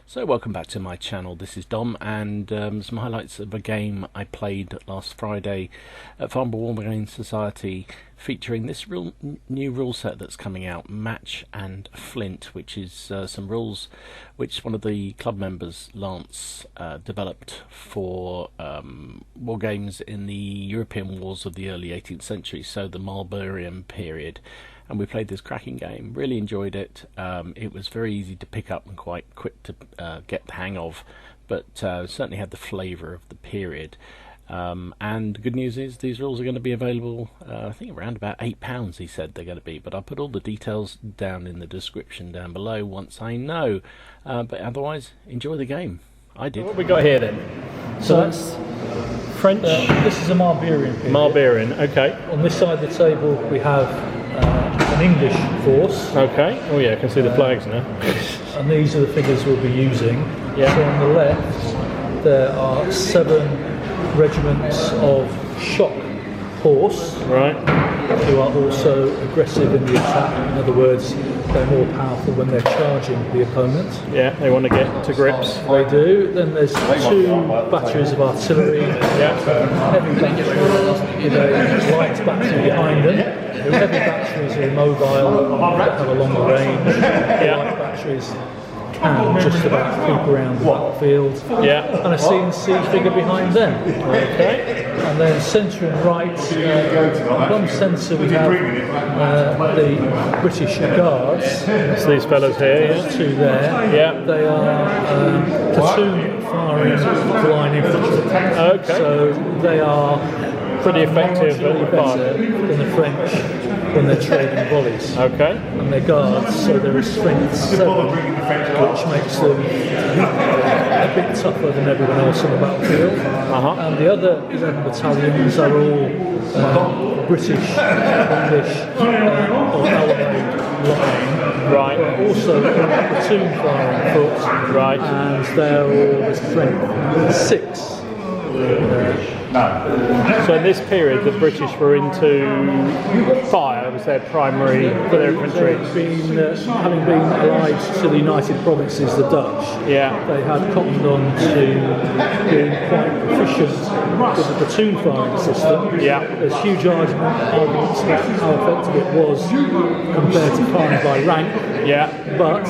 So welcome back to my channel. This is Dom, and some highlights of a game I played last Friday at Farnborough Wargaming Society, featuring this new rule set that's coming out, Match and Flint, which is some rules which one of the club members, Lance, developed for war games in the European wars of the early 18th century, so the Marlborough period. And we played this cracking game, really enjoyed it. It was very easy to pick up and quite quick to get the hang of, but certainly had the flavour of the period. And the good news is these rules are going to be available, I think around about £8 he said they're going to be, but I'll put all the details down in the description down below once I know. But otherwise, enjoy the game. I did. What have we got here then? So that's French? This is a Marlborough period. Marlborough, okay. On this side of the table we have an English force. Okay, oh yeah, I can see the flags now. And these are the figures we'll be using. Yeah. So on the left there are 7 regiments of shock horse, right, who are also aggressive in the attack. In other words, they're more powerful when they're charging the opponent. Yeah, they want to get to grips. They do. Then there's 2 batteries of artillery, heavy battery with a light battery behind them. The heavy batteries are immobile, that have a longer range. The light batteries can just about creep around the battlefield. And a CNC figure behind them. Okay. And then centre and right, one centre we have the British Guards. It's these fellas here, There's 2 there. Yeah. They are platoon firing line infantry. Okay. So they are Pretty effective marginally better than the French when they're trading volleys. Okay. And their guards, so they're a strength 7, which makes them a bit tougher than everyone else on the battlefield. And the other 11 battalions are all British, English, or Allied line. Right. Also platoon firing foot. Right. And they're all strength 6. So in this period, the British were into fire was their primary for their infantry. Having been allied to the United Provinces, the Dutch, they had cottoned on to being quite proficient with the platoon firing system. There's huge arguments about how effective it was compared to firing by rank. But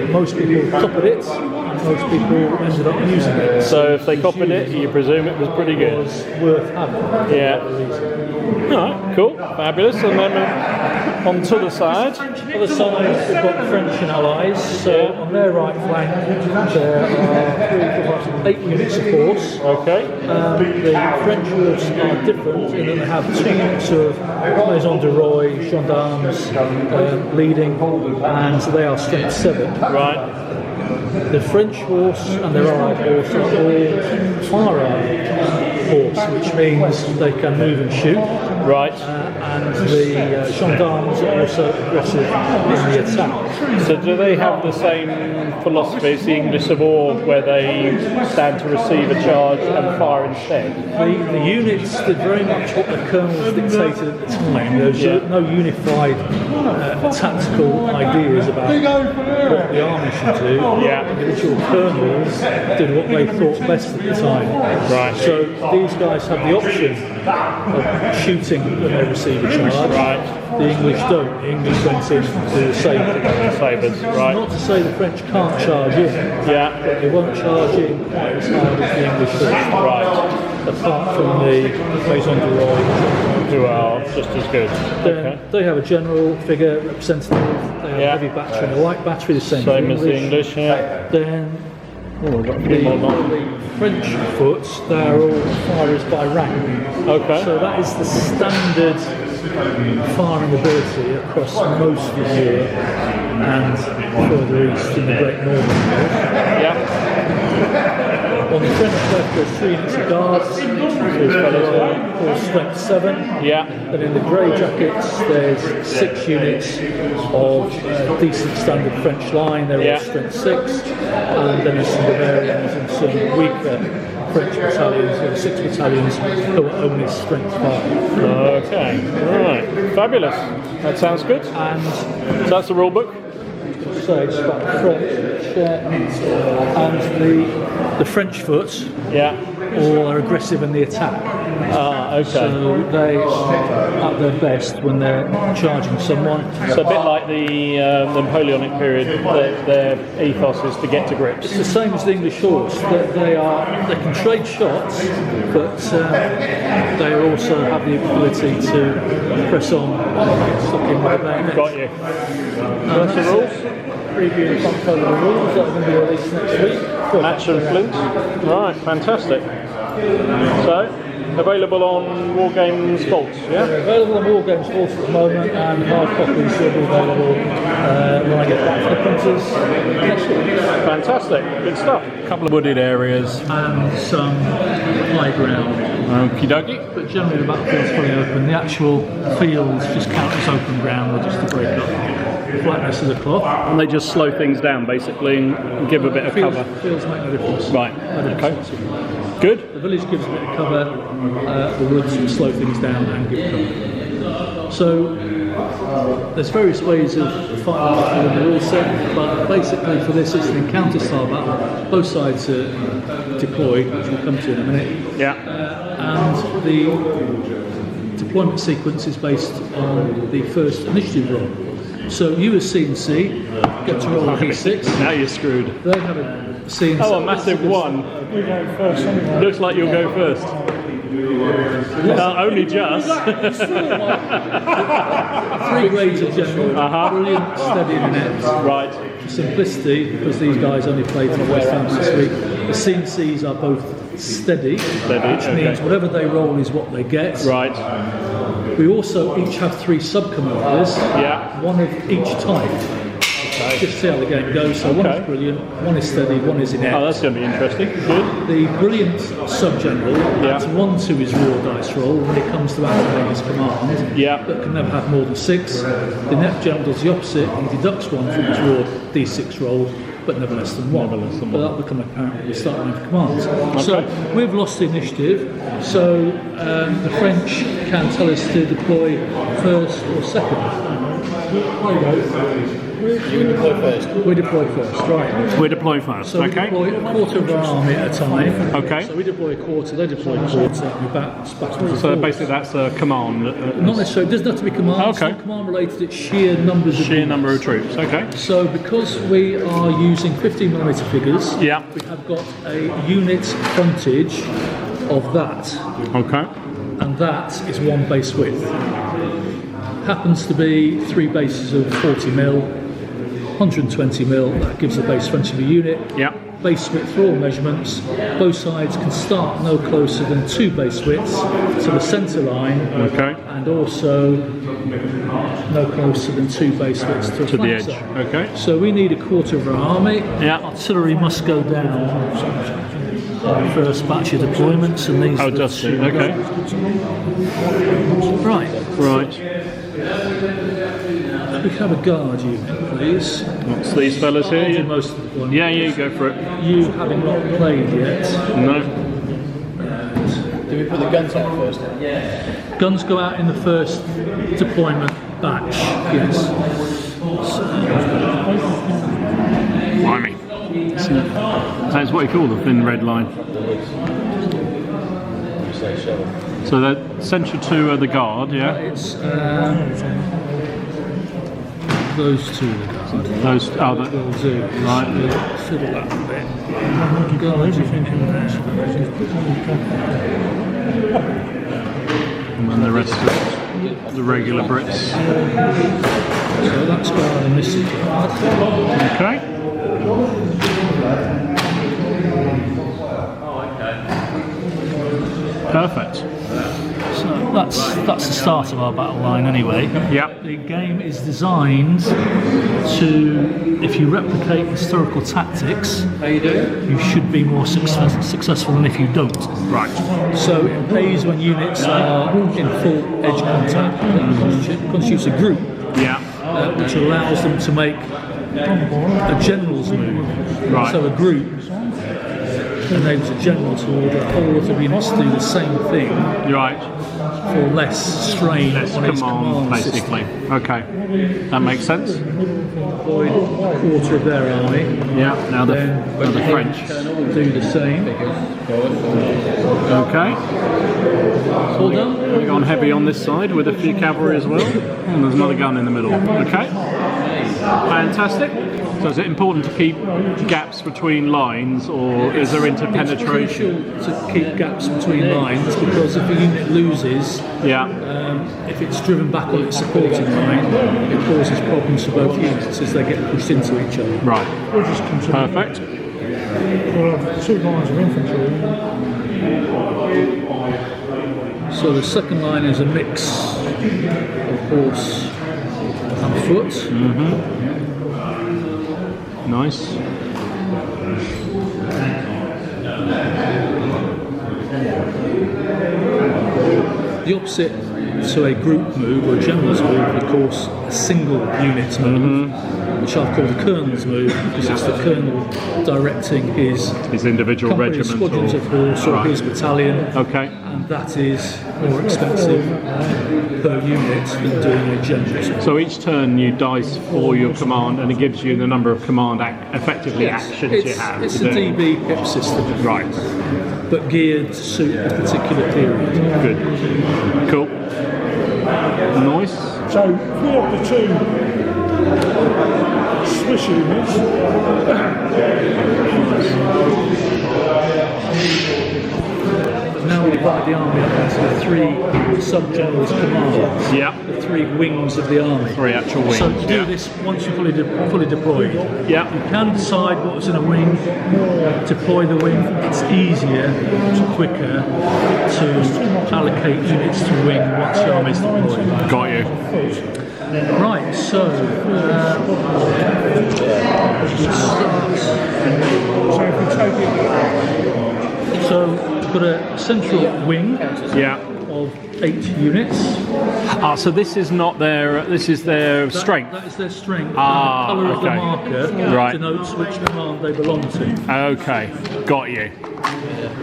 most people copied it, and most people ended up using it. So if they copied it, you presume it was pretty good. It was worth having. Alright, cool, fabulous. And then on to the side. On the side, we've got French and Allies. So on their right flank, there are 8 units of horse. Okay. The French horse are different in that they have 2 units of maison de roy, gendarmes leading, and they are strength 7. Right. The French horse and their Allied horse are all firearm horse, which means they can move and shoot. Right. And the gendarmes are also aggressive in the attack. So do they have the same philosophy as the English of war, where they stand to receive a charge and fire instead? The units did very much what the colonels dictated at the time. There was no unified tactical ideas about what the army should do. Individual colonels did what they thought best at the time. Right. So these guys have the option of shooting when they receive a charge. Right. The English don't. The English went in to do the same thing. Sabres, right. Not to say the French can't charge in. But they won't charge in quite as hard as the English do. Right. Apart from the maison de roy, who are just as good. They have a general figure representative. They have a heavy battery and a light battery, the same as the English. Then the French foot, they're all firers by rank. Okay. So that is the standard firing ability across most of Europe and further east in the Great Northern North. On the French left, there's 3 units of guards, all strength 7. And in the grey jackets, there's 6 units of decent standard French line, they're all strength 6. And then there's some Bavarians and some weaker French battalions, there are 6 battalions who are only strength 5. Okay, right, fabulous. That sounds good. And so that's the rule book. So it's got French, and the French foot. Yeah. All are aggressive in the attack. Ah, okay. So they are at their best when they're charging someone. So a bit like the Napoleonic period, their ethos is to get to grips. It's the same as the English horse. They can trade shots, but they also have the ability to press on and get stuck in with the bayonet. Got you. That's the rules. Preview the front cover of the rules that are going to be released next week. Magister Flint. Right, fantastic. So, available on Wargames Vault, yeah? They're available on Wargames Vault at the moment, and hard copies will be available when I get back to the printers next week. Fantastic, good stuff. A couple of wooded areas. And some high ground. Okie dokie. But generally the battlefield's fully open. The actual fields just count as open ground, or just to break up the flatness of the cloth. And they just slow things down basically and give a bit of cover. Fields make no difference. Right, okay. Good. The village gives a bit of cover, the woods slow things down and give cover. So there's various ways of fighting in the rule set, but basically for this it's an encounter style battle. Both sides are deployed, which we'll come to in a minute. Yeah. And the deployment sequence is based on the first initiative roll. So you as CNC get to roll a D6. Now you're screwed. They have a CNC. Oh, a massive 1. We go first anyway. Looks like you'll go first. Only just. 3 grades of general. Brilliant, steady and net. Right. For simplicity, because these guys only played for the West Ham this week, the CNCs are both steady, which means whatever they roll is what they get. Right. We also each have 3 sub-commanders, one of each type. Just see how the game goes. So one is brilliant, one is steady, one is inept. Oh, that's going to be interesting. Good. The brilliant sub-general adds 1 to his raw dice roll when it comes to activating his command, but can never have more than 6. The inept general does the opposite, he deducts 1 from his raw d6 roll, but never less than 1. But that'll become apparent when we start running for commands. So we've lost the initiative, so the French can tell us to deploy first or second. You deploy first. We deploy first, right. We deploy first, so we deploy a quarter of our army at a time. Okay. So we deploy a quarter, they deploy a quarter, and we back. So basically that's a command. Not necessarily, it doesn't have to be command, it's not command related, it's sheer numbers of sheer number of troops, okay. So because we are using 15mm figures, we have got a unit frontage of that. Okay. And that is 1 base width. Happens to be 3 bases of 40mm, 120mm, that gives the base frontage of a unit. Base width for all measurements. Both sides can start no closer than 2 base widths to the centre line, and also no closer than 2 base widths to the edge. Okay. So we need a quarter of our army. Artillery must go down on the first batch of deployments, and these are the 2. Right. We can have a guard unit, please. What's these fellas here? I'll do most of the deployment. You go for it. You having not played yet. No. Do we put the guns on first? Guns go out in the first deployment batch, yes. Blimey. That's what you call the thin red line. So the central 2 are the guard, It's those 2 are the guard. Those are the... Will do. Right. Fiddle that a bit. Got everything in there. And then the rest of the regular Brits. So that's guard and this is guard. Okay. Perfect. So that's the start of our battle line anyway. The game is designed to, if you replicate historical tactics, you should be more successful than if you don't. Right. So it pays when units are in full edge contact, constitutes a group, which allows them to make a general's move. Right. So a group enables a general to order a whole lot of units to do the same thing Right. for less strain Less on its command, command basically. system. Okay. That makes sense. Deployed a quarter of their army. Yeah. Now the French. Do the same. Okay. All done? We've gone heavy on this side with a few cavalry as well. And there's another gun in the middle. Okay. Fantastic. So is it important to keep gaps between lines, or is there interpenetration? It's crucial to keep gaps between lines, because if a unit loses, Yeah. if it's driven back on its supporting line, it causes problems for both units as they get pushed into each other. Right. We'll just continue. Perfect. We'll have 2 lines of infantry. So the second line is a mix of horse and foot. Nice. The opposite to a group move or a general's move, of course, a single unit's move, which I've called a colonel's move, because it's the colonel directing his individual company, regiment squadrons or of horse or right. his battalion, Okay. and that is more expensive per unit than doing a general's move. So each turn you dice for your command, and it gives you the number of command effectively actions you have. It's to a do. DB pip system, Right. but geared to suit a particular period. Good. Cool. Nice. So, 4 of the 2 Swiss units. Now we divide the army up into the 3 sub-generals' commands. Yeah. The 3 wings of the army. 3 actual wings. So to do yeah. this, once you're fully deployed, Yeah. you can decide what's in a wing, deploy the wing. It's easier, quicker to allocate units to wing once the army's deployed. Got you. Right, so So if we take it, so we've got a central wing Yeah. of 8 units. Ah, so this is not their. This is their strength. That is their strength. Ah, and the colour of the okay. marker Right. denotes which command they belong to. Okay. Got you.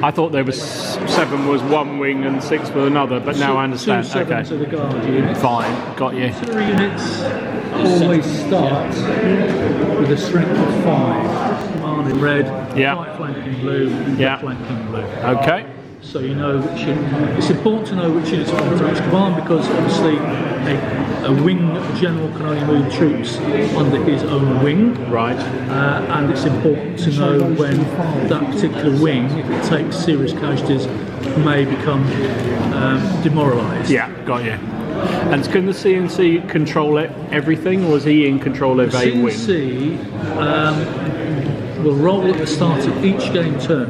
I thought there was 7 was one wing and 6 was another, but now I understand. 2 sevens Okay. are the guard units. Fine. Got you. Auxiliary units always start with a strength of 5. Command in red, Yeah. right flanking blue, Yeah. left flanking blue. Okay. So you know which it's important to know which units belong to which command, because obviously a wing general can only move troops under his own wing, Right. and it's important to know when that particular wing, if it takes serious casualties, may become demoralised. Yeah. Got you. And can the CNC control everything, or is he in control of a wing? CNC will roll at the start of each game turn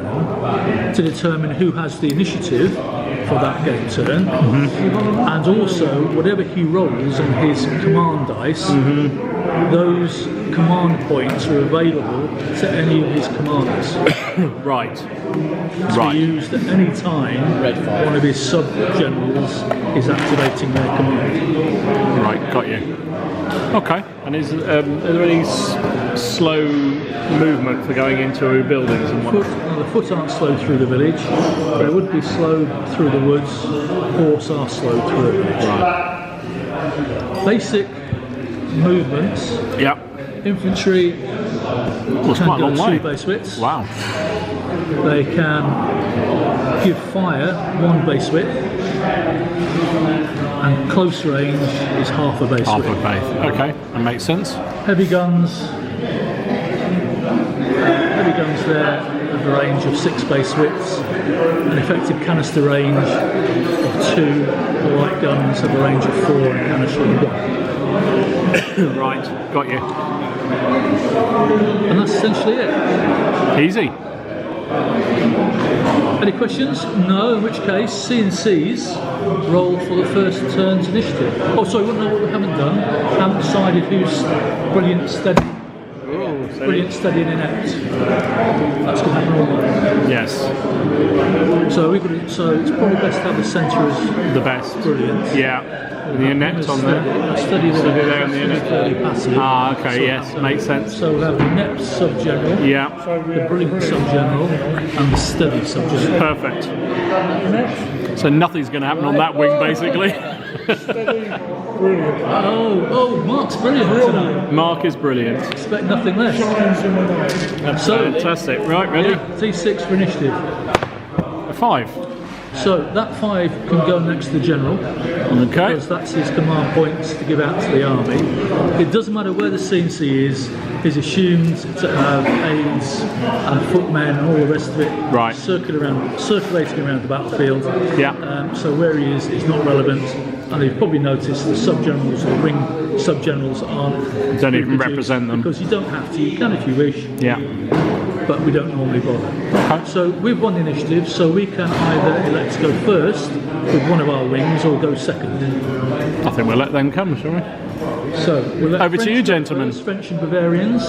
to determine who has the initiative for that game turn, and also whatever he rolls on his command dice, those command points are available to any of his commanders Right. to Right. be used at any time one of his sub-generals is activating their command. Right. Got you. Okay. And are there any slow movement for going into buildings and whatnot? The foot aren't slow through the village. They would be slow through the woods. Horse are slow through the village. Right. Basic movements. Yep. Infantry Well, it's can quite a go long 2 way. base widths. Wow. They can give fire 1 base width, and close range is half a base Half width. of faith. Okay. That makes sense. Heavy guns there have a range of 6 base widths, an effective canister range of 2. The light guns have a range of 4 and a canister of 1. Right. Got you. And that's essentially it. Easy. Any questions? No, in which case CNCs roll for the first turn's initiative. Oh, sorry, what we haven't done? Haven't decided who's brilliant, steady, and inept. That's going to happen all night. Yes. So so it's probably best to have the centre as The best. brilliant. Yeah. The inept on there. Study there in the inept. fairly passive. Ah, okay, yes, makes sense. So we'll have the inept sub-general, Yeah, the brilliant sub-general, and the steady sub-general. perfect. So nothing's going to happen on that wing, basically. Oh, Mark's brilliant tonight. Mark is brilliant. Expect nothing less. So, Fantastic. Right, ready? D6 for initiative. A 5. So that 5 can go next to the general, Okay. because that's his command points to give out to the army. It doesn't matter where the CNC is, he's assumed to have aides and footmen and all the rest of it Right. circulating around the battlefield. Yeah. So where he is not relevant, and you've probably noticed the sub-generals or ring sub-generals aren't Don't even reproduced represent them. because you don't have to. You can if you wish, Yeah. but we don't normally bother. So we've won the initiative, so we can either elect to go first with one of our wings or go second. I think we'll let them come, shall we? So we'll let Over to French you, go gentlemen. first, French and Bavarians.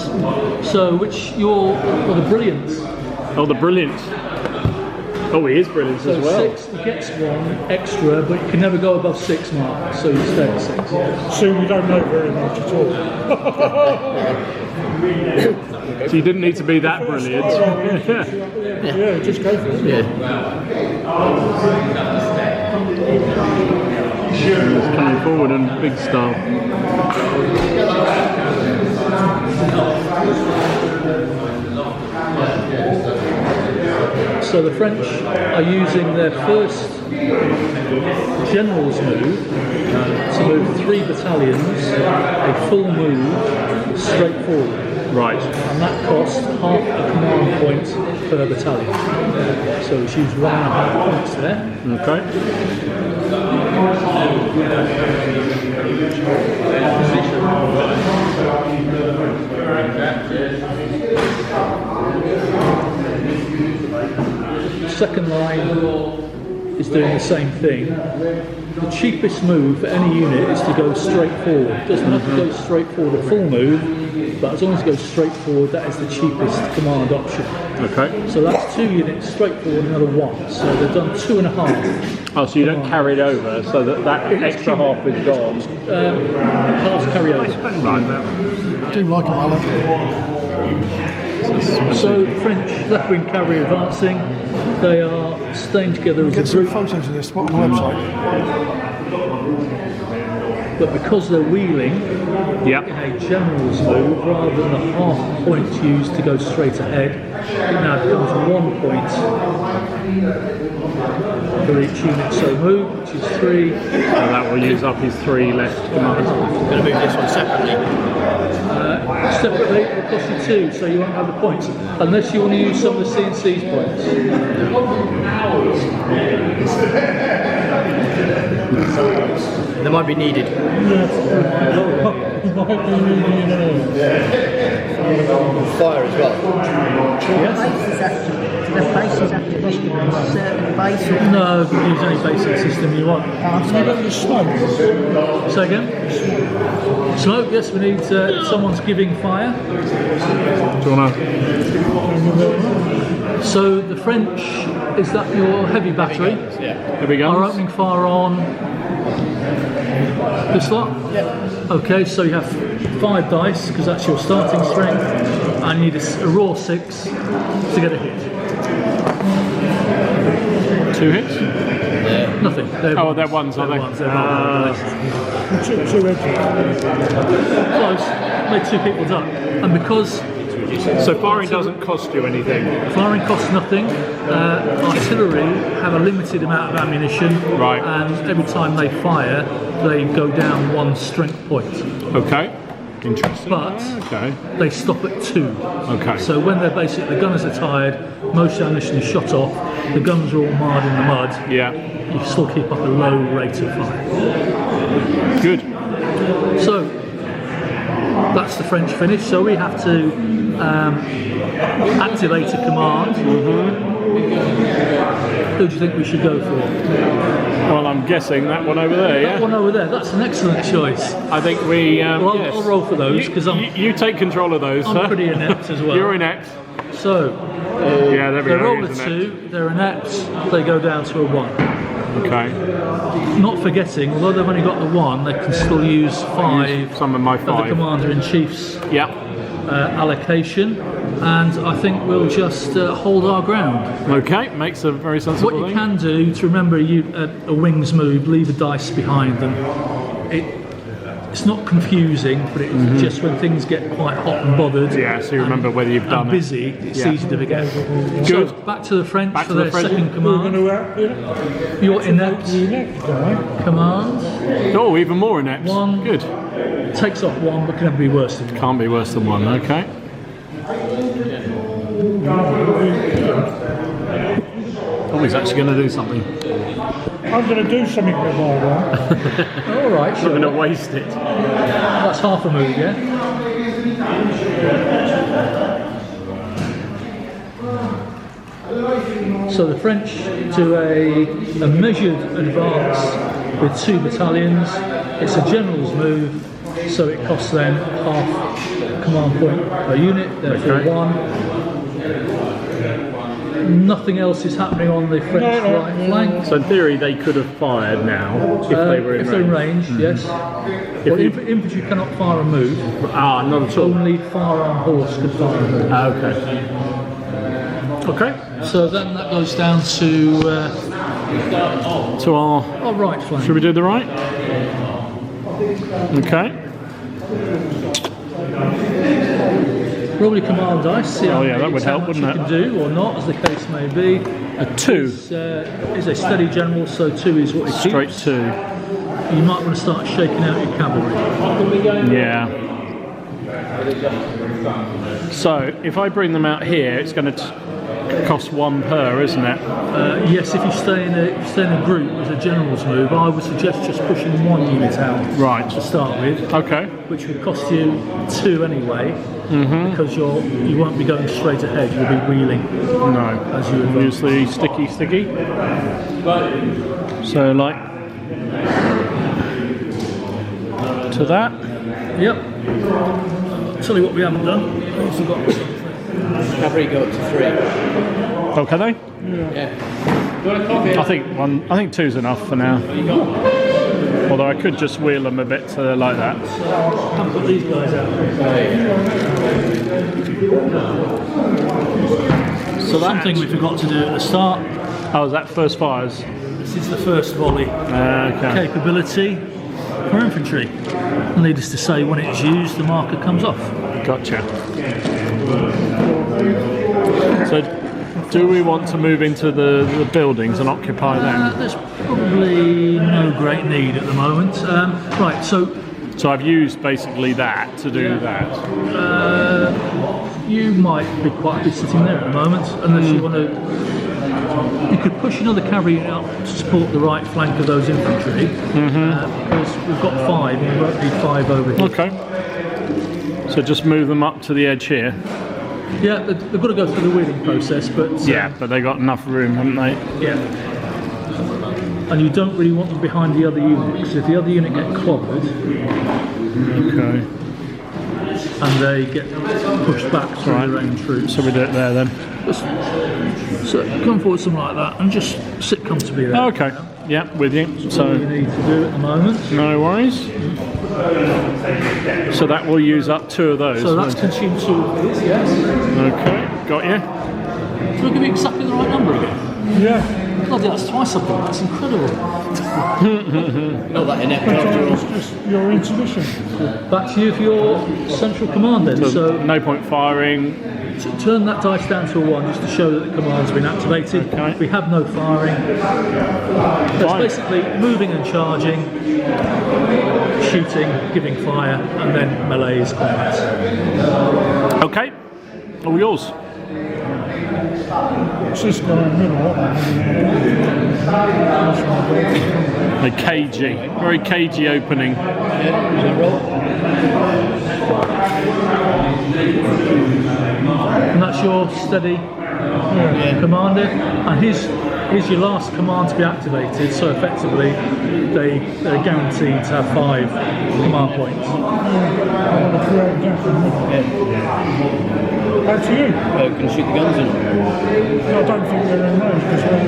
So which the brilliant. Oh, the brilliant. Oh, he is brilliant So as well. 6 gets 1 extra, but you can never go above 6 marks, so you stay at 6. So we don't know very much at all. So you didn't need to be that brilliant. Yeah, just go for it. Yeah. He's coming forward in big style. So the French are using their first general's move to move 3 battalions, a full move, straight forward. Right. And that costs half a command point per battalion. So it's used 1.5 points there. Okay. Second line is doing the same thing. The cheapest move for any unit is to go straight forward. Doesn't have to go straight forward a full move, but as long as it goes straight forward, that is the cheapest command option. Okay. So that's 2 units straight forward, another 1. So they've done 2.5. Oh, so you don't carry it over, so that extra half is gone. Halves carry over. Right. I do like it, I like it. So French left wing cavalry advancing. They are staying together as Get a some group, photos of this spot on the website. but because they're wheeling Yep. in a general's move, rather than the half point used to go straight ahead, it now becomes 1 point for each unit so move, which is 3. So that will use up his 3 left commands. I'm going to move this one separately. Separately, it will cost you 2, so you won't have the points, unless you want to use some of the CNC's points. They might be needed. Fire as well. The bases have to be a certain base or No, you can use any basic system you want. Say again? Smoke, yes, we need someone's giving fire. Do you want to? So the French, is that your heavy battery? Heavy guns? Are opening fire on this lot? Okay, so you have 5 dice, because that's your starting strength, and you need a raw 6 to get a hit. 2 hits? Nothing. Oh, they're ones, are they? Close. Made 2 people die. And because So firing doesn't cost you anything? firing costs nothing, artillery have a limited amount of ammunition, Right. and every time they fire, they go down 1 strength point. Okay. Interesting. But Okay. they stop at 2. Okay. So when they're basically, the gunners are tired, most ammunition is shot off, the guns are all marred in the mud, Yeah. you still keep up a low rate of fire. Good. So that's the French finish. So we have to activate a command. Who do you think we should go for? Well, I'm guessing that one over there, That yeah? one over there. That's an excellent choice. I think we... Well, yes. I'll roll for those because You take control of those, I'm sir. pretty inept as well. You're inept. So Yeah, there we they go. roll a he's inept. 2. They're inept. They go down to a 1. Okay. Not forgetting, although they've only got the one, they can still use 5 some of my the 5. Commander-in-Chief's Yeah. allocation, and I think we'll just hold our ground. Okay, makes a very sensible What you thing. can do to remember a wings move, leave a dice behind them. It's not confusing, but it's just when things get quite hot and bothered. Yeah, so you remember whether you've done and busy, it's Yeah. easy to forget. Good. So back to the French Back for to the their French. second command. Your inept command. Oh, even more inept. 1 Good. takes off 1, but can never be worse than 1. Can't be worse than 1. Okay. Oh, he's actually going to do something. I'm going to do something with my one. All right, I'm sure. going to waste it. That's half a move, yeah? So the French do a measured advance with 2 battalions. It's a general's move, so it costs them half command point per unit, therefore Okay. 1. Nothing else is happening on the French right flank. So in theory, they could have fired now if they were in If they're in range, yes. Well, you- infantry cannot fire a move. Ah, not at all. Only firearm horse can fire a move. Okay. Okay. So then that goes down to To our. our right flank. Should we do the right? Okay. Probably command dice. See how Oh, yeah, that many- would how help, much wouldn't you it? can do or not, as the case may be. A 2. Is a steady general, so 2 is what he Straight keeps. 2. You might want to start shaking out your cavalry. Yeah. So if I bring them out here, it's going to cost 1 per, isn't it? Yes, if you stay in a group as a general's move, I would suggest just pushing 1 unit out Right. to start with, Okay. which would cost you 2 anyway, because you won't be going straight ahead. You'll be wheeling No. as you advance. Obviously sticky. So like to that. Yep. Tell you what we haven't done. I forgot something. Cavalry go up to 3. Oh, can they? Yeah. I think 2's enough for now. Although I could just wheel them a bit so they're like that. I'll put these guys out. So Something we forgot to do at the start. Oh, is that first fires? This is the first volley Okay. capability for infantry. Needless to say, when it's used, the marker comes off. Gotcha. So, do we want to move into the buildings and occupy them? There's probably no great need at the moment. Right, so So I've used basically that to do that. you might be quite happy sitting there at the moment, unless you want to. You could push another cavalry unit up to support the right flank of those infantry, because we've got 5 and we won't need 5 over here. Okay. So just move them up to the edge here. Yeah, they've got to go through the wheeling process, but Yeah, but they got enough room, haven't they? yeah. And you don't really want them behind the other unit, because if the other unit get clobbered Okay. and they get pushed back through Right. their own troops. So we do it there then. So come forward something like that and just sit comfortably there. Okay. Yeah, with you. All you So need to do at the moment. no worries. So that will use up 2 of those. So that's won't it? consumed 2 of these, yes. Okay, got you. Do I give you exactly the right number again? Yeah. Bloody, that's twice up. That's incredible. Not that inept after all. It's just your intuition. Back to you for your central command then. So No point firing. turn that dice down to a 1 just to show that the command's been activated. Okay. We have no firing. It's Fine. basically moving and charging, shooting, giving fire, and then melee is combat. Okay, all yours. It's this guy in the middle, A cagey, very cagey opening. And that's your steady commander. And his is your last command to be activated, so effectively they're guaranteed to have 5 command points. How to you? Can you shoot the guns in? I don't think they're in range because they're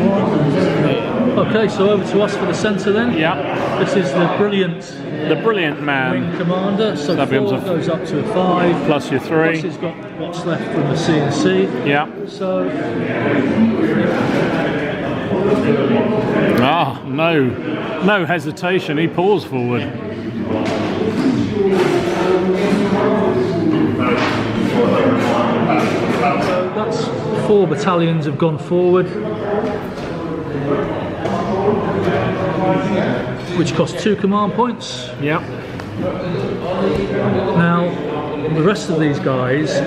right. Okay, so over to us for the centre then. Yeah. This is the brilliant The man. wing commander, so That 4 becomes a goes up to a 5. Plus your 3. Plus he's got what's left from the C&C. Yeah. So No hesitation. He paws forward. that's 4 battalions have gone forward, which cost 2 command points. Yeah. Now, the rest of these guys,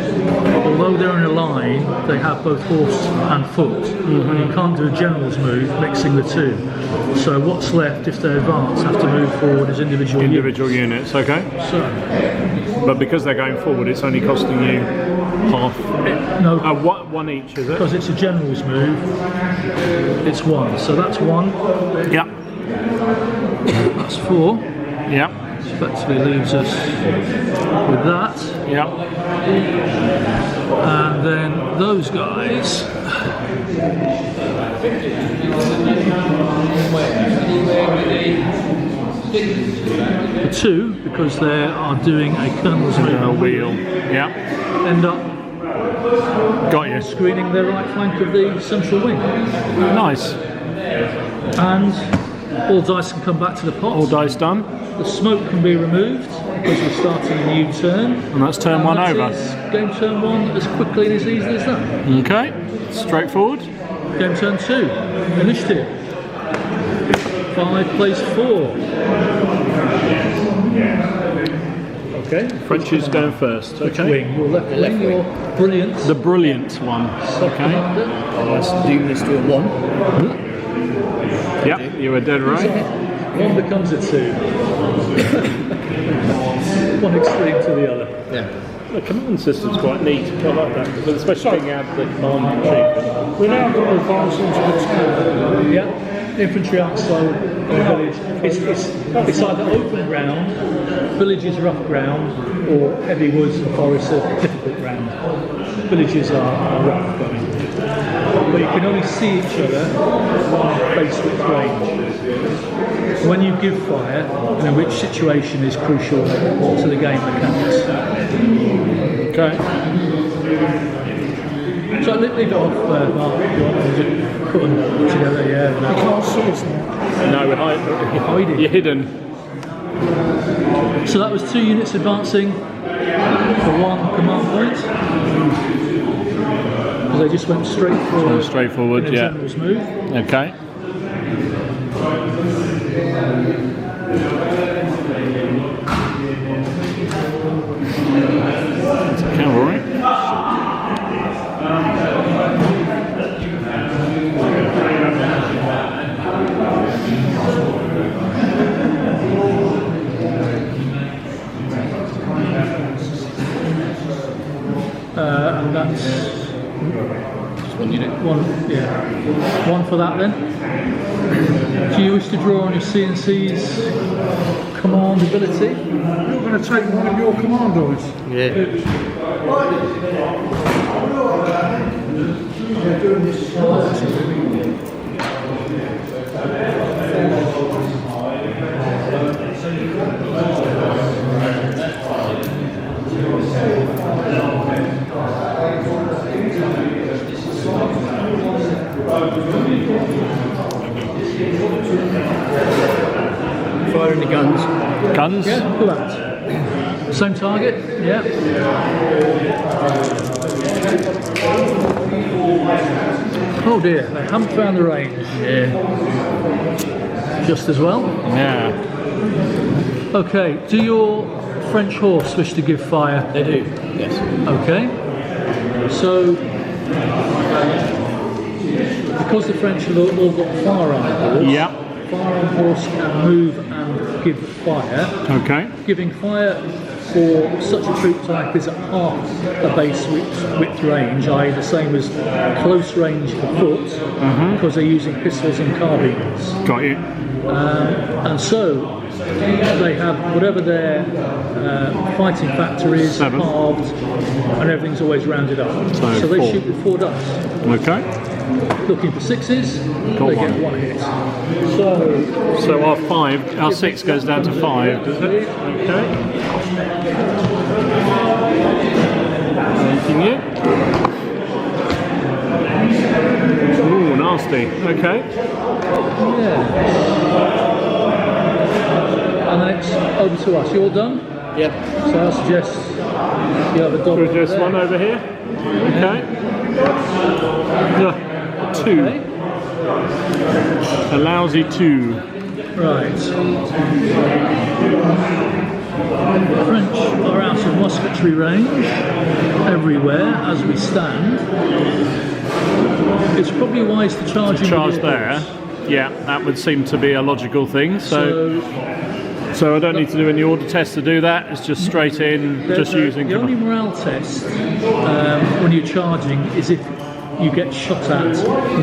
although they're in a line, they have both horse and foot, and you can't do a general's move mixing the two. So what's left, if they advance, have to move forward as individual units. Okay. So, but because they're going forward, it's only costing you half. No, one each, is it? because it's a general's move, it's 1. So that's 1. Yeah. That's 4. Yeah. Effectively leaves us with that. Yeah. And then those guys. The 2, because they are doing a colonel's move A wheel. Yeah. end up Got you. screening their right flank of the central wing. Nice. And all dice can come back to the pot. All dice done. The smoke can be removed because we're starting a new turn. And that's turn 1 that over. is game turn 1 as quickly and as easily as that. Okay. Straightforward. Game turn 2. Initiative. 5 plays 4. Okay. French is going first. Which Okay. wing? Your left wing, your brilliant. The brilliant one. Okay. Commander. Let's doom this to a 1. Yep. You were dead right. 1 becomes a 2. One extreme to the other. Yeah. The command system's quite neat. I like that, but especially being out the command chief. We're now going to advance into the town. Yeah. Infantry aren't slow in the village. It's either open ground, villages rough ground, or heavy woods and forests are difficult ground. Villages are rough going. But you can only see each other face width range. When you give fire, which situation is crucial to the game mechanics. Okay. So leave it off, Mark, if you want to put them together, yeah. You can't see us now. No, we're hiding. You're hidden. So that was 2 units advancing for 1 command point. Because they just went straight forward. Straightforward, in a yeah. general's move. Okay. It's a cavalry. And that's Just 1 unit. 1, yeah. 1 for that then. Do you wish to draw on your CNC's command ability? You're going to take one of your commandos. Firing the guns. Guns. Yeah, look at that. Same target, yeah. Oh dear, they haven't found the range. Yeah. Just as well. Yeah. Okay, do your French horse wish to give fire? They do. Yes. Okay. So, because the French have all got fire on the horse, Yeah. fire on horse can move and give fire. Okay. Giving fire for such a troop type is at half a base width range, i.e. the same as close range for foot, because they're using pistols and carbines. Got you. And so they have whatever their fighting factor is, 7. halved, and everything's always rounded up. So they 4. shoot with 4 dice. Okay. Looking for 6s, Got they one. get 1 hit. So our 6 goes down to 5, does it? Okay. Continue. Ooh, nasty. Okay. Yeah. And then it's over to us. You all done? Yep. So I suggest you have a dog. We'll just one over here. Okay. 2. Okay. A lousy 2. Right. The French are out of musketry range everywhere as we stand. It's probably wise to charge in Charge with your there. horse. Yeah, that would seem to be a logical thing. So I don't need to do any order tests to do that. It's just straight in, just using. The only morale test when you're charging is if you get shot at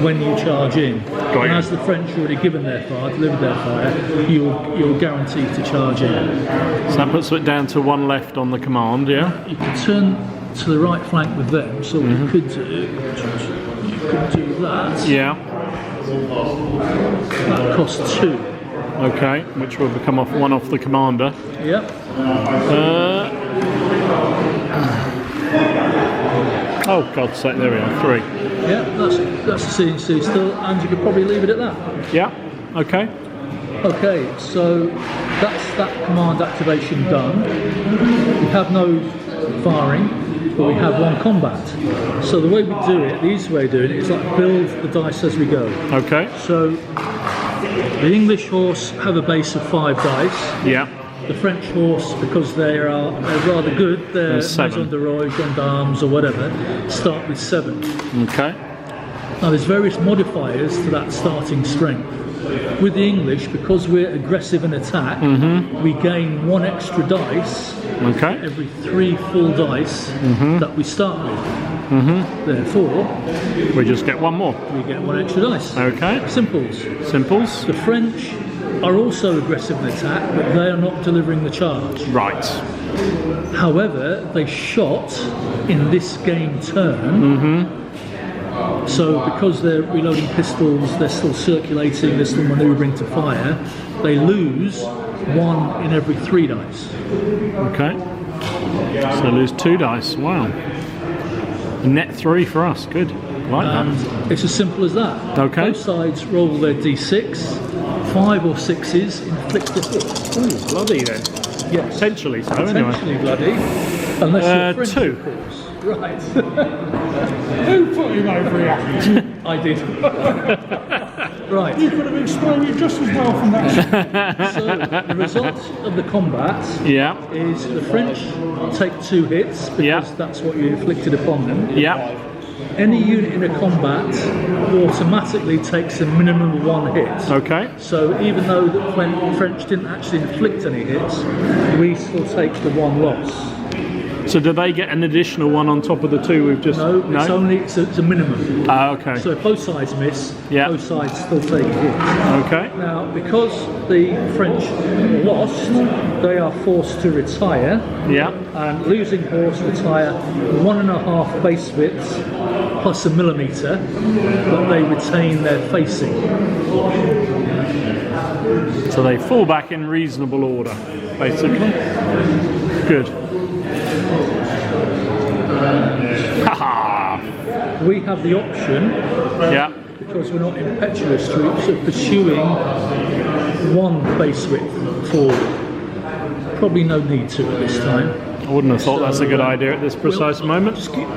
when you charge in. And as the French have already given their fire, delivered their fire, you're guaranteed to charge in. So that puts it down to 1 left on the command. Yeah. You could turn to the right flank with them. So what you could do that. Yeah. That costs 2. Okay, which will become off 1 off the commander. Yep. Oh God's sake! There we are. 3. Yeah, that's the CNC still, and you could probably leave it at that. Yeah. Okay. Okay, so that's that command activation done. We have no firing, but we have 1 combat. So the way we do it, the easy way of doing it, is like build the dice as we go. Okay. So the English horse have a base of 5 dice. Yeah. The French horse, because they're rather good, they're Maison de Roy, gendarmes or whatever, start with 7. Okay. Now there's various modifiers to that starting strength. With the English, because we're aggressive and attack, we gain 1 extra dice every 3 full dice that we start with. Therefore, we just get 1 more. We get 1 extra dice. Okay. Simples. Simples. The French are also aggressive in attack, but they are not delivering the charge. Right. However, they shot in this game turn. So because they're reloading pistols, they're still circulating, they're still manoeuvring to fire, they lose 1 in every 3 dice. Okay. So lose 2 dice. Wow. Net 3 for us. Good. Like And it's as simple as that. Okay. Both sides roll their d6. 5 or 6s inflict a hit. Ooh, bloody then. Yes. Potentially so, Potentially anyway. bloody. Unless you're French, 2. of course. Right. Who put him over here? I did. Right. You could have explained it just as well from that. So the result of the combat Yeah. is the French take 2 hits because that's what you inflicted upon them. Yeah. Any unit in a combat automatically takes a minimum of 1 hit. Okay. So even though the French didn't actually inflict any hits, we still take the 1 loss. So do they get an additional 1 on top of the 2 we've just... No, it's a minimum. Okay. So if both sides miss, Yeah. both sides still take a hit. Okay. Now, because the French lost, they are forced to retire, Yeah. and losing horse retire 1.5 base widths plus a millimetre, but they retain their facing. So they fall back in reasonable order, basically. Good. Haha. We have the option, Yeah. because we're not impetuous troops, of pursuing 1 base width forward. Probably no need to at this time. I wouldn't have thought that's a good idea at this precise moment. Just keep it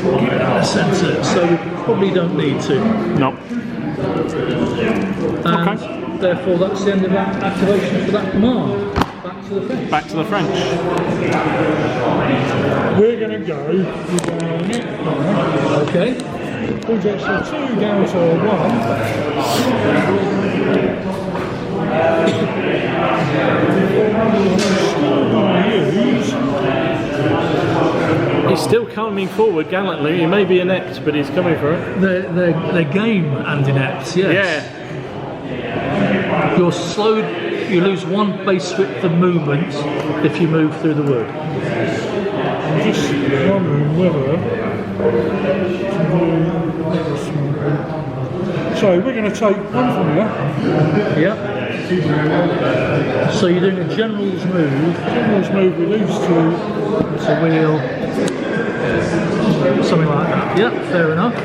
in the centre, so we probably don't need to. No. And therefore that's the end of that activation for that command. Back to the French. Back to the French. We're going to go down it. Okay. Projects are 2 down to 1. Still going to use Still coming forward gallantly. He may be inept, but he's coming for it. They're game and inept, yes. Yeah. You're slowed, you lose 1 base width of movement if you move through the wood. I'm just wondering whether so we're going to take one from here. Yep. So you're doing a general's move. General's move with these two. It's a wheel. Something like that. Yep, fair enough.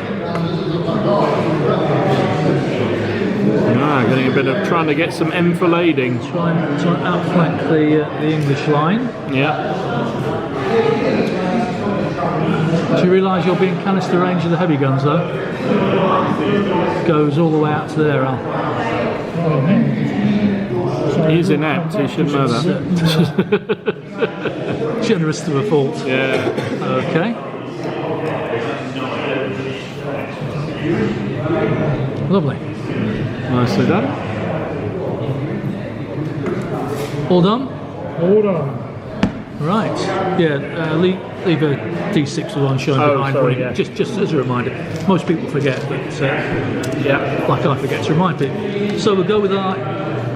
Getting a bit of trying to get some enfilading. Try and outflank the English line. Yeah. Do you realise you're being canister range of the heavy guns though? Goes all the way out to there, Al. He's inept, he should know that. Generous to a fault. Yeah. Okay. Lovely. Nicely done. All done? All done. Right. Yeah, leave a D6 with one showing behind. sorry, yeah. Just as a reminder. Most people forget, but Yeah. like I forget to remind people. So we'll go with our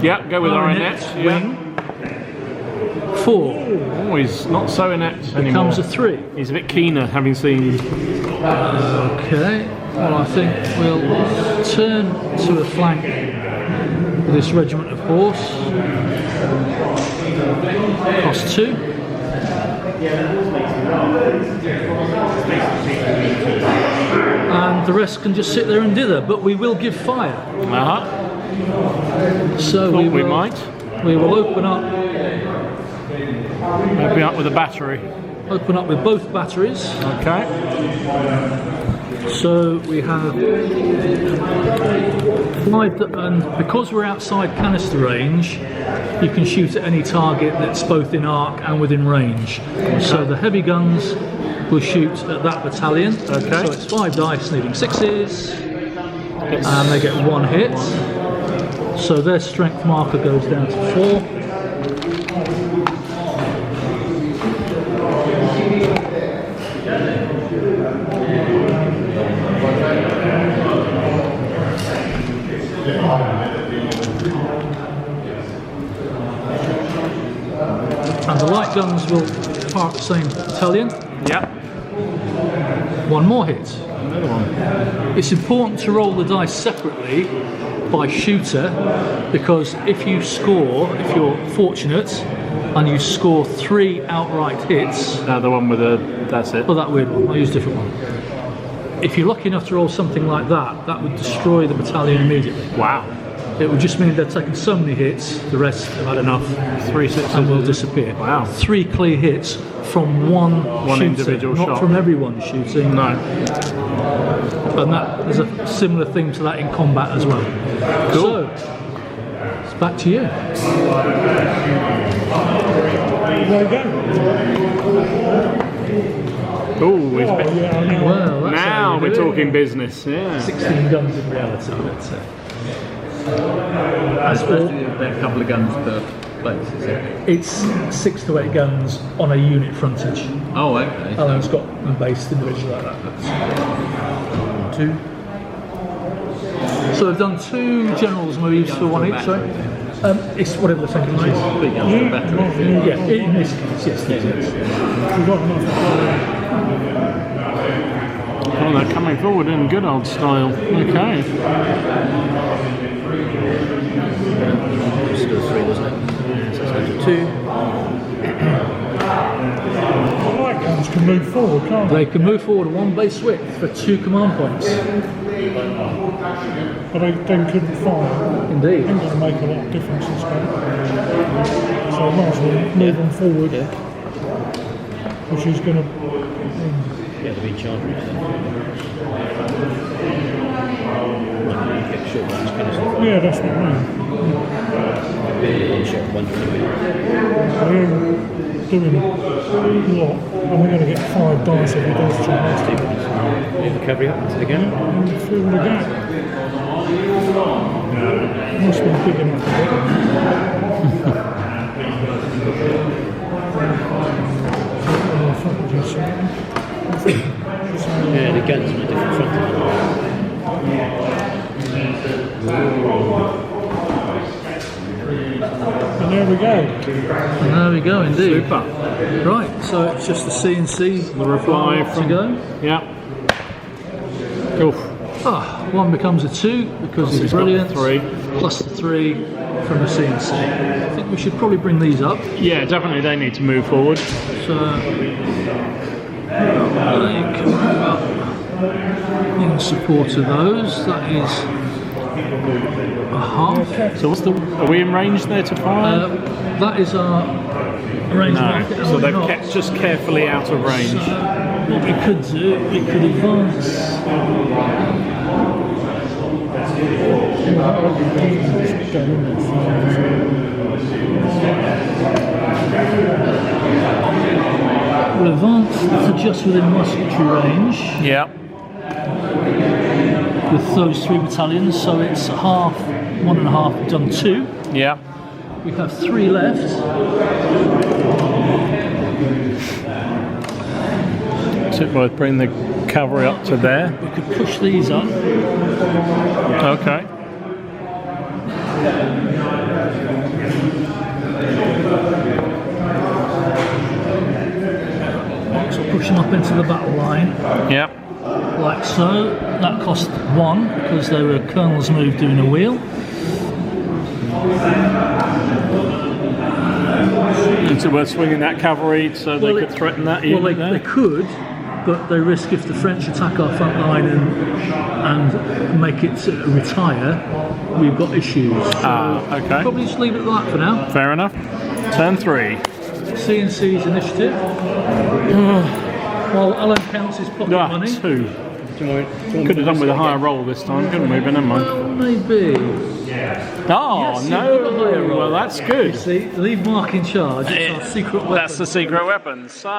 Yeah, go with our inept. Yeah. wing. 4. Oh, he's not so inept anymore. Becomes a 3. He's a bit keener, having seen. Okay. Well, I think we'll turn to a flank with this regiment of horse. Cost 2. And the rest can just sit there and dither, but we will give fire. So Thought we might. We will open up Maybe up with a battery. Open up with both batteries. Okay. So we have 5, and because we're outside canister range, you can shoot at any target that's both in arc and within range. Okay. So the heavy guns will shoot at that battalion. Okay. So it's 5 dice needing 6s, and they get 1 hit. So their strength marker goes down to 4. And the light guns will fire at the same battalion. Yep. 1 more hit. Another one. It's important to roll the dice separately by shooter, because if you're fortunate and you score 3 outright hits. The one with the, that's it. Oh, that weird one. I'll use a different one. If you're lucky enough to roll something like that, that would destroy the battalion immediately. Wow. It would just mean they're taking so many hits, the rest have had enough. 3 6 and will disappear. Wow. 3 clear hits from one shooter, individual not shot. from everyone shooting. No. And there's a similar thing to that in combat as well. Cool. So, it's back to you. There you go. Oh, he's a bit. Well, that's Now how you we're do it. talking business. Yeah. 16 guns in reality, let's say. As opposed to a couple of guns per place, is it? It's 6 to 8 guns on a unit frontage. Oh, okay. Alan's got them based individually like that. 2. So we've done 2 generals moves for 1 each, sorry. It's whatever the second one is. 3 guns per battery. Yeah, in this case, yes. We've got enough. Oh, they're coming forward in good old style. Okay. Still 3, wasn't it? Yeah, so it's 2. The light guns can move forward, can't they? They can move forward 1 base width for 2 command points. But they then couldn't fire. Indeed. It ain't going to make a lot of difference this game. So I might as well move them forward, which is going to... Yeah, the big charge. Yeah, that's what I mean. One shot, 1 We're doing a lot, and we're going to get 5 dice if he does charge. Recovery up to the gun. And fill the gap. Must be big enough to get him. Oh, fuck, what did you say? go. And there we go, indeed. Super. Right, so it's just the C&C. The reply to from... go. Yeah. Oof. One becomes a 2 because He's it's got brilliant. 3. Plus the 3 from the C&C. I think we should probably bring these up. Yeah, definitely they need to move forward. So they can move up in support of those. That is a half. So are we in range there to fire? That is our range market. No, so they've kept just carefully out of range. So what we could do, we could advance. We'll advance to just within musketry range Yeah. with those 3 battalions, so it's half, 1.5, done 2. Yeah. We have 3 left. So we'll bring the cavalry up to there. We could push these up. Okay. So push them up into the battle line, Yeah. like so. That cost 1 because they were colonel's move doing a wheel. So we're swinging that cavalry so they could threaten that unit Well, there? they could, but they risk if the French attack our front line and make it retire, we've got issues. So okay. probably just leave it like that for now. Fair enough. Turn 3. C&C's initiative. While Alan counts his pocket money. 2. Could have done with a higher roll this time, couldn't we? But never mind. Well, maybe. Oh, Yes, no. you've got a higher roll. Well, that's good. See, leave Mark in charge. It's our secret weapon. That's the secret weapon. So,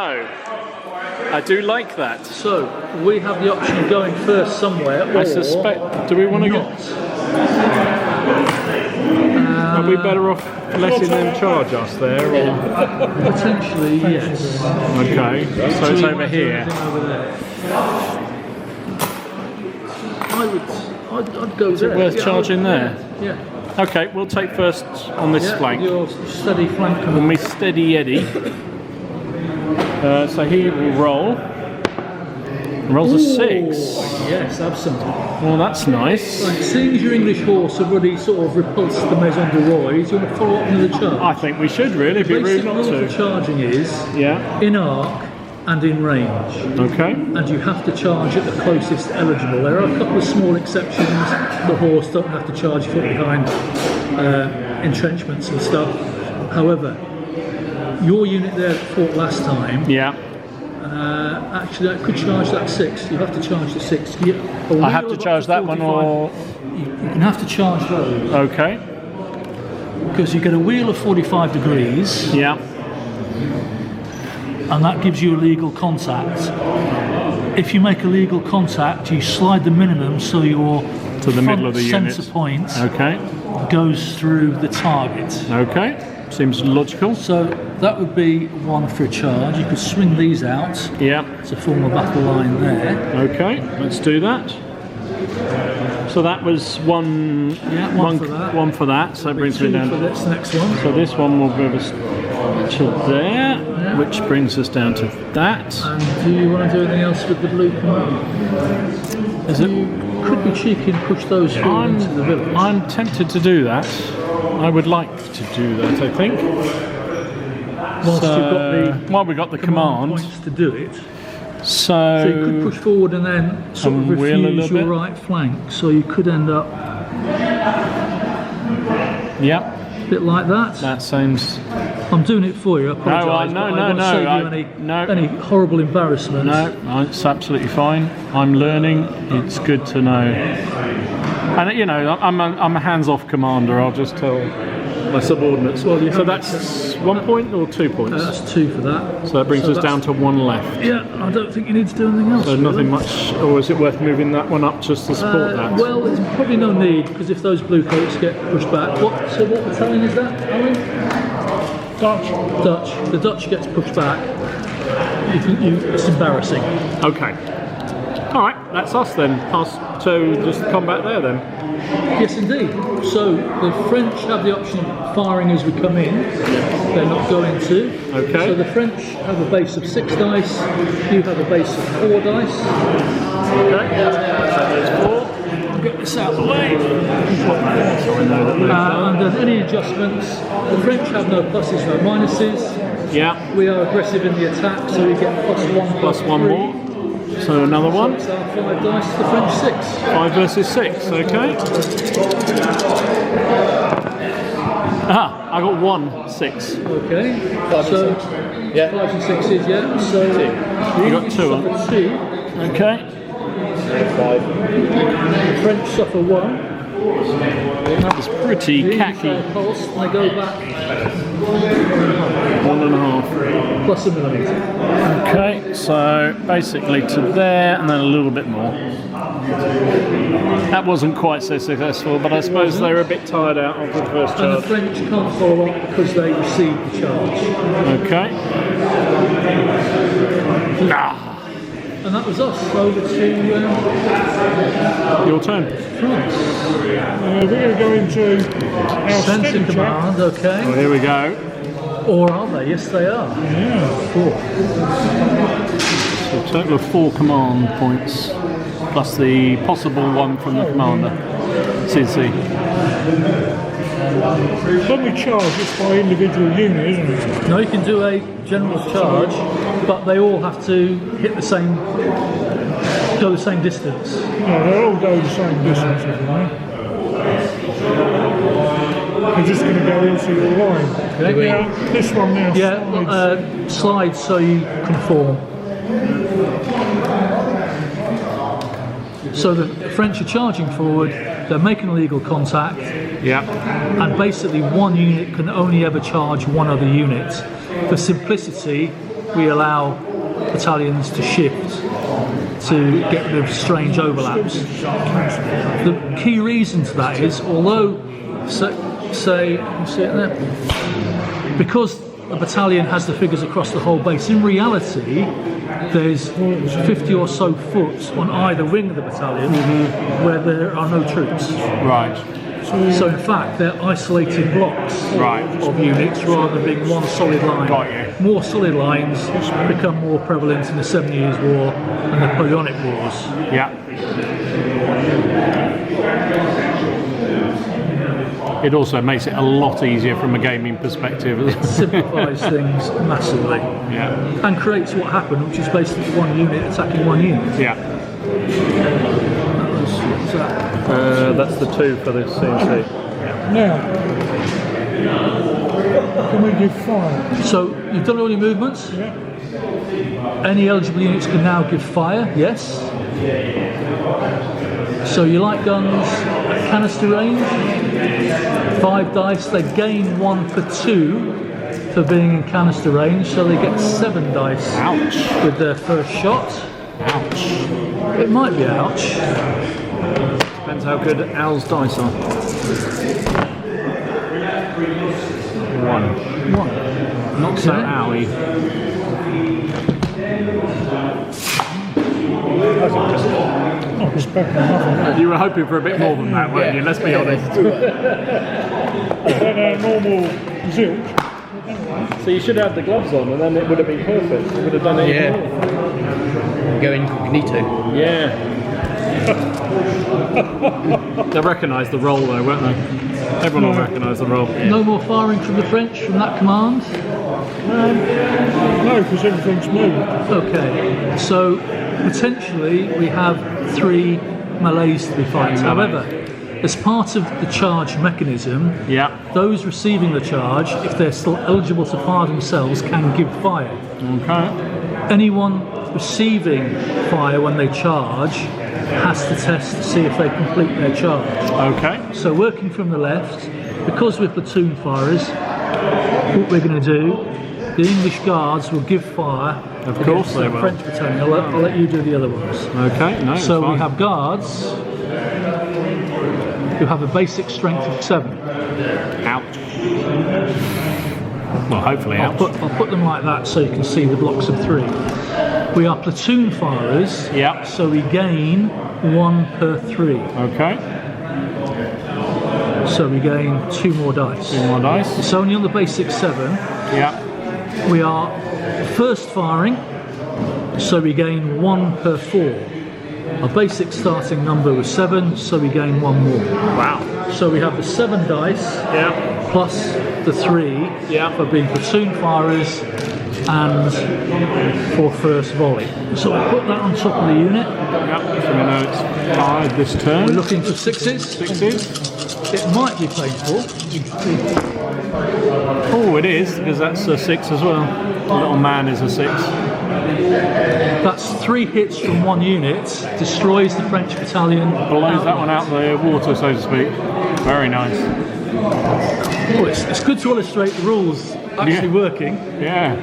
I do like that. So we have the option of going first somewhere. I suspect. Do we want to go? Are we better off letting them charge us there? Or? Potentially, yes. Okay, so it's over here. Over there. I'd go there. Worth charging there? Yeah. Okay, we'll take first on this flank. Your steady flank. And we steady Eddie. So he will roll. Rolls a 6. Yes, absolutely. Well, that's nice. Right, seeing as your English horse have already sort of repulsed the Maison de Roy, do you want to follow up with the charge? I think we should really. It'd be rude Basic not rule to. for charging is Yeah. in arc and in range. Okay. And you have to charge at the closest eligible. There are a couple of small exceptions. The horse don't have to charge foot behind entrenchments and stuff. However, your unit there that fought last time, Yeah. actually that could charge that 6. You have to charge the 6. I have to charge that one, or you can have to charge those okay. because you get a wheel of 45 degrees, Yeah. and that gives you a legal contact. If you make a legal contact, you slide the minimum so your To the middle of the front unit. centre point Okay. goes through the target. Okay. Seems logical. So that would be 1 for a charge. You could swing these out Yeah. to form a battle line there. Okay. Let's do that. So that was one. Yeah, one for that. One for that. So that brings me 2 down. for this next one. So this one will move us to there, which brings us down to that. And do you want to do anything else with the blue command? Is it? You could be cheeky and push those forward into the village. I'm tempted to do that. I would like to do that, I think. Whilst you've got the Well, we got the command. points to do it. So So you could push forward and then sort of And wheel a refuse little your bit. right flank. So you could end up yeah, a bit like that. that seems. I'm doing it for you. I apologise. no, but no, I won't no, save I- you no. any horrible embarrassment. No, it's absolutely fine. I'm learning. It's good to know. And you know, I'm a hands-off commander. I'll just tell my subordinates. Well, you so have- that's 1 point or 2 points. That's 2 for that. So that brings us down to 1 left. Yeah, I don't think you need to do anything else. So nothing much, or is it worth moving that one up just to support that? Well, there's probably no need because if those blue coats get pushed back, what battalion is that, Alan? Dutch. The Dutch gets pushed back. It's embarrassing. Okay. All right, that's us then. Pass to just the combat there then. Yes, indeed. So the French have the option of firing as we come in. They're not going to. Okay. So the French have a base of 6 dice. You have a base of 4 dice. Okay. So there's 4. I'll get this out of the way. So I know that And then any adjustments. The French have no pluses, no minuses. yeah. We are aggressive in the attack, so we get +1, Plus 1 +3. more. So another one. It's our 5 dice. The French 6. 5 versus 6. Okay. Aha! I got 1 6. Okay. 5 so and 6. Yeah. 5 and 6s, yeah. So You got 2 on. suffer 2. Okay. 5. The French suffer 1. That was pretty The khaki. English are pulsed, and they go back 1.5. plus a millimetre. Okay, so basically to there and then a little bit more. That wasn't quite so successful, but I suppose they were a bit tired out of the first And the charge. French can't follow up because they received the charge. Okay. Ah, And that was us. Over to your turn. France. We're going to go into our Centre steady track. command, okay. Well, here we go. Or are they? Yes, they are. Yeah. So a total of 4 command points, plus the possible one from the commander. CC. When we charge, it's by individual unit, isn't it? No, you can do a general charge, but they all have to hit the same, go the same distance. No, they all go the same distance, if you know. We're just going to go into your line. Okay. Now, this one now. Yeah, slides so you conform. So the French are charging forward, they're making illegal contact, Yeah. and basically one unit can only ever charge one other unit. For simplicity, we allow battalions to shift to get rid of strange overlaps. The key reason to that is, although, say, you see it there? Because a battalion has the figures across the whole base, in reality, there's 50 or so foot on either wing of the battalion where there are no troops. Right. So in fact, they're isolated blocks Right. of units rather than being one solid line. Got you. More solid lines become more prevalent in the 7 Years' War and the Napoleonic Wars. Yeah. It also makes it a lot easier from a gaming perspective. Simplifies things massively Yeah. and creates what happened, which is basically one unit attacking one unit. Yeah. What's that? That's the 2 for the CNC. Now, can we give fire? So you've done all your movements? Yeah. Any eligible units can now give fire, yes. So you light guns at canister range, 5 dice, they gain 1 per 2 for being in canister range, so they get 7 dice Ouch. with their first shot. Ouch. It might be ouch. Depends how good Al's dice are. 1. 1. Not so owie. Not expecting nothing. You were hoping for a bit more than that, weren't you? Let's be honest. Then our normal zilch. So you should have the gloves on, and then it would have been perfect. You would have done it. Yeah. Go incognito. Yeah. They recognised the role though, weren't they? Everyone will recognise the role. No more firing from the French from that command? No, because everything's moved. Okay, so potentially we have 3 melees to be fighting. However, as part of the charge mechanism, Yeah. those receiving the charge, if they're still eligible to fire themselves, can give fire. Okay. Anyone receiving fire when they charge has to test to see if they complete their charge. Okay. So working from the left, because we're platoon firers, what we're going to do, the English guards will give fire Of course against they the will. French battalion. I'll let you do the other ones. Okay. No. So fine. we have guards who have a basic strength of 7. Ouch. Well, hopefully I'll helps. put them like that so you can see the blocks of 3. We are platoon firers, Yeah. so we gain 1 per 3. Okay. So we gain 2 more dice. 2 more dice. It's only on the basic 7. Yeah. We are first firing, so we gain 1 per 4. Our basic starting number was 7, so we gain 1 more. Wow. So we have the 7 dice Yeah. plus the 3 Yeah. for being platoon firers and for first volley. So we'll put that on top of the unit. Yep. So we know it's 5 this turn. We're looking for 6s. 6s. It might be painful. Oh, it is, because that's a 6 as well. The little man is a 6. That's 3 hits from 1 unit, destroys the French battalion. Blows that one out the water, so to speak. Very nice. Oh, it's good to illustrate the rules actually working. Yeah.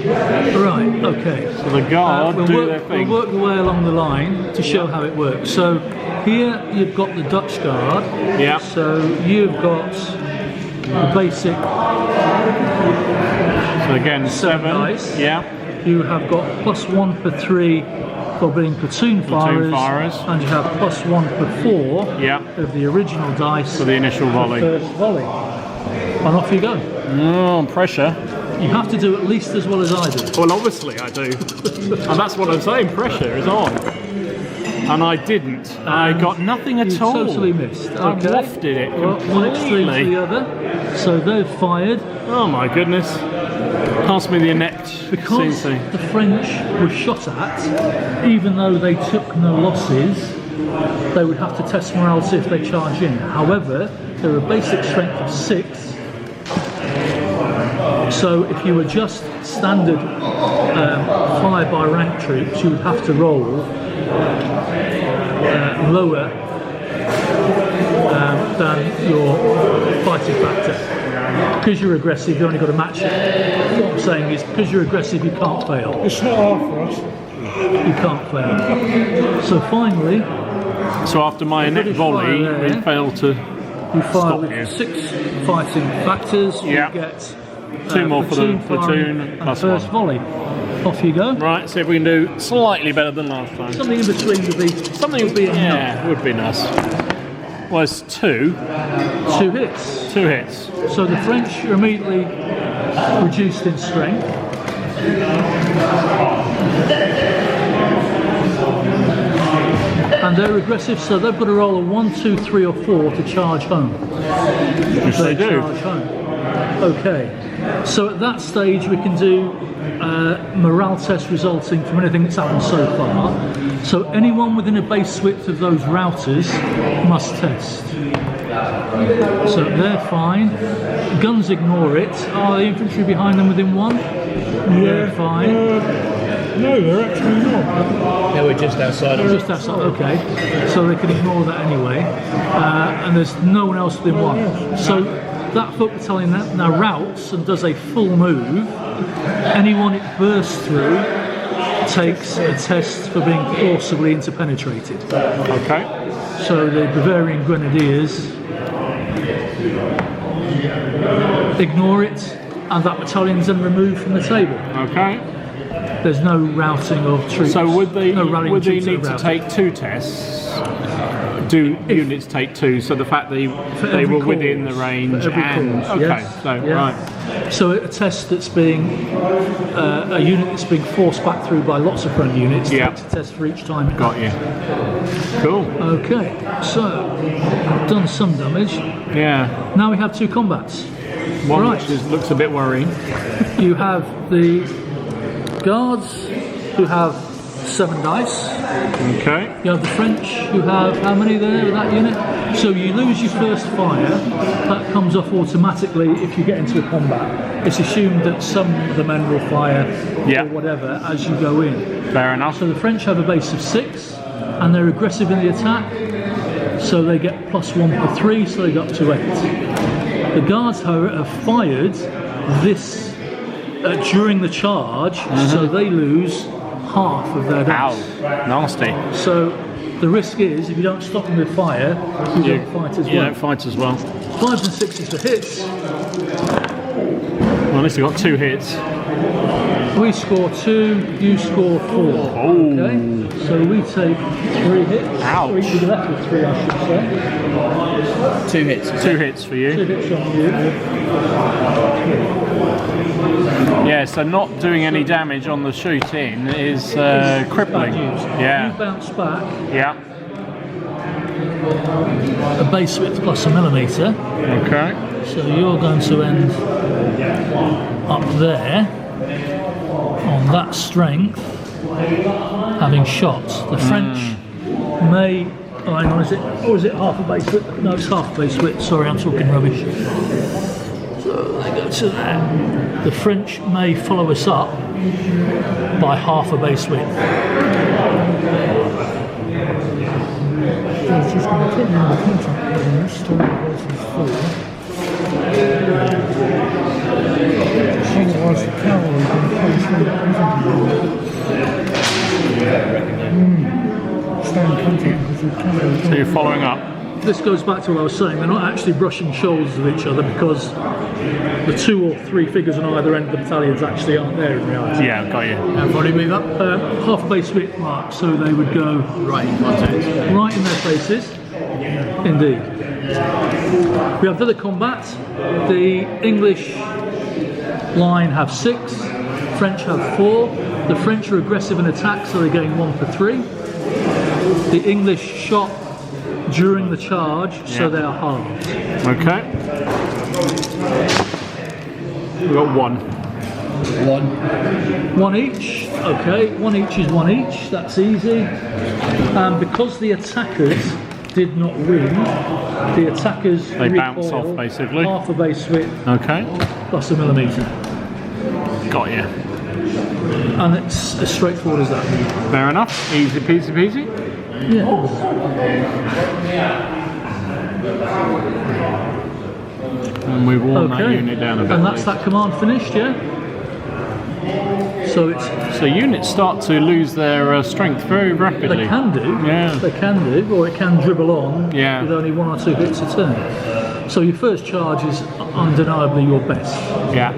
Right, okay. So the guard do their thing. We'll work the way along the line to show how it works. So here you've got the Dutch guard. Yeah. So you've got the basic So again, 7. dice. Yeah. You have got +1 per 3 for being platoon firers, and you have +1 per 4 Yeah. of the original dice For the initial volley. first volley. And off you go. Oh, pressure. You have to do at least as well as I do. Well, obviously I do. And that's what I'm saying, pressure is on. And I didn't. I got nothing at You all. totally missed. I Okay. wafted it Well, one extreme to the completely. other. So they've fired. Oh my goodness. Pass me the inept. Because CC. the French were shot at, even though they took no losses, they would have to test morale to see if they charge in. However, they're a basic strength of 6. So if you were just standard fly by rank troops, you would have to roll lower than your fighting factor. Because you're aggressive, you only got to match it. What I'm saying is, because you're aggressive, you can't fail. It's not hard for us. You can't fail. So finally, So after my inept British volley, fire we there. failed to you fire Stop with you. 6 fighting factors. Yeah. You get 2 more for the firing platoon and plus first 1. volley. Off you go. Right, see if we can do slightly better than last time. Something in between would be Something would be enough. yeah, would be nice. Well, it's 2 2 hits. 2 hits. So the French are immediately reduced in strength. And they're aggressive, so they've got to roll a 1, 2, 3 or 4 to charge home. Yes, they do. Charge home. Okay, so at that stage we can do morale test resulting from anything that's happened so far. So anyone within a base width of those routers must test. So they're fine. Guns ignore it. Are the infantry behind them within 1? They're fine. No, they're actually not. Yeah, we're just outside of Just outside, okay. So they can ignore that anyway. And there's no one else within 1. So that foot battalion now routes and does a full move. Anyone it bursts through takes a test for being forcibly interpenetrated. Okay. So the Bavarian Grenadiers ignore it, and that battalion's then removed from the table. Okay. There's no routing of troops. So would they no rallying would they troops that need are to routed. take 2 tests? Do units take 2? So the fact they every were cause. within the range For every and cause, okay, yes. so Yeah. right. So a test that's being a unit that's being forced back through by lots of friendly units Yeah. takes a test for each time. Got you. Cool. Okay, so done some damage. Yeah. Now we have 2 combats. One Right. which looks a bit worrying. You have the guards who have 7 dice. Okay. You have the French who have how many there with that unit? So you lose your first fire. That comes off automatically if you get into a combat. It's assumed that some of the men will fire Yeah. or whatever as you go in. Fair enough. So the French have a base of 6 and they're aggressive in the attack. So they get +1 per 3, so they go up to 8. The guards, however, have fired this during the charge, so they lose half of their Ow. dice. Nasty. So The risk is, if you don't stop them with fire, you don't fight as well. You don't fight as well. 5s and 6s for hits. Well, at least we got 2 hits. We score 2, you score 4. Oh. Okay, so we take 3 hits. Ouch. Or each of the left with 3, I should say. 2 hits. 2 hits for you. 2 hits on you. Yeah, so not doing any damage on the shoot-in is crippling. Yeah. You bounce back Yeah. a base width plus a millimetre. Okay. So you're going to end up there on that strength, having shot. The French may. Oh, hang on, is it half a base width? No, it's half a base width. Sorry, I'm talking rubbish. So they go to there. The French may follow us up by half a base width. So it's just going to put me in the contract with this, story versus 4. Otherwise the cavalry can play through the stay in contract with the cavalry. So you're following up. This goes back to what I was saying, they're not actually brushing shoulders of each other because the 2 or 3 figures on either end of the battalions actually aren't there in reality. Yeah, got you. Everybody move up. Half a base width mark, so they would go Right in context. right in their faces. Indeed. We have other combat. The English line have 6, French have 4. The French are aggressive in attack, so they're getting 1 for 3. The English shot during the charge, so they are halved. Okay. We've got 1. 1 each. Okay, 1 each is 1 each. That's easy. And because the attackers did not win, the attackers They bounce recoil off, basically. half a base width Okay. plus a millimetre. Got you. And it's as straightforward as that. Fair enough. Easy peasy peasy. Yeah. And we've worn that Okay. unit down a bit. And that's that command finished, yeah? So it's So units start to lose their strength very rapidly. they can do. Yeah. They can do, or it can dribble on Yeah. with only 1 or 2 hits a turn. So your first charge is undeniably your best. Yeah.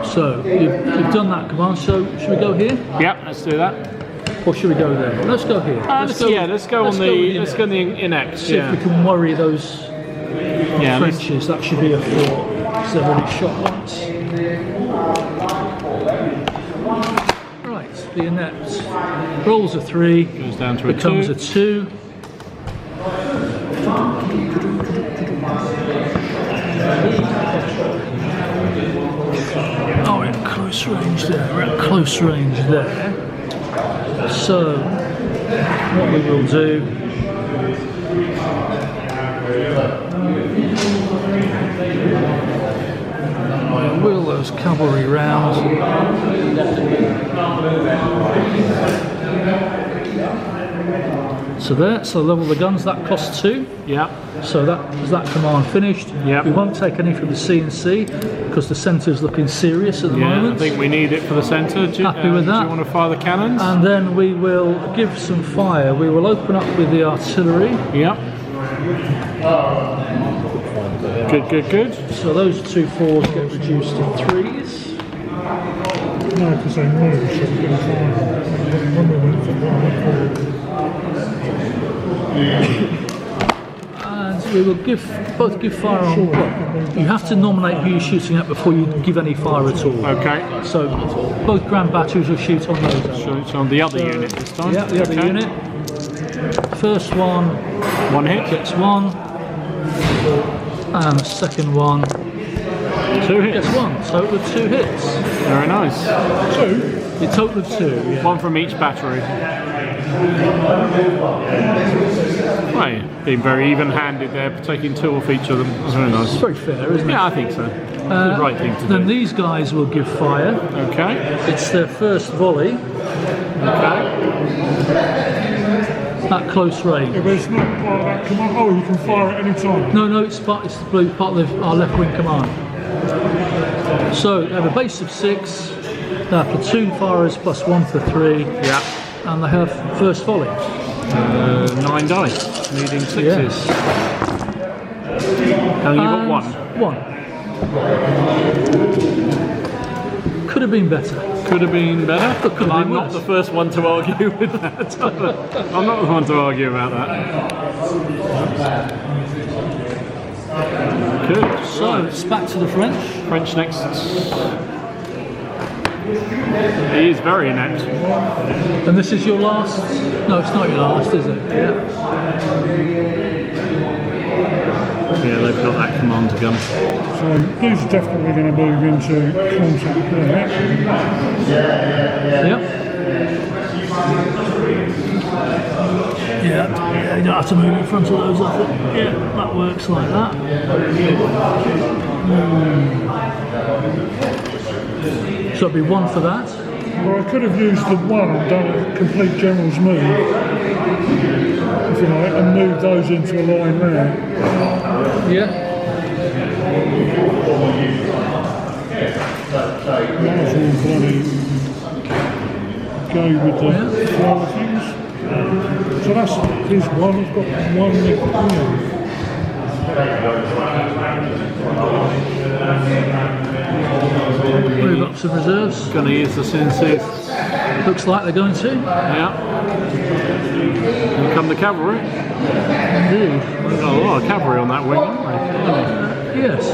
So you've done that command. So should we go here, Yep, let's do that. or should we go there? Let's go here. Let's go on the inept. See Yeah. if we can worry those Yeah. let's- Frenches. That should be a 4. So they've already shot once. Right, the inept rolls a 3, Goes down to a becomes 2. a 2. Oh, we're at close range there. We're at close range there. So, what we will do. We'll wheel those cavalry round. So there, so level the guns, that costs 2. Yeah. So that command finished. Yep. We won't take any from the CNC because the centre's looking serious at the Yeah. I moment. think we need it for the centre. Happy with Do that? you want to fire the cannons? And then we will give some fire. We will open up with the artillery. Yep. Good, good, good. So those 2 4s get reduced to 3s. No, because they know they shouldn't be fine. When we went for 1, And we will both give fire on. Well, you have to nominate who you're shooting at before you give any fire at all. Okay. So both grand batteries will shoot on those. So it's on the other unit this time. Yeah, the other Okay. unit. First one 1 hit. gets 1, and the second one 2 hits. gets 1. Total of 2 hits. Very nice. The total of 2. Yeah. 1 from each battery. Right, being very even-handed there, taking 2 off each of them. That's very It's nice. very fair, isn't it? Yeah, I think so. The right thing to Then do. these guys will give fire. Okay. It's their first volley Okay. at close range. but it's not part of that command. Oh, you can fire at any time. No, it's the blue part of our left wing command. So they have a base of 6. They have platoon firers plus 1 for 3. Yeah. and they have first volley. 9 dice, needing 6s. And you got 1. 1. Could have been better. Could have been better, But could have I'm been not worse. the first one to argue with that. I'm not the one to argue about that. Good. So it's back to the French. French next. He is very inept. And this is your last? No, it's not your last, is it? Yeah. Yeah, they've got that commander gun. So these are definitely going to move into contact there. Yep. Yeah, you don't have to move in front of those, I think. Yeah, that works like that. So it'd be 1 for that. Well, I could have used the 1 and done a complete general's move, if you like, and moved those into a line there. Yeah. Might as well bloody go with the flow of things. So that's his 1. He's got 1 left. Move up some reserves. Going to use the CNCs. Looks like they're going to. Yeah. Here come the cavalry. Indeed. We've got a lot of cavalry on that wing, haven't Yes.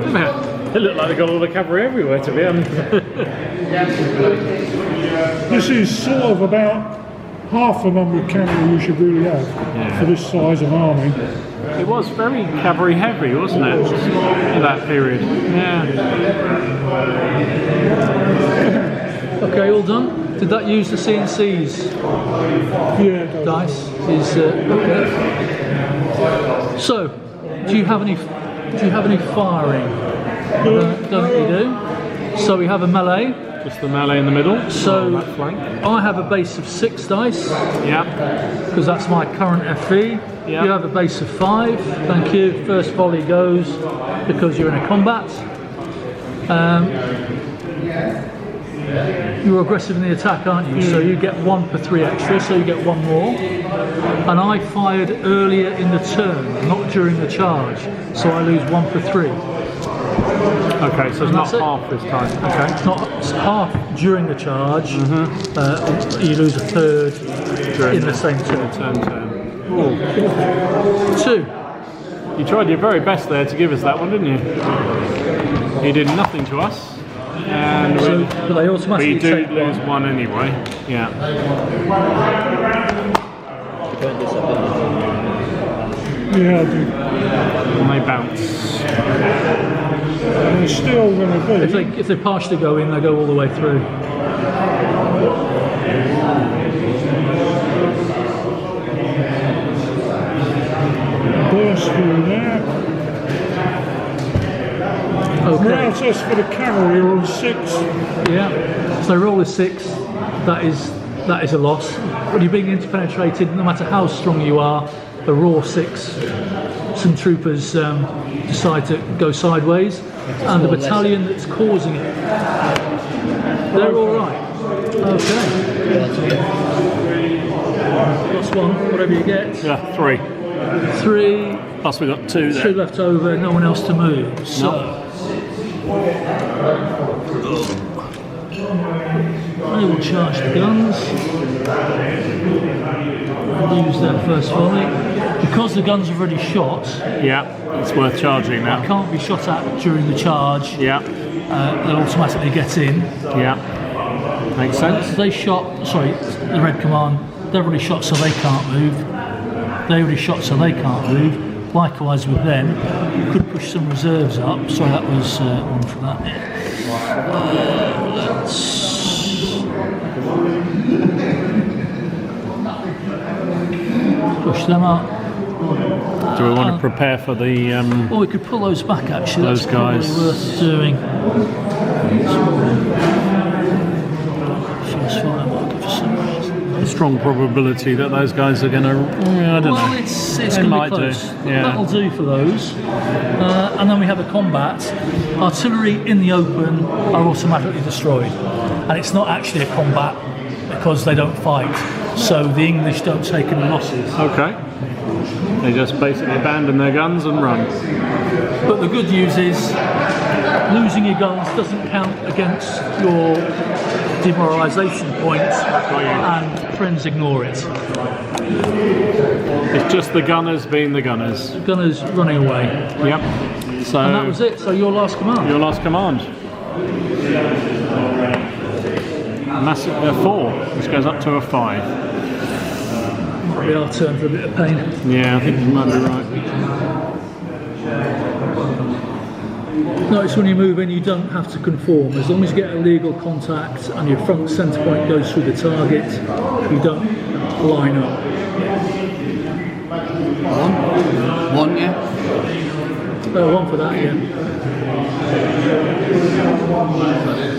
we? They look like they've got a lot of cavalry everywhere, to be honest. This is sort of about half the number of cavalry you should really have for this size of army. It was very cavalry heavy, wasn't it? In that period. Yeah. Okay, all done. Did that use the CNC's Yeah, it does. dice? Okay. So, do you have any firing? Don't think you do. So we have a melee. Just the melee in the middle. So on that flank. I have a base of 6 dice Yeah. because that's my current FE. Yeah. You have a base of 5. Thank you. First volley goes because you're in a combat. You're aggressive in the attack, aren't you? So you get 1 per 3 extra, so you get 1 more. And I fired earlier in the turn, not during the charge, so I lose 1 per 3. Okay, so it's not half this time. Okay. It's half during the charge. You lose a third in the same turn. Turn. 2. You tried your very best there to give us that one, didn't you? You did nothing to us. And So, but they automatically we do take lose 1. 1 anyway. Yeah. Yeah, I do. And they bounce. And it's still going to be. If they partially go in, they go all the way through. Burst through there. Okay. Now test for the cavalry are on 6. Yeah. So they roll a 6. That is a loss. When you're being interpenetrated, no matter how strong you are, the raw 6. Some troopers decide to go sideways, and the battalion that's causing it, they're all right. Okay. Plus 1, whatever you get. Yeah, 3. 3. Plus we got 2 there. 2 left over. No one else to move. So. They will charge the guns and use their first volley. Because the guns have already shot, Yeah, it's worth charging now. can't be shot at during the charge. Yeah, They'll automatically get in. yeah. Makes sense. They shot, sorry, the Red Command, they've already shot so they can't move. They already shot so they can't move. Likewise with them, you could push some reserves up. Sorry, that was one for that. Let's push them up. Do we want to prepare for the... Or we could pull those back actually. Those That's probably guys. worth doing. First fire marker for some reason. a strong probability that those guys are going to... I don't know. Well, it's They going to might be close. do, yeah. That'll do for those. And then we have a combat. Artillery in the open are automatically destroyed. And it's not actually a combat because they don't fight. So the English don't take any losses. Okay. They just basically abandon their guns and run. But the good news is, losing your guns doesn't count against your demoralisation points, and friends ignore it. It's just the gunners being the gunners. Gunners running away. Yep. So And that was it. So your last command. your last command. Massive 4. This goes up to a 5. Might be our turn for a bit of pain. Yeah, I think you might be right. Notice when you move in, you don't have to conform. As long as you get a legal contact and your front centre point goes through the target, you don't line up. One, yeah. One for that, yeah.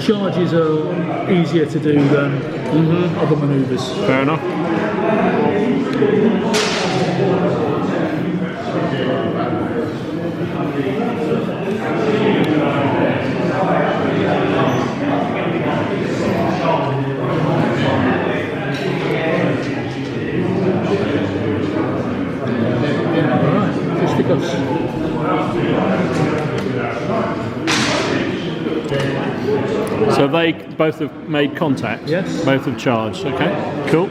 Charges are easier to do than other manoeuvres. Fair enough. Alright, fisticuffs. So they both have made contact? Yes. Both have charged, okay. Cool.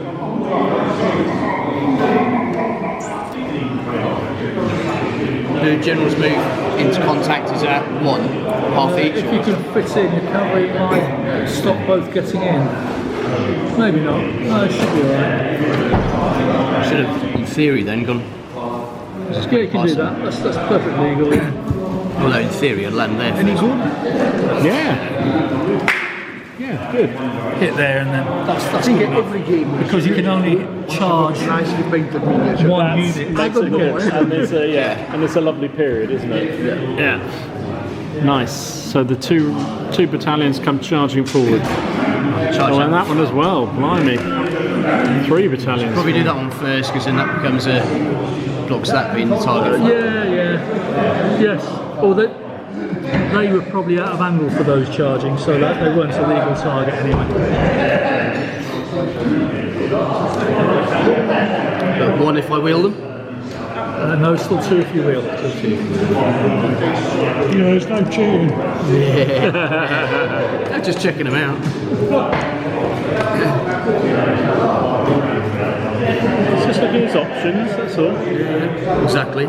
The general's move into contact is at 1, half each. If you can fit in, your cavalry might stop both getting in. Maybe not. No, it should be alright. Should have, in theory, then gone. Yeah, you can do that. That's perfectly legal. Yeah. Although in theory, I'd land there. Any good? Yeah. Yeah, good. Hit there and then that's I think good enough. every game Because you can only charge nicely painted miniature. one unit. Makes it good. And it's a, and it's a lovely period, isn't it? Yeah. Nice. So the two battalions come charging forward. Oh, and that one as well. Blimey. 3 battalions. Probably do that one first, because then that becomes a blocks that being the target. Yes. Or they were probably out of angle for those charging, so that they weren't a legal target anyway. But 1 if I wheel them. No, still 2 if you will. There's no cheating. Yeah. Just checking them out. It's just looking at options, that's all. Exactly.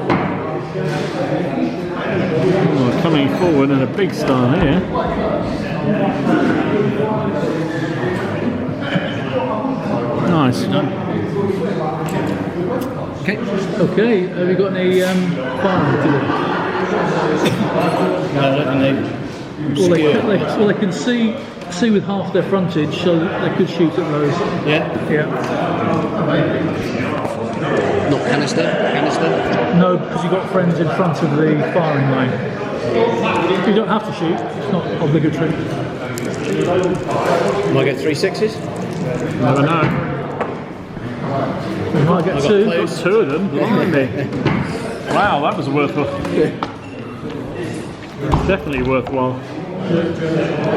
Oh, coming forward in a big style here. Nice. Okay, have you got any fire to do? No, I don't think Well, they can see with half their frontage, so they could shoot at those. Yeah. Not canister. No, because you've got friends in front of the firing line. You don't have to shoot, it's not obligatory. Might get 3 6s. Never know. You might get 2. Got 2 of them, blimey. Wow, that was worthwhile. Definitely worthwhile.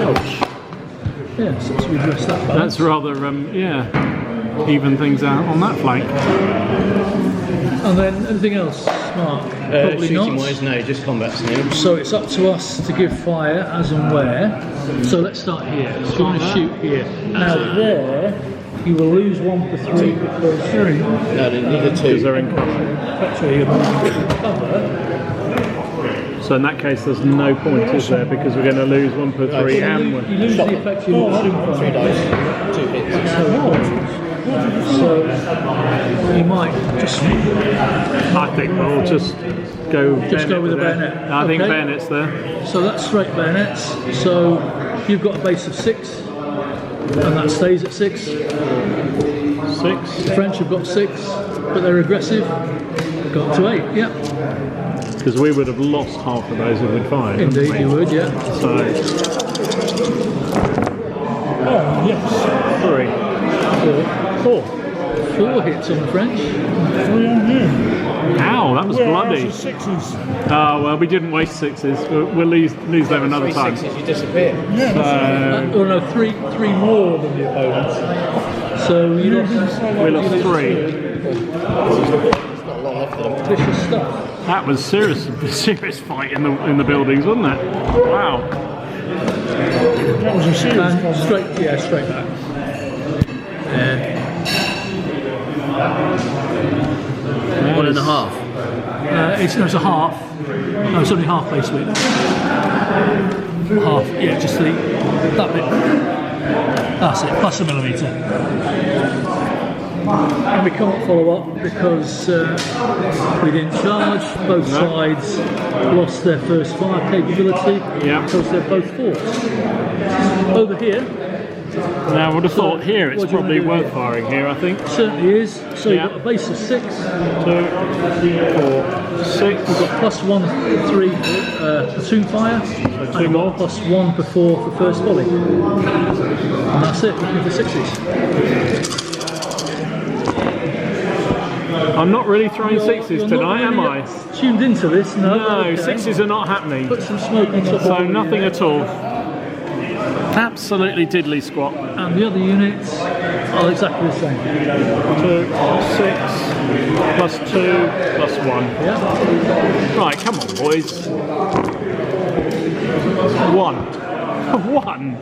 Ouch. Yeah, so we address that balance. That's rather, even things out on that flank. And then anything else, Mark? Probably Shooting not. wise, no, just combat now. So it's up to us to give fire as and where. So let's start here. So we're going to shoot here. Now there, you will lose 1 for 3 because No, neither 2. Because they're in cover. actually you're moving cover. So in that case, there's no point, is there? Because we're going to lose 1 per 3 and 1. You lose the effect you're shooting from. 3 dice, 2 hits. So you might just I think we'll just go with a there. bayonet. I think Okay. bayonets there. So that's straight bayonets. So you've got a base of 6, and that stays at 6. 6. The French have got 6, but they're aggressive. Got to 8, yeah. Because we would have lost half of those if we'd fired. wouldn't Indeed, we? you would, yeah. So, Yes. 3. 4 hits on the French. 3 on you. Ow, that was We're bloody. out of 6s. Oh, well, we didn't waste 6s. We'll lose them another 3 time. 6s, you disappear. Yeah, that's Or no, three more than the opponent. So you lost. We lost 3. Vicious stuff. That was serious fight in the buildings, wasn't it? Wow. That was a serious And combat. straight back. One and a half. It's a half. No, it's only half base width. Half, yeah, just that bit. That's it, plus a millimetre. And we can't follow up because we didn't charge. Both sides lost their first fire capability because they're both forced. Over here. Now I would have thought here it's probably worth firing here, I think. Certainly is. So you've got a base of 6. 2, 4, 6. We've got +1, 3 platoon fire. So 2 more. +1 before the first volley. And that's it, looking for 6s. I'm not really throwing 6s tonight, am I? Tuned into this? No. No, Okay. 6s are not happening. Put some smoke on top of it. So nothing at all. Absolutely diddly squat. And the other units are exactly the same. 2, 6, +2, +1. Yeah. Right, come on, boys. 1. 1.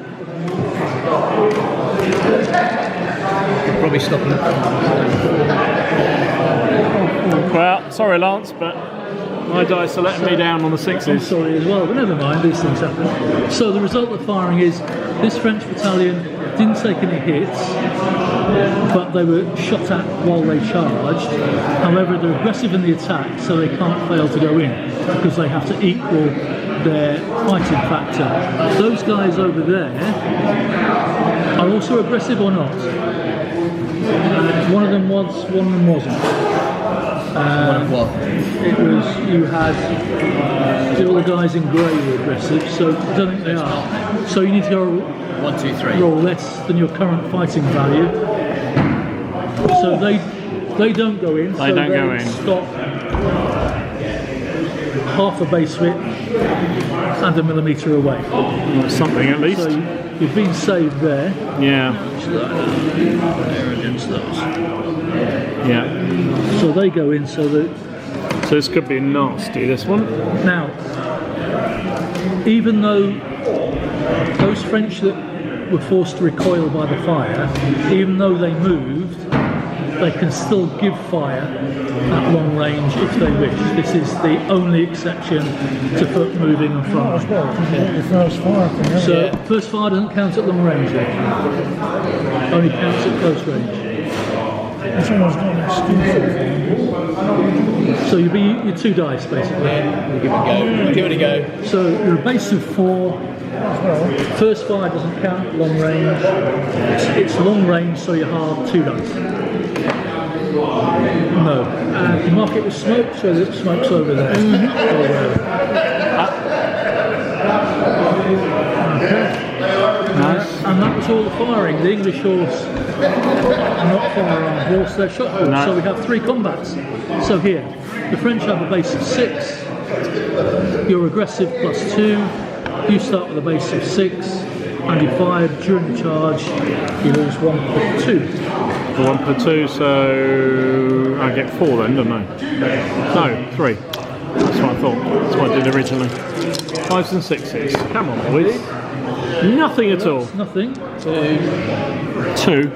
Probably stop them. Well, sorry, Lance, but my dice are letting me down on the I'm 6s. sorry as well, but never mind, these things happen. So the result of firing is this French battalion didn't take any hits, but they were shot at while they charged. However, they're aggressive in the attack, so they can't fail to go in because they have to equal their fighting factor. Those guys over there are also aggressive or not? One of them was, one of them wasn't. What? It was, you had all the guys in grey were aggressive, so I don't think they are. So you need to go 1, 2, 3. roll less than your current fighting value. So they don't go in. They don't go in. Stop half a base width and a millimetre away. Something at least. So you've been saved there. Yeah. There against those. Yeah. So they go in so that. So this could be nasty, this one. Now, even though those French that were forced to recoil by the fire, even though they moved, they can still give fire at long range if they wish. This is the only exception to foot moving and firing. The first fire thing, isn't So it? first fire doesn't count at long range yet. Only counts at close range. It's almost got an excuse. So you'll be your 2 dice basically. Give it a go. So you're a base of 4. First fire doesn't count at long range. It's long range, so you halve 2 dice. No. And you mark it with smoke, so that smoke's over there. Okay. And that was all the firing. The English horse are not firearm horse, they're shot horse. No. So we have 3 combats. So here, the French have a base of 6. You're aggressive +2. You start with a base of 6. And you fire during the charge, you lose 1 per 2. 1 per 2, so I get 4 then, don't I? No, 3. That's what I thought. That's what I did originally. 5s and 6s. Come on, boys. Nothing at all. Nothing. 2. 2.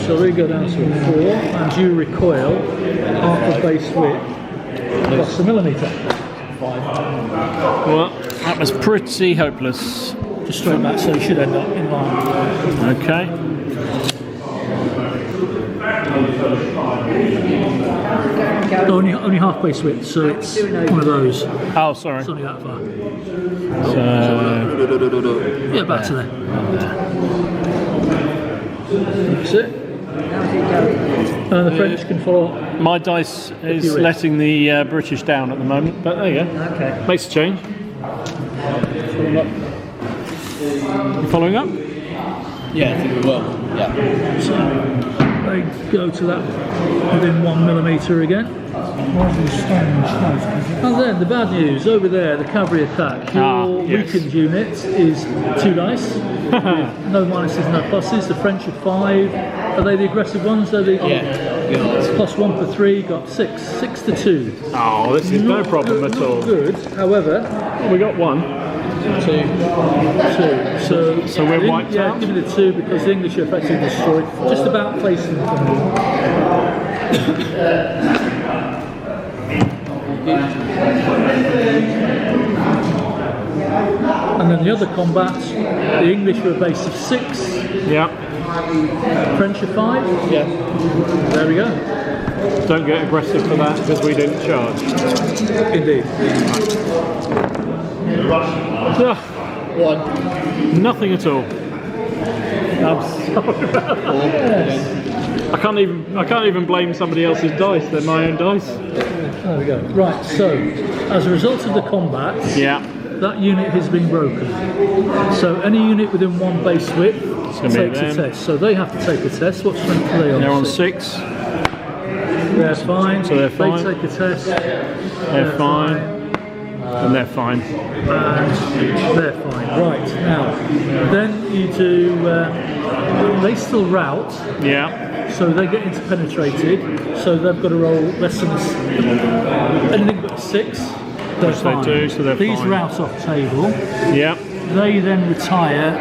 So we go down to a 4, and you recoil half a base width plus a millimetre. Well, that was pretty hopeless. Just straight back, so you should end up in line. Okay. Only half base width, so it's one of those. Oh, sorry. It's only that far. So, Yeah, back to there. That's it. And the French can follow up. my dice is letting the British down at the moment, but there you go. Okay. Makes a change. You following up? Yeah, I think we will. Yeah. So they go to that within 1 millimetre again. And then the bad news, over there, the cavalry attack. Your weakened unit is 2 dice. No minuses, no pluses. The French are 5. Are they the aggressive ones? They're the Yeah. plus 1 for 3, got 6. 6 to 2. Oh, this is no problem at all. Good, however, We got 1. 2. 2. So we're wiped out? Yeah, give it a 2 because the English are effectively destroyed. Just about placing them. And then the other combats, the English were a base of 6, Yeah. French are 5. Yeah. There we go. Don't get aggressive for that because we didn't charge. Indeed. Ugh, 1. nothing at all. I'm sorry about that. I can't even blame somebody else's dice. They're my own dice. There we go. Right, so as a result of the combats, Yeah. that unit has been broken. So any unit within 1 base width gonna be takes a them. test. So they have to take a test. What strength are they on? They're on 6. They're fine. So they're fine. They take a test. They're fine. And they're fine. And they're fine. Right, now, then you do, they still rout, Yeah. so they get interpenetrated, so they've got to roll less than anything but 6. They're Which they fine. do, so they're These fine. rout off table. Yeah. They then retire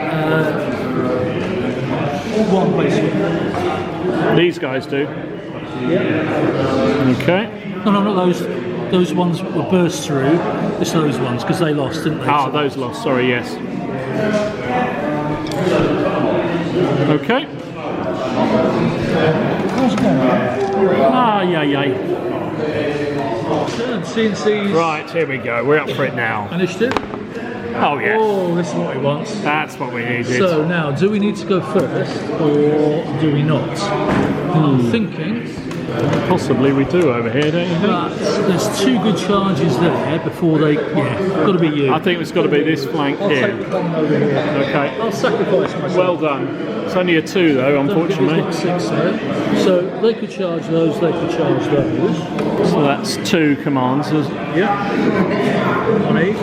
1 base width. These guys do. Okay. No, not those. Those ones were burst through. It's those ones because they lost, didn't they? Ah, those lost. Sorry. Yes. Okay. Ah, yay. CNC's Right. Here we go. We're up for it now. initiative. Oh yeah. Oh, this is what he wants. That's what we needed. So now, do we need to go first or do we not? I'm thinking Possibly we do over here, don't you think? that there's 2 good charges there before they. Yeah, got to be you. I think it's got to be this flank I'll here. take the one over here. Okay. I'll sacrifice myself. Well done. It's only a 2 though, unfortunately. Don't think it's got 6 there. So they could charge those. They could charge those. So that's 2 commands. Yeah. On each.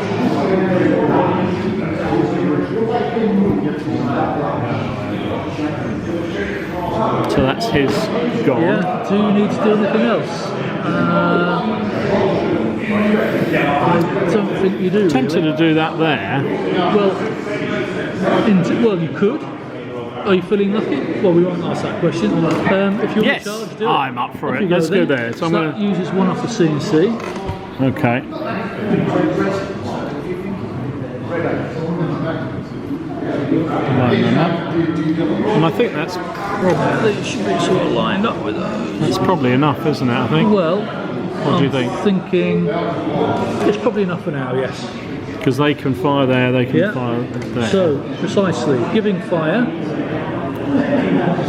So that's his gone. Yeah. Do you need to do anything else? I don't think you do. Tempted really. to do that there. Well, you could. Are you feeling lucky? Well, we won't ask that question. If you Yes, want to charge, do it. I'm up for Off it. you Let's go then. there. So So I'm that gonna- uses 1 off the CNC. Okay. And I think that's They should be sort of lined up with those. probably enough, isn't it? I think. Well, What do you think? Thinking it's probably enough for now. Yes. Because they can fire there, they can Yeah. fire there. So precisely, giving fire.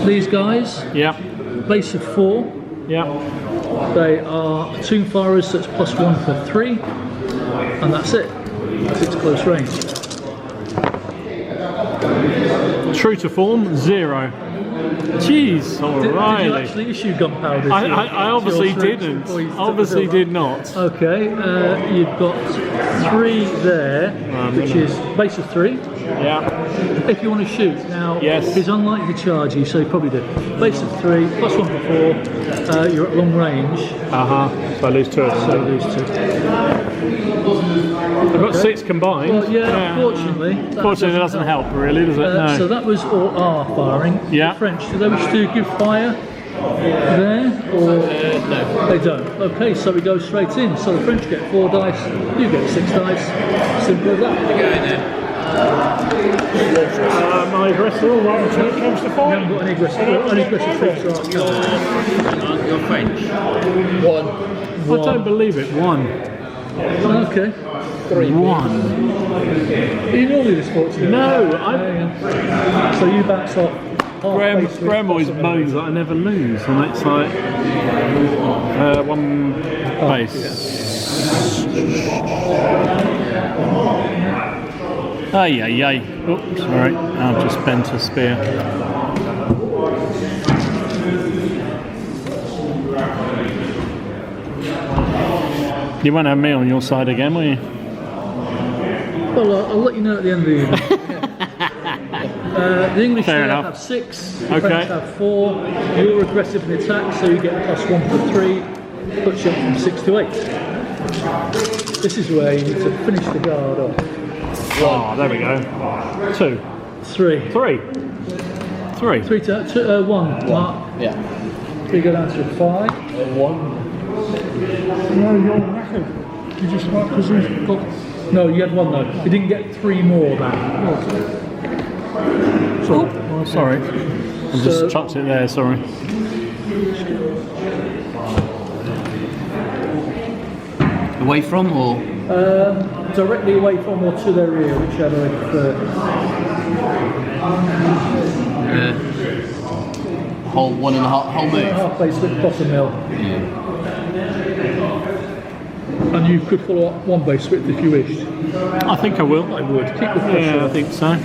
These guys, Yep. base of 4. Yep. They are tomb firers, so it's +1 for 3, and that's it. It's close range. True to form, 0. Jeez, Did you O'Reilly. actually issue gunpowder? this year? I obviously Your strength, didn't. or you took Obviously the did not. Okay, you've got 3 there, which is base of 3. Yeah. If you want to shoot, now Yes. he's unlikely to charge you, so you probably do. Base of 3, +1 for 4, you're at long range, So I lose 2 of so them. lose 2. I've got 6 combined. Well, yeah, unfortunately. Fortunately, it doesn't help, really, does it? So No. that was all R firing. Yeah. The French, do they wish to give fire there, or No. they don't? Okay, so we go straight in. So the French get 4 dice, you get 6 dice. Simple as that. My aggressor, all right, until it comes to We fight. haven't got any aggressive troops. You're French. 1. I don't believe it. 1. Okay. 1. Are you normally this fortunate? No, So you bats off. Graham always moans that I never lose, and it's like 1 base. Ay, ay, ay. Oops, sorry. I've just bent a spear. You won't have me on your side again, will you? Well, I'll let you know at the end of the evening. The English Fair there enough. have 6, the Okay. French have 4. You're aggressive in attack, so you get +1 for 3. Puts you up from 6 to 8. This is where you need to finish the guard off. Oh, there we go. 2. 3. 3. 3. 3 to 1. Mark. Yeah. 3 go down to 5. No, you're knackered. You just like because you've got. No, you had 1 though. You didn't get 3 more back. Oh, sorry. I just So- chucked it there, sorry. Away from or? Directly away from or to their rear, whichever you prefer. Whole 1.5, whole move. Half base width, bottom mill. Yeah. And you could follow up 1 base width if you wished. I think I will. I would. Keep the pressure Yeah, I up. think so.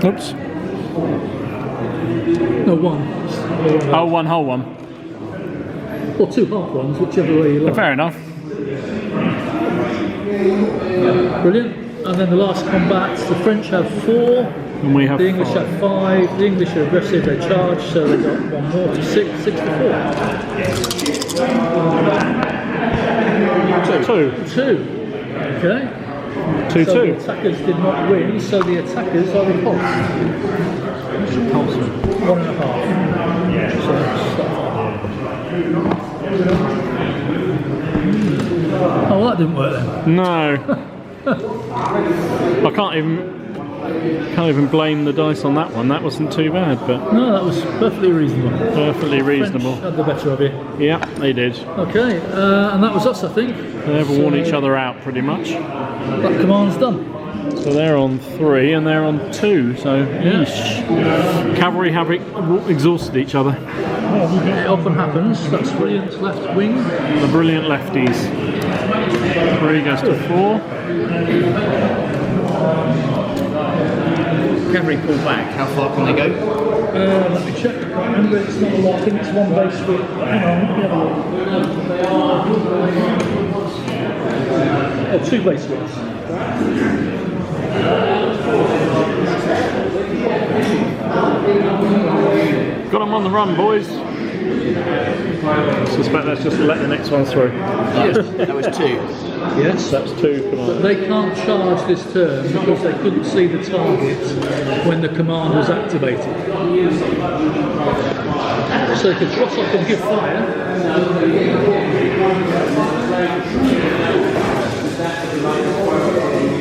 Oops. No, 1. Oh, 1 whole one. Or 2 half ones, whichever way you like. Fair enough. Brilliant. And then the last combats, the French have 4, And we have the English 5. have 5. The English are aggressive, they charge, so they got 1 more to 6, 6 to 2. 4. 2. Okay. 2, So 2. the attackers did not win, so the attackers are repulsed. 1.5. So oh, well, that didn't work then. No. I can't even blame the dice on that one. That wasn't too bad, but No, that was perfectly reasonable. perfectly reasonable. French had the better of you. Yeah, they did. Okay, and that was us, I think. They've worn each other out pretty much. That command's done. So they're on 3 and they're on 2. So yeesh. Cavalry have exhausted each other. It often happens. That's brilliant left wing. The brilliant lefties. 3 goes to 4. Cavalry pull back. How far can they go? Let me check. Remember, it's not a lot. I think it's 1 base width. Hang on, let me have a look. 2 base widths. Got them on the run, boys. I suspect that's just to let the next one through. That was 2. Yes. That's 2 But command. they can't charge this turn because they couldn't see the target when the command was activated. So they could trot up and give fire.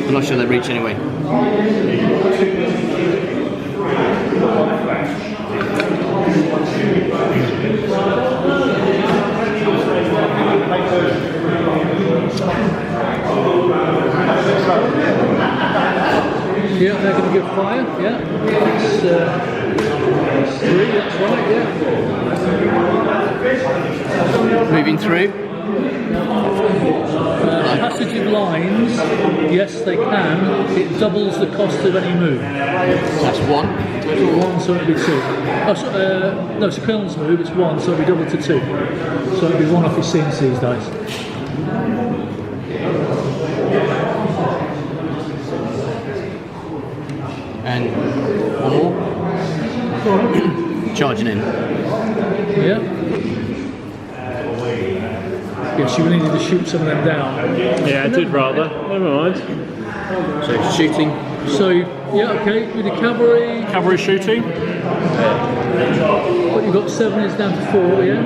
I'm not sure they reach anyway. Yeah, they're going to give fire. Yeah, it's 3. That's right. Yeah. Moving through. Passage of lines. Yes, they can. It doubles the cost of any move. That's 1. 1, so it'll be 2. Oh, so, no, it's a colonel's move. It's 1, so it'll be doubled to 2. So it'll be 1 off your CNC's dice. And 1 more. Charging in. Yeah. Yes, you needed to shoot some of them down. Yeah, I did rather. Never mind. So shooting. So, yeah, okay, with the cavalry, Cavalry shooting. what you've got 7 is down to 4, yeah?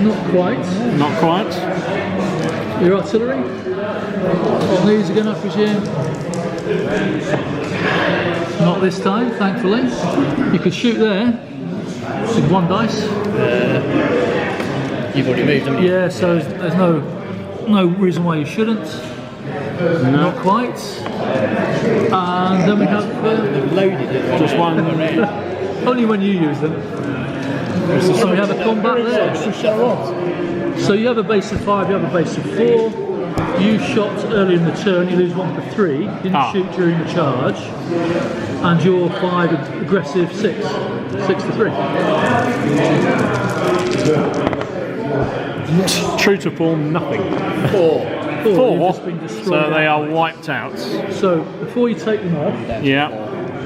Not quite. Not quite. Your artillery? On these again, I presume? Not this time, thankfully. You could shoot there with 1 dice. You've already moved, haven't you? Yeah, so there's no reason why you shouldn't. Not quite. And then we have Loaded it. Just 1. only when you use them. So we have a combat there. To show off. So you have a base of 5, you have a base of 4. You shot early in the turn, you lose 1 for 3. Didn't shoot during the charge. And you're 5 aggressive 6. 6 to 3. True to form, nothing. 4. You've just been destroyed So they are outright. wiped out. So before you take them off, Yeah.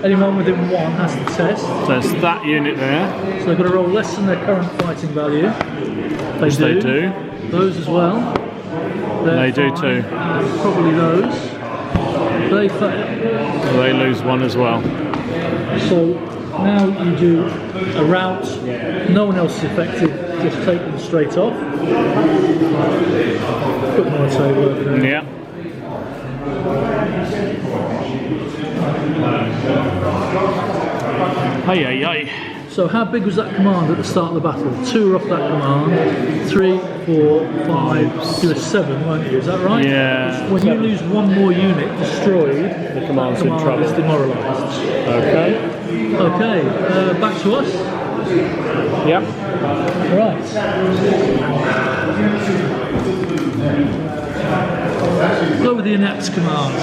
anyone within 1 has to test. So there's that unit there. So they've got to roll less than their current fighting value. Which they do. Those as well. They do too. Probably those. They fail. So they lose 1 as well. So now you do a rout. No one else is affected. Just take them straight off. Put them on the table over there. Yeah. Hey. So how big was that command at the start of the battle? 2 are off that command. 3, 4, 5. You were 7, weren't you? Is that right? Yeah. When you lose 1 more unit destroyed, The command's in trouble. is demoralised. Okay. Okay, back to us. Yep. Right. Go with the inept command.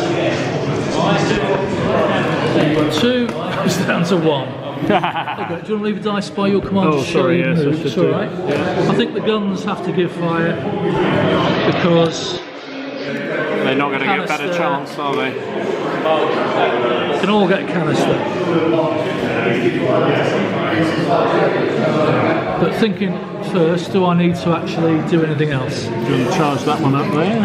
2 goes down to 1. Okay, do you want to leave a dice by your command? Oh, sorry, yes, I should It's do. all right. I think the guns have to give fire because They're not going to get a better Canister. chance, are they? you can all get a canister. But thinking first, do I need to actually do anything else? Do you want to charge that one up there?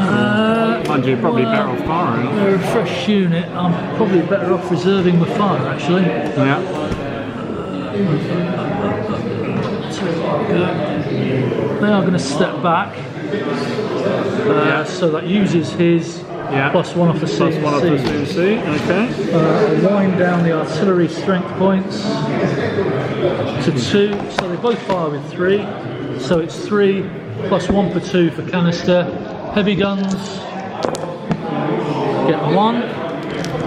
Mind you, you're probably better off firing. They're a fresh unit. I'm probably better off reserving my fire actually. Yeah. They are going to step back. So that uses his plus 1 off the Plus 1 off the CNC. CNC. Okay. Wind down the artillery strength points to 2. So they both fire with 3. So it's 3 plus 1 per 2 for canister. Heavy guns get 1.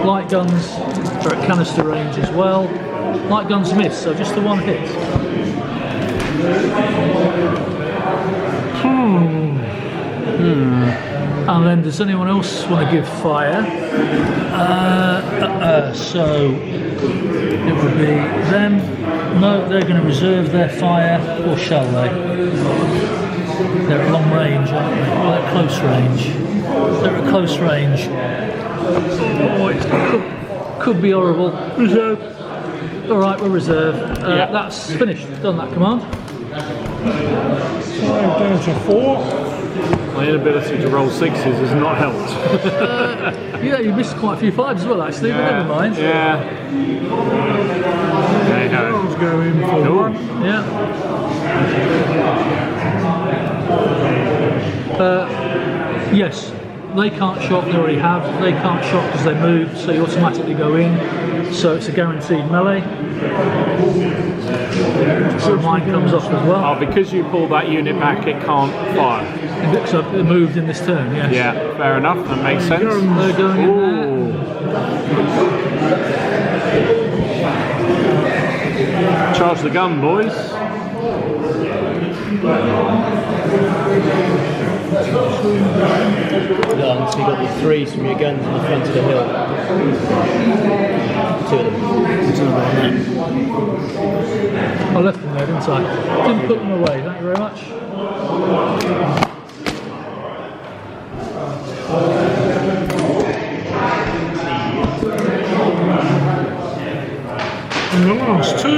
Light guns are at canister range as well. Light guns miss, so just the 1 hit. And then does anyone else want to give fire? So it would be them. No, they're going to reserve their fire, or shall they? They're at long range, aren't they? Or they're close range. They're at close range. Oh, it could be horrible. Reserve. All right, we'll reserve. That's finished. Done that command. 5 down to 4. My inability to roll 6s has not helped. Yeah, you missed quite a few 5s as well, actually, but never mind. Yeah. There you go. Let's go in for 1. Yeah. Yes, they can't shock, they already have. They can't shock because they moved, so you automatically go in. So it's a guaranteed melee. So mine comes off as well. Oh, because you pull that unit back, it can't fire. So it moved in this turn, yes. Yeah, fair enough. That makes sense. They're going in there. Ooh. Charge the gun, boys. Guns, so you got the 3s from your guns in the front of the hill. 2 of them. I left them there, didn't I? Didn't put them away, thank you very much. And the last 2.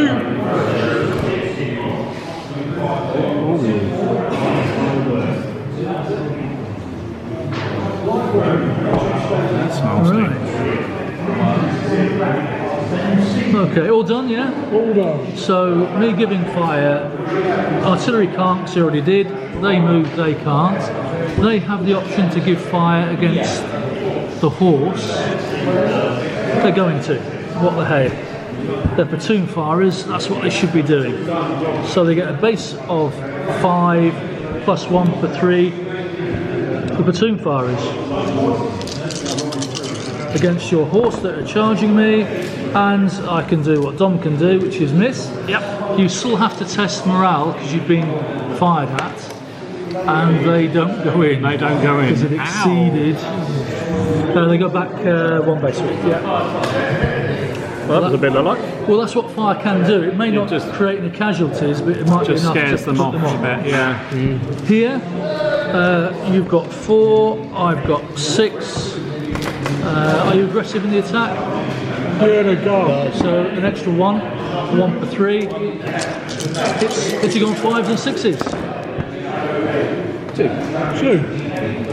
That's nasty. Right. Okay, all done, yeah? All done. So, me giving fire, artillery can't, because they already did. They moved, they can't. They have the option to give fire against the horse. They're going to. What the heck? They're platoon firers, that's what they should be doing. So they get a base of 5 plus 1 for 3 for platoon firers. Against your horse that are charging me, and I can do what Dom can do, which is miss. Yep. You still have to test morale because you've been fired at, and they don't go in. They don't go in. Because it exceeded. They go back 1 base width. Yeah. Well, that was a bit of luck. Well, that's what fire can do. It may not just create any casualties, but it might be Just enough scares to them put off them a bit, yeah. Here, you've got 4, I've got 6. Are you aggressive in the attack? Yeah, they go. So an extra 1 for 3. Hitting on 5s and 6s. 2.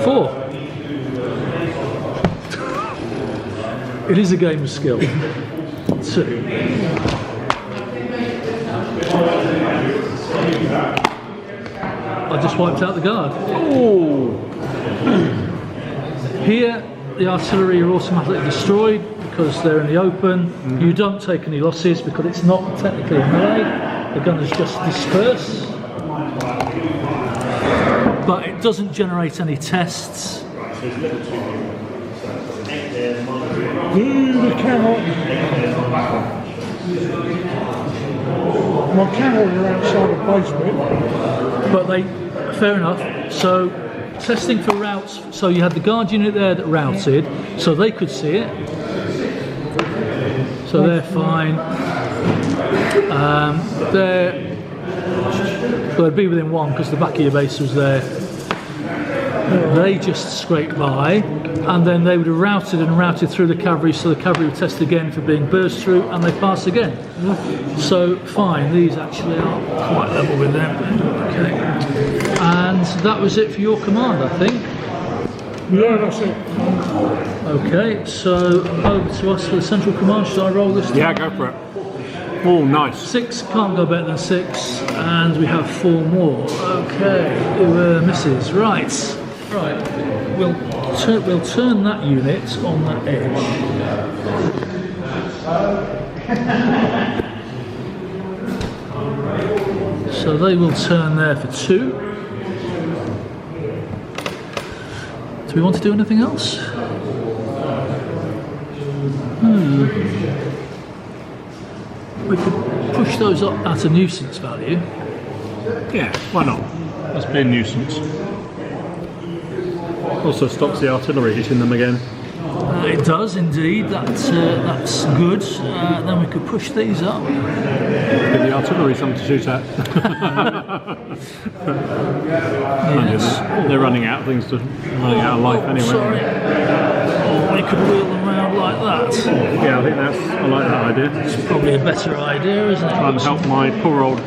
4. It is a game of skill. 2. I just wiped out the guard. Oh! Here, the artillery are automatically destroyed because they're in the open. You don't take any losses because it's not technically a melee. The gunners just disperse. But it doesn't generate any tests. The camel. My camel are outside the basement. But they, fair enough. So testing for routes. So you had the guard unit there that routed, so they could see it. So they're fine. They'd be within 1 because the back of your base was there. They just scraped by, and then they would have routed through the cavalry, so the cavalry would test again for being burst through, and they pass again. So fine, these actually are quite level with them. Okay, and that was it for your command, I think. Yeah, that's it. Okay, so over to us for the central command. Should I roll this time? Yeah, go for it. Oh, nice. 6 can't go better than 6, and we have 4 more. Okay, misses. Right. We'll turn that unit on that edge. So they will turn there for 2. Do we want to do anything else? We could push those up at a nuisance value. Yeah, why not? Let's be a nuisance. Also stops the artillery hitting them again. It does indeed. That's good. Then we could push these up. Give the artillery something to shoot at. Yes. They're running out of things running out of life anyway. Sorry. Or we could wheel them around like that. Yeah, I like that idea. It's probably a better idea, isn't it? Try and help my poor old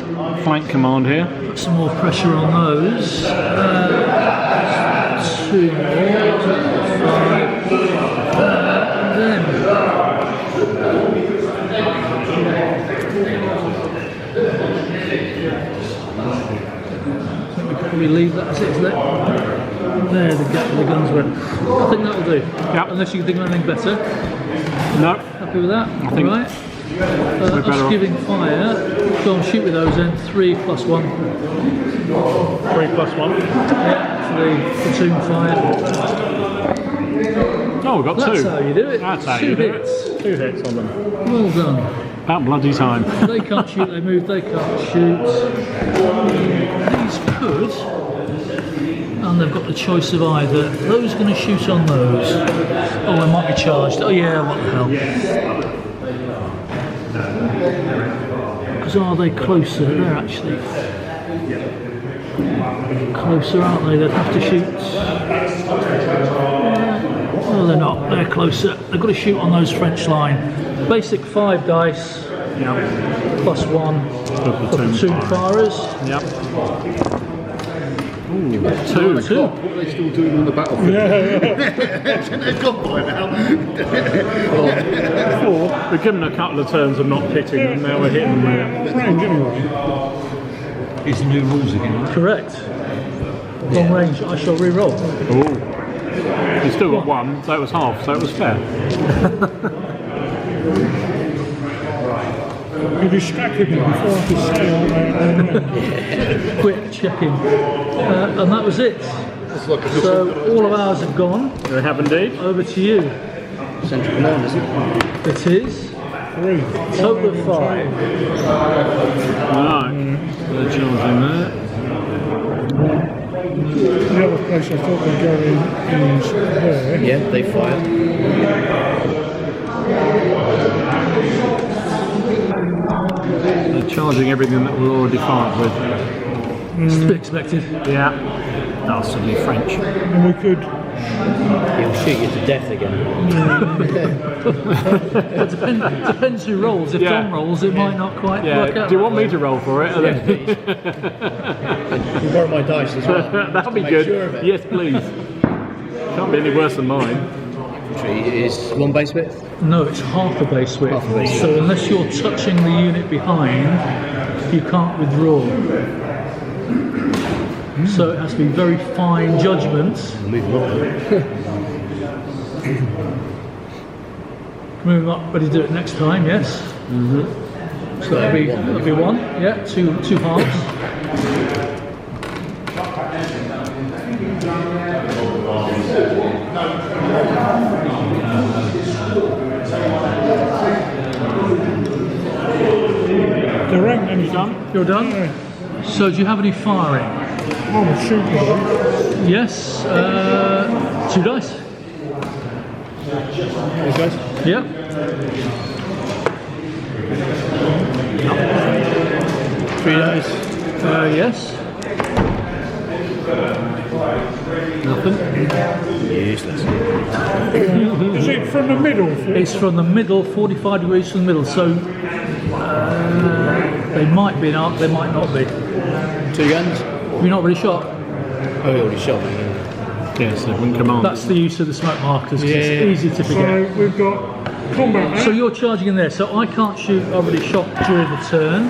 flank command here. Put some more pressure on those. 2 more. 5. Then. I think we could probably leave that as it is. There, the gap where the guns went. I think that'll do. Yep. Unless you can think of anything better. No. Happy with that? I think right. we're better Us off. giving fire. Go and shoot with those then. 3 plus 1. 3 plus 1. Yeah, for the platoon fire. Oh, we've got 2. That's how you do it. That's how 2 you do hits. it. 2 hits on them. Well done. About bloody time. They can't shoot, they move, they can't shoot. These could. And they've got the choice of either. Those going to shoot on those. Oh, they might be charged. Oh yeah, what the hell. Because are they closer? They're actually closer, aren't they? They'd have to shoot. No, they're not. They're closer. They've got to shoot on those French line. Basic 5 dice. Yep. Plus 1 for platoon firers. Yep. Ooh, 2. What are they still doing on the battlefield? They've gone by now. 4. We've given a couple of turns of not hitting them, now we're hitting them. Range anyway. It's the new rules again. Correct. Long range, I shall re-roll. Ooh. You still got 1, so it was half, so it was fair. You distracted me before I could say all that. Quick checking. And that was it. It's like a So all of ours have gone. They have indeed. Over to you. central command, isn't it? It is. 3. Total of 5. Right. They're charging there. The other place I thought they'd go in is there. Yeah, they fire. charging everything that we're already fired with. It's to be expected. Yeah. Dastardly French. And we could. He'll shoot you to death again. It depends who rolls. If Dom rolls, it might not quite work out. Do you want me to roll for it? Yeah, please. You borrow my dice as well. That'll be Make good. sure of it. Yes, please. Can't be any worse than mine. Infantry is 1 base width. No, it's half a base width. Half a base width. So unless you're touching the unit behind, you can't withdraw. So it has to be very fine judgment. Move them up. Move them up, ready to do it next time, yes? Mm-hmm. So that'll be one, yeah, two halves. There ain't any Done? You're done? Yeah. So do you have any firing? I'm shooting them. Yes, 2 dice. Those guys? Yeah. Three dice. Yes. Nothing. Useless. Is it from the middle? It's from the middle, 45 degrees from the middle, so they might be up, they might not be. 2 guns. You're not really shot. Oh, he already shot me. Yes, it wouldn't command. That's the use of the smoke markers, 'cause it's easy to forget. So we've got combat. So you're charging in there, so I can't shoot, I've already shot during the turn.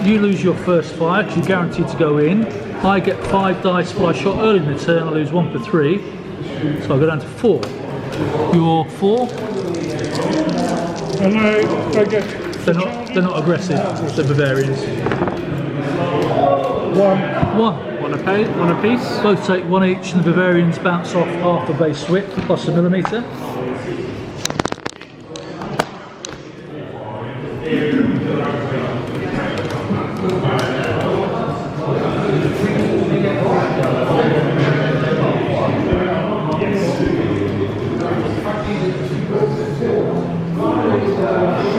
You lose your first fire, because you're guaranteed to go in. I get 5 dice, but I shot early in the turn, I lose 1 for 3. So I go down to 4. You're 4. And they get They're not aggressive, the Bavarians. 1. 1. One apiece. Both take 1 each, and the Bavarians bounce off half a base width plus a millimetre.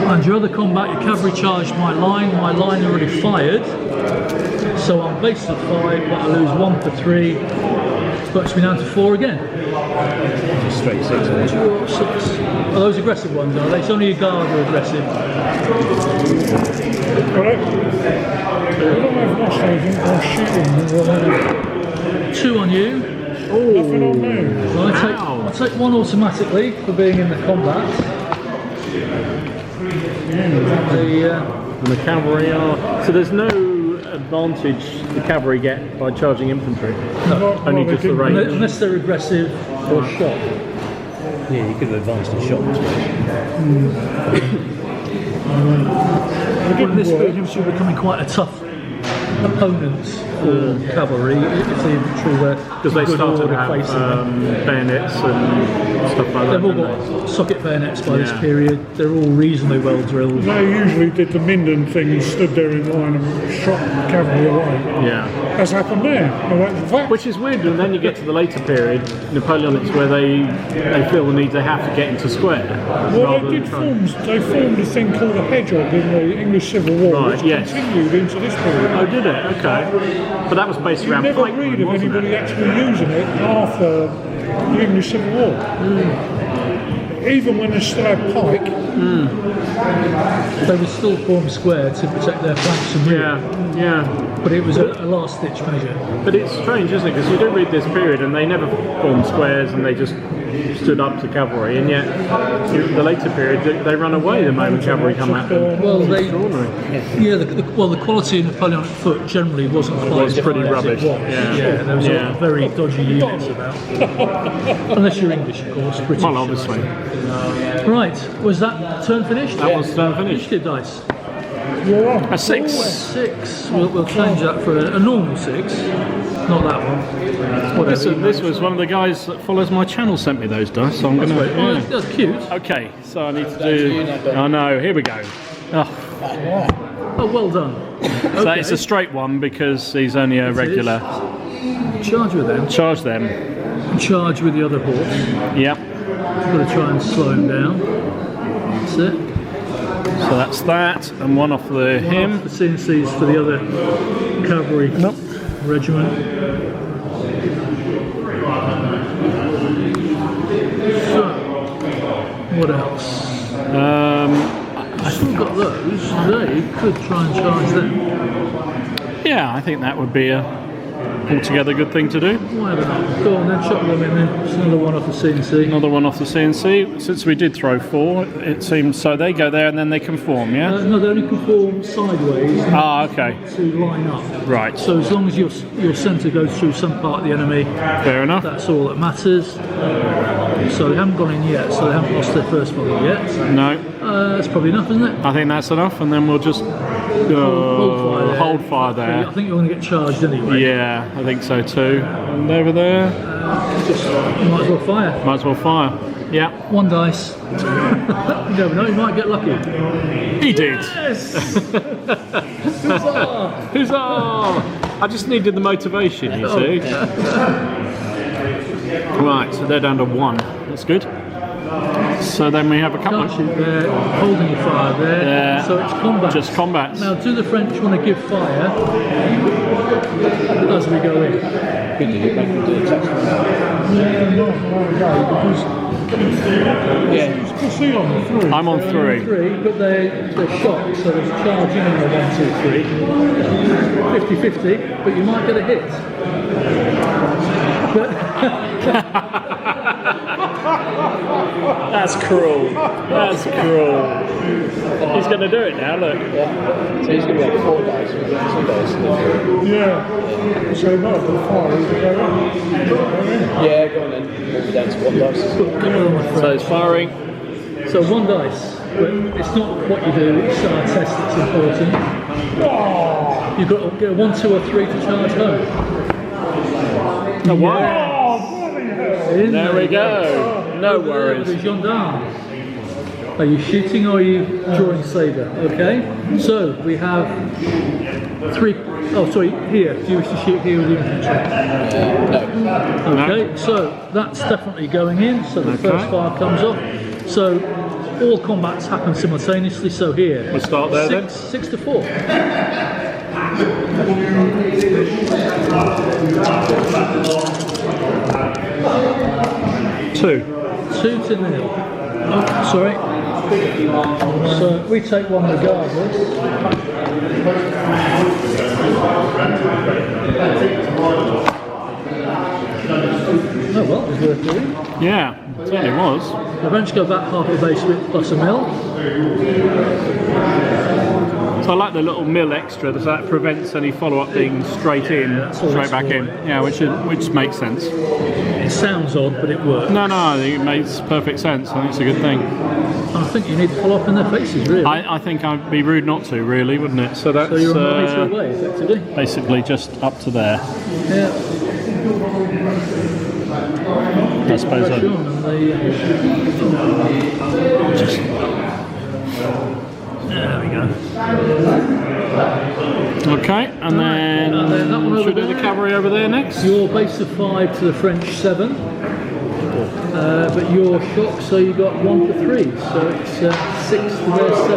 And your other combat, your cavalry charged my line already fired. So I'm based at 5, but I lose 1 for 3. Puts me down to 4 again. Just straight 6. isn't it? 6. Are those aggressive ones, are they? It's only your guard are aggressive. Correct? We don't have lost anything. I'm shooting. 2 on you. Nothing on me. So I take 1 automatically for being in the combat. And the cavalry are... So there's no advantage the cavalry get by charging infantry? Only just the range? Unless they're aggressive or shot. Yeah, you could have advanced and shot. In this period, infantry are becoming quite a tough opponent for cavalry if the infantry were Because they started to have bayonets and stuff like that. They've all got socket bayonets by this period. They're all reasonably well drilled. They usually did the Minden thing and stood there in line and shot the cavalry away. Yeah. That's happened there. Which is weird, and then you get to the later period, Napoleonics, where they feel the need they have to get into square. Well, they formed a thing called a hedgehog in the English Civil War, which continued into this period. Oh, did it? Okay. But that was based around never pikemen, read of wasn't anybody it? actually using it after the English Civil War. Even when they still had pike. They would still form square to protect their flanks and rear. Yeah. But it was a last-ditch measure. But it's strange, isn't it? Because you do read this period and they never formed squares and they just stood up to cavalry, and yet the later period they run away the moment cavalry come at them. Well, It's the quality of Napoleonic foot generally wasn't quite was pretty rubbish. Yeah, there was a lot of very dodgy units about. Unless you're English, of course. British. Well, obviously. Right, was that turn finished? That was turn finished. Which did dice? A 6. 6. We'll change that for a normal 6. Not that one. This was one of the guys that follows my channel sent me those dice, so I'm going to... That's cute. Okay, so I need to do... Oh no, here we go. Oh, well done. so it's a straight one because he's only a regular... Charge with them. Charge them. Charge with the other horse. Yep. You've got to try and slow him down. That's it. So that's that, and one off the him. The CNCs for the other cavalry regiment. So, what else? I've still got those. They could try and charge them. Yeah, I think that would be a altogether good thing to do. Why not? Go on then, chuck them in then. It's another one off the CNC. Another one off the CNC. Since we did throw 4, it seems so they go there and then they conform, yeah? No, they only conform sideways. Ah, okay. To line up. Right. So as long as your centre goes through some part of the enemy, fair enough. That's all that matters. So they haven't gone in yet, so they haven't lost their first volley yet. No. That's probably enough, isn't it? I think that's enough, and then we'll just hold fire there. I think you're going to get charged anyway. Yeah, I think so too. And over there. Just might as well fire. Might as well fire. Yeah. 1 dice. You never know, you might get lucky. He did. Yes! Huzzah! Huzzah! I just needed the motivation, you see. Right, so they're down to 1. That's good. So then we have a couple Can't shoot there, holding your fire there. Yeah. So it's combat. Just combats. Now, do the French want to give fire as we go in? I'm on 3. 3, but they're shocked, so there's charging in the 1, 2, 3. 50-50, but you might get a hit. That's cruel. That's cruel. He's going to do it now, look. Yeah. So he's going to be like 4 dice, 2 dice. Yeah. So you might have to fire. Yeah, go on then. We'll be down to 1 dice. So it's firing. So 1 dice, but it's not what you do, it's our test that's important. You've got to get a 1, 2 or 3 to charge home. A 1. There we go. No worries. The gendarme. Are you shooting or are you drawing sabre? Okay. So we have 3. Oh, sorry. Here. Do you wish to shoot here with the infantry? No. Okay. So that's definitely going in. So the first fire comes off. So all combats happen simultaneously. So here. We'll start there then. 6 to 4. Two 2 to 0. Oh, sorry. So we take 1 regardless. Oh well, it was worth doing. Yeah, it certainly was. The French go back half a base width plus a mil. So I like the little mill extra, so that prevents any follow-up being straight in, straight back in. Yeah, which makes sense. It sounds odd, but it works. No, I think it makes perfect sense. I think it's a good thing. I think you need to follow up in their faces, really. I think I'd be rude not to, really, wouldn't it? So that's you're on the metre away, effectively. basically just up to there. Yeah. I suppose There we go. Okay, and then that one should we do the cavalry over there next? Your base of 5 to the French 7. But you're shocked, so you got 1 for 3. So it's 6 to their 7.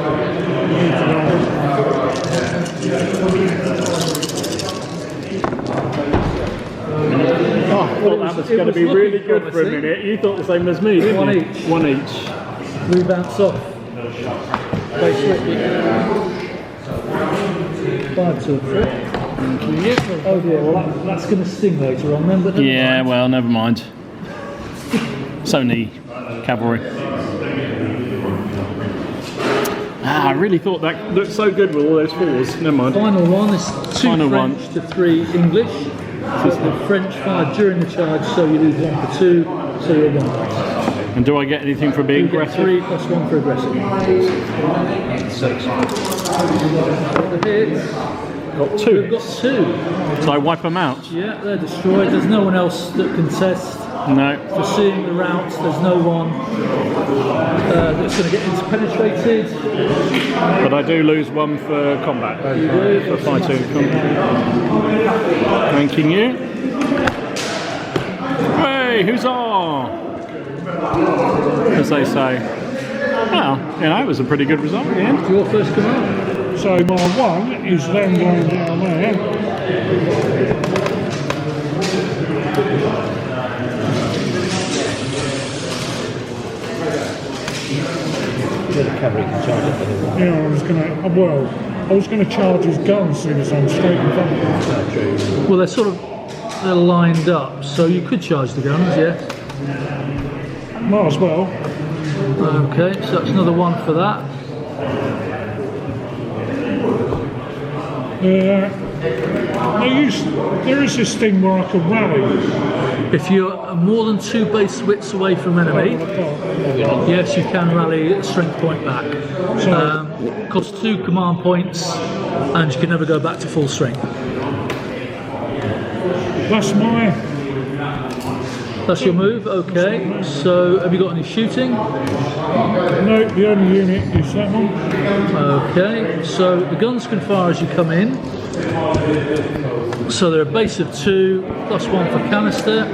Oh, I thought that was going to be really good for a minute. You thought the same as me, didn't you? 1 each. 1 each. We bounce off. Base width. 5 to 3. Oh dear, well that's going to sting later on then, but never mind. Well, never mind. It's only cavalry. I really thought that looked so good with all those 4s. Never mind. Final one is 2 Final French to 3 English. So the French fire during the charge, so you lose 1 for 2, so you're 1 dice. And do I get anything for being You get aggressive? 3 plus 1 for aggressive. 6. The hits. Got 2. We've got 2. So I wipe them out? Yeah, they're destroyed. There's no one else that can test. No. For seeing the routes, there's no one that's going to get interpenetrated. But I do lose 1 for combat. For fighting. Thanking you. Hey, huzzah! As they say. Well, you know, it was a pretty good result in the end. Your first command. So my 1 is then going down there. Yeah, I was going to charge his gun soon as I'm straight in front of him. Well, they're lined up, so you could charge the guns, yes. Might as well. Okay, so that's another 1 for that. There is this thing where I can rally. If you're more than 2 base widths away from enemy, yes, you can rally a strength point back. Costs 2 command points, and you can never go back to full strength. That's your move, okay. So, have you got any shooting? No, the only unit is that one. Okay, so the guns can fire as you come in. So they're a base of 2, plus 1 for canister.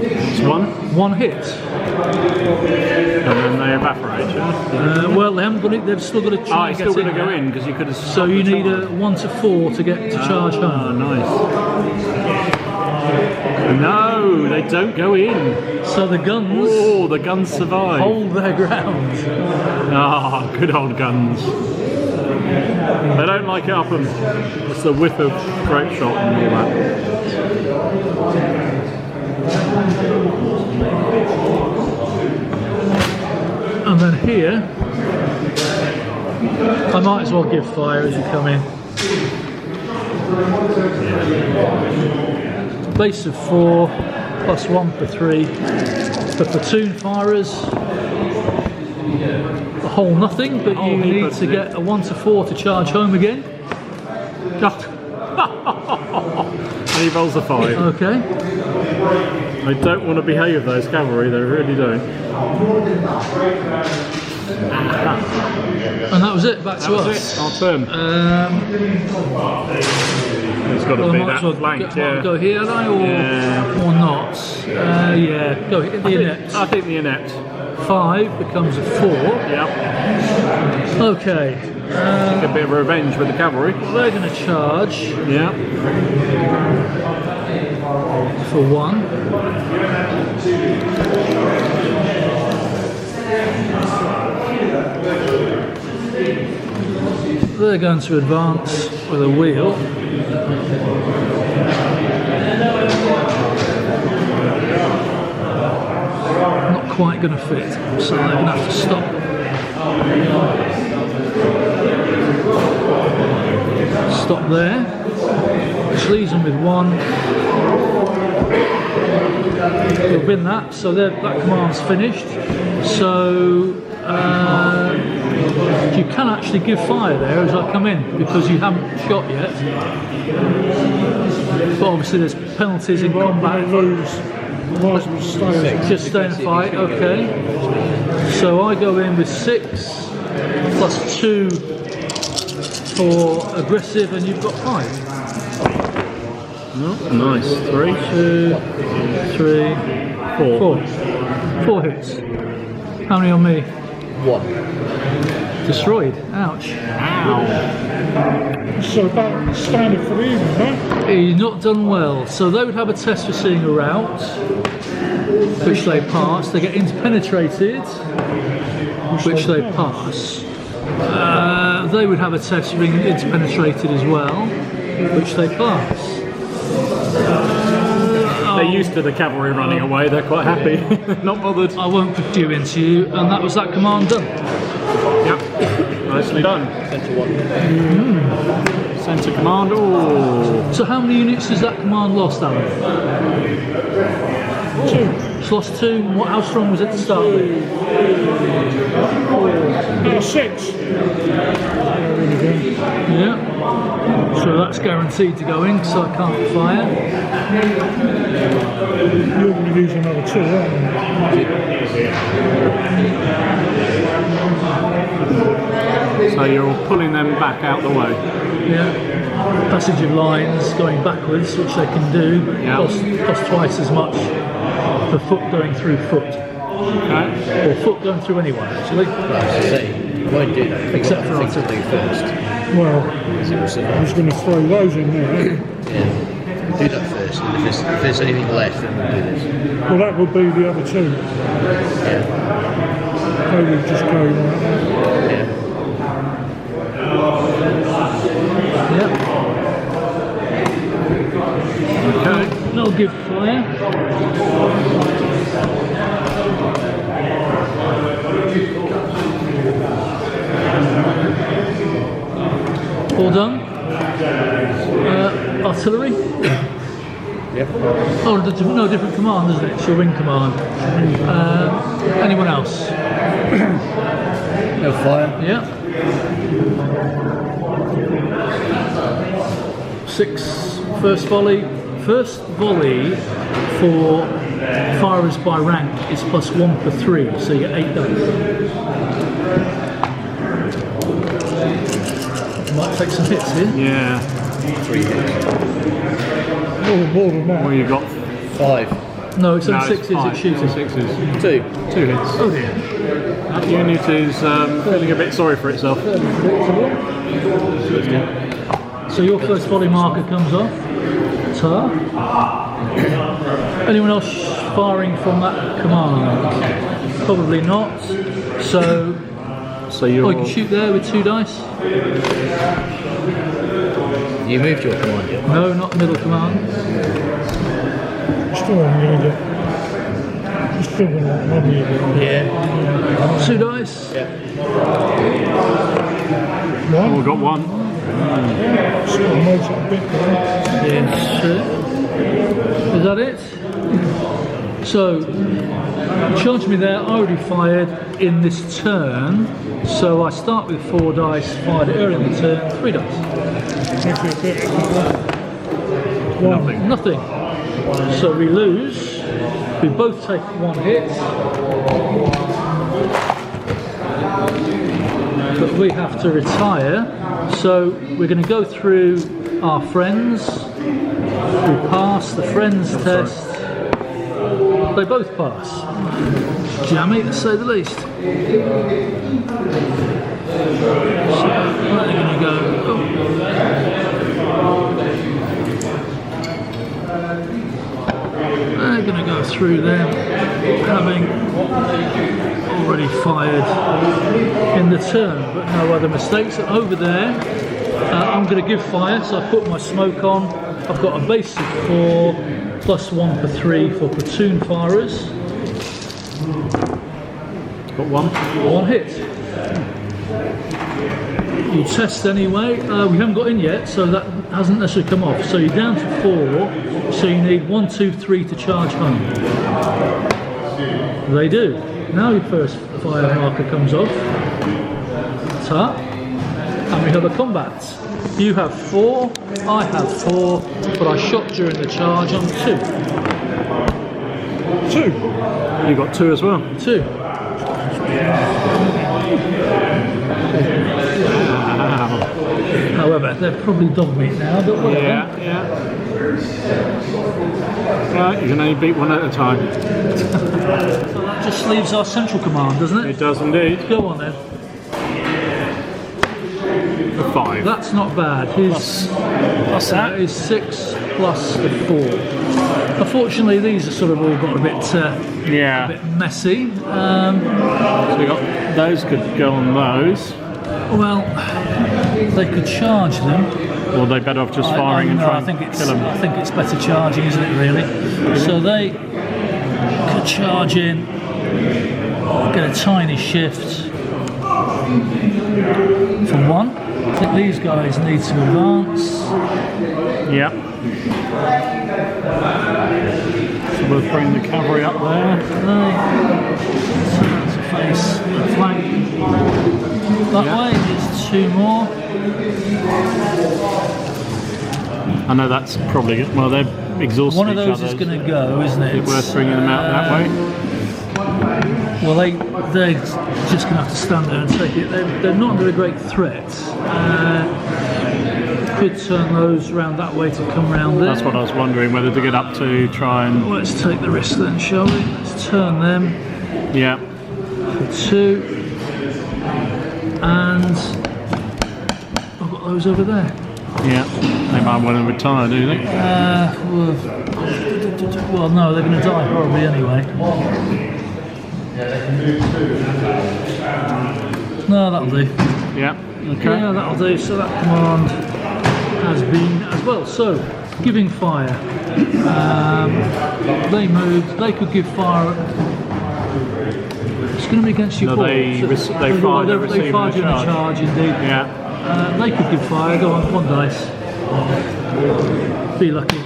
It's 1. 1 hit. And then they evaporate, yeah? Well, they haven't got it, they've still got to try and it's still get going to in go there. in, because you could have... So you need a 1 to 4 to get to charge home. Oh, nice. No, they don't go in. So the guns... Oh, the guns survive. hold their ground. Ah, good old guns. They don't like it up them. It's the whiff of grape shot and all that. And then here, I might as well give fire as you come in. Base of 4, plus 1 for 3. For platoon firers, a whole nothing, but you need to get a 1 to 4 to charge home again. And he rolls a 5. Okay. They don't want to behave, those cavalry, they really don't. And that was it, back to us. Our turn. It's got to be that flank, yeah. Go here, or not? Yeah, go hit the inept. I think the inept. 5 becomes a 4. Yep. Okay. A bit of revenge with the cavalry. They're going to charge. Yeah. For 1. They're going to advance with a wheel. Not quite going to fit, so they're going to have to stop. Stop there, which leaves them with 1. They'll win that, so that command's finished. So you can actually give fire there as I come in, because you haven't shot yet. But obviously there's penalties in combat. Just stay and fight, okay. So I go in with 6, plus 2 for aggressive, and you've got 5. Oh, nice. 3, 2, 3, 4. 4 hits. How many on me? 1. Destroyed. Ouch. Ow. So about standard for the evening, huh? He's not done well. So they would have a test for seeing a route, which they pass. They get interpenetrated, which they pass. They would have a test for being interpenetrated as well, which they pass. They're used to the cavalry running away, they're quite happy. Not bothered. I won't put you into you, and that was that command done. Yep. Nicely done. Centre 1. Centre command. Oh. So how many units has that command lost, Alan? 2. It's lost 2. How strong was it to start with? 6. Yeah. So that's guaranteed to go in, so I can't fire. You're going to lose another 2, aren't you? So you're pulling them back out the way. Yeah. Passage of lines going backwards, which they can do. Yeah. Cost twice as much per foot going through foot. Okay. Or foot going through anyway, actually. Won't do that. Except for things to do first. Well, I was going to throw those in there. Yeah. Do that first, and if there's anything left, then we'll do this. Well, that would be the other two. Yeah. They would just go like that. Yeah. Yep. Okay. They'll give fire. All done. Artillery. Yep. Oh, no, different command, isn't it? It's your wing command. Anyone else? No fire. Yeah. 6 first volley. First volley for firers by rank is +1 per 3, so you get 8 dice. Might take some hits here. Yeah. 3 hits. More than that. Well, you got 5. No, it's only no, 6s, five. it's shooting. 6s. 2. 2 hits. Oh dear. That unit is feeling a bit sorry for itself. So your first volley marker comes off. Tar. Anyone else firing from that command? Probably not. So you're... you can shoot there with 2 dice. You moved your command yet? No, not middle command. Still haven't got it. Still got it. Yeah. 2 dice. Yeah. Oh, we've got 1. Still makes it a bit better. Yes. Is that it? So, you charged me there, I already fired in this turn. So I start with 4 dice, fired early in the turn, 3 dice. Nothing. So we lose. We both take 1 hit. But we have to retire. So we're going to go through our friends. We pass the friends test. They both pass. Jammy, to say the least. So they're going to go. They're going to go through them, having already fired in the turn, but no other mistakes. And over there, I'm going to give fire, so I put my smoke on. I've got a base of 4, +1 per 3 for platoon firers. Got 1. 1 hit. You test anyway. We haven't got in yet, so that hasn't necessarily come off. So you're down to 4, so you need 1, 2, 3 to charge home. They do. Now your first fire marker comes off. Ta. And we have a combat. You have 4, I have 4, but I shot during the charge on 2. 2. You got 2 as well. 2. However, they're probably dog meat now, but whatever. Yeah. Right, you can only beat 1 at a time. So that just leaves our central command, doesn't it? It does indeed. Go on then. A 5. That's not bad. His that is 6 plus the 4. Unfortunately, these are sort of all got a bit messy. So we got those could go on those. Well, they could charge them. Or they better off just firing and trying to kill them. I think it's better charging, isn't it? Really. So they could charge in, get a tiny shift for 1. I think these guys need to advance. Yep. So we'll bring the cavalry up there. To face the flank. That way, there's 2 more. I know that's probably good. Well, they're exhausted. One of those is going to go, isn't it? Is it worth bringing them out that way? Well, they're just going to have to stand there and take it. They're not under a great threat. Could turn those round that way to come round there. That's what I was wondering, whether to get up to try and... Let's take the risk then, shall we? Let's turn them. Yeah. For 2. And I've got those over there. Yeah. They might want to retire, do they? Well, no, they're going to die horribly anyway. No, that'll do. Yeah. Okay. Yeah, that'll do. So that command has been as well. So, giving fire. They moved. They could give fire. It's going to be against your ball. They fired a charge, indeed. Yeah. They could give fire. Go on, 1 dice. Be lucky.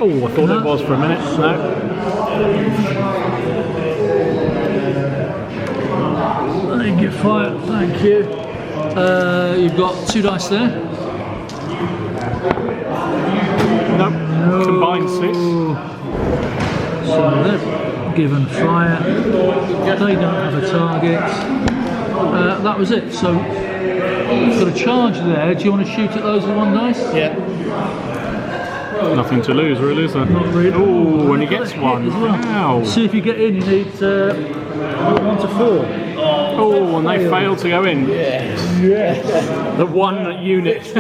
Oh, I thought it was for a minute. No. They give fire. Thank you. You've got 2 dice there. Nope. No. Combined 6. So they're given fire. They don't have a target. That was it. So you've got a charge there. Do you want to shoot at those with 1 dice? Yeah. Nothing to lose, really, is there? Not really. Oh, when he gets 1. As well. Wow. See if you get in. You need 1 to 4. Oh, and they failed to go in. Yes. The 1 unit. These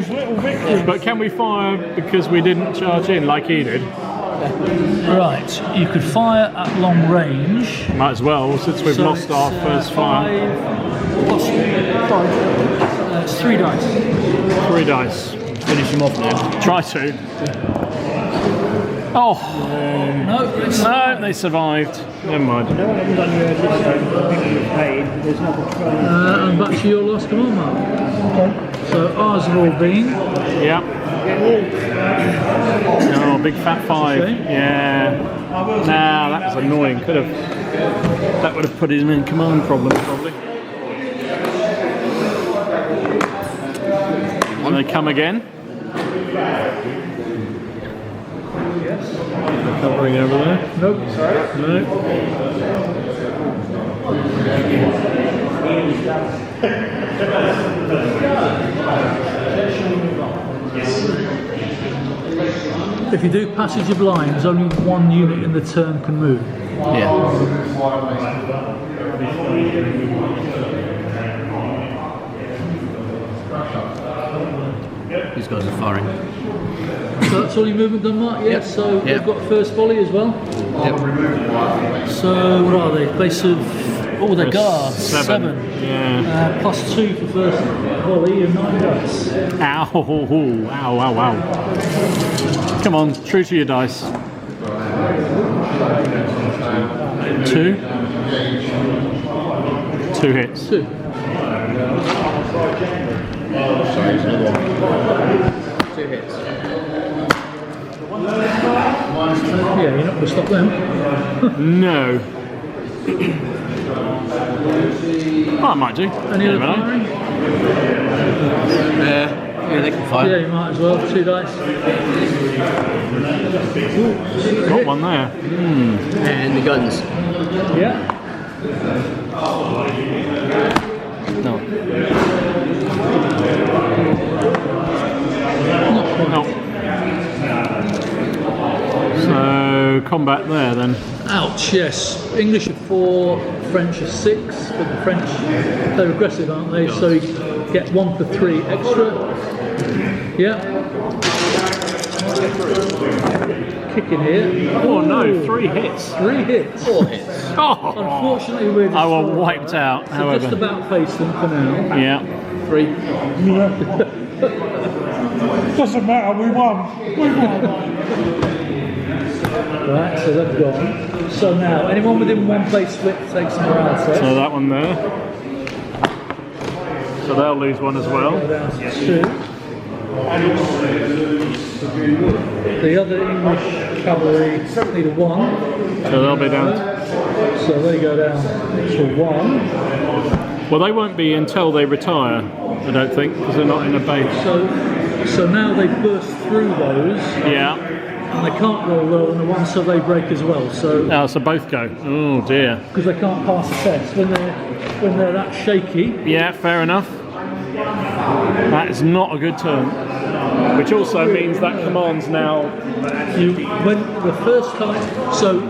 little victims. But can we fire because we didn't charge in like he did? Right. You could fire at long range. Might as well, since we've lost our first fire. 5. It's 3 dice. 3 dice. Finish him off now. Try to. Oh. No, No, they survived. Never mind. and back to your last command, Mark. So ours have all been. Yeah. Oh, big fat 5. Okay. Yeah. Nah, that was annoying. That would have put him in command problems probably. And they come again. Covering over there. Nope. No. If you do passage of lines, only 1 unit in the turn can move. Yeah. These guys are firing. So that's all your movement done, Mark? Yeah, Yep. so Yep. they've got first volley as well. Yep. So what are they? Base of, oh, they're guards. 7. Yeah. +2 for first volley and 9 dice. Ow. Ow, ow, ow. Come on, true to your dice. 2. 2 hits. 2. Sorry, there's another one. 2 hits. Yeah, you're not going to stop them. No. Oh, I might do. Any other Never know. firing? Yeah, they can fire. Yeah, you might as well. 2 dice. Got one there. And the guns. Yeah. No. No. So combat there then. Ouch, yes. English are 4, French are 6, but the French, they're aggressive, aren't they? So you get 1 for 3 extra. Yeah. Kick in here. Oh no, 3 hits. 3 hits. 4 hits. Oh, Unfortunately, we're I was wiped out, so however. just about face them for now. Yeah. 3. Doesn't matter, we won. Right, so they've gone. So now, anyone within 1 place split takes some morale set. So that one there. So they'll lose 1 as well. Down to 2. The other English cavalry need a 1. So they'll be down. So they go down to 1. Well, they won't be until they retire, I don't think, because they're not in a base. So now they burst through those, Yeah. and they can't roll low on the 1, so they break as well. So Oh, so both go. Oh dear. because they can't pass the test when they're that shaky. Yeah, fair enough. That is not a good turn. Which also means that command's now. When the first time, so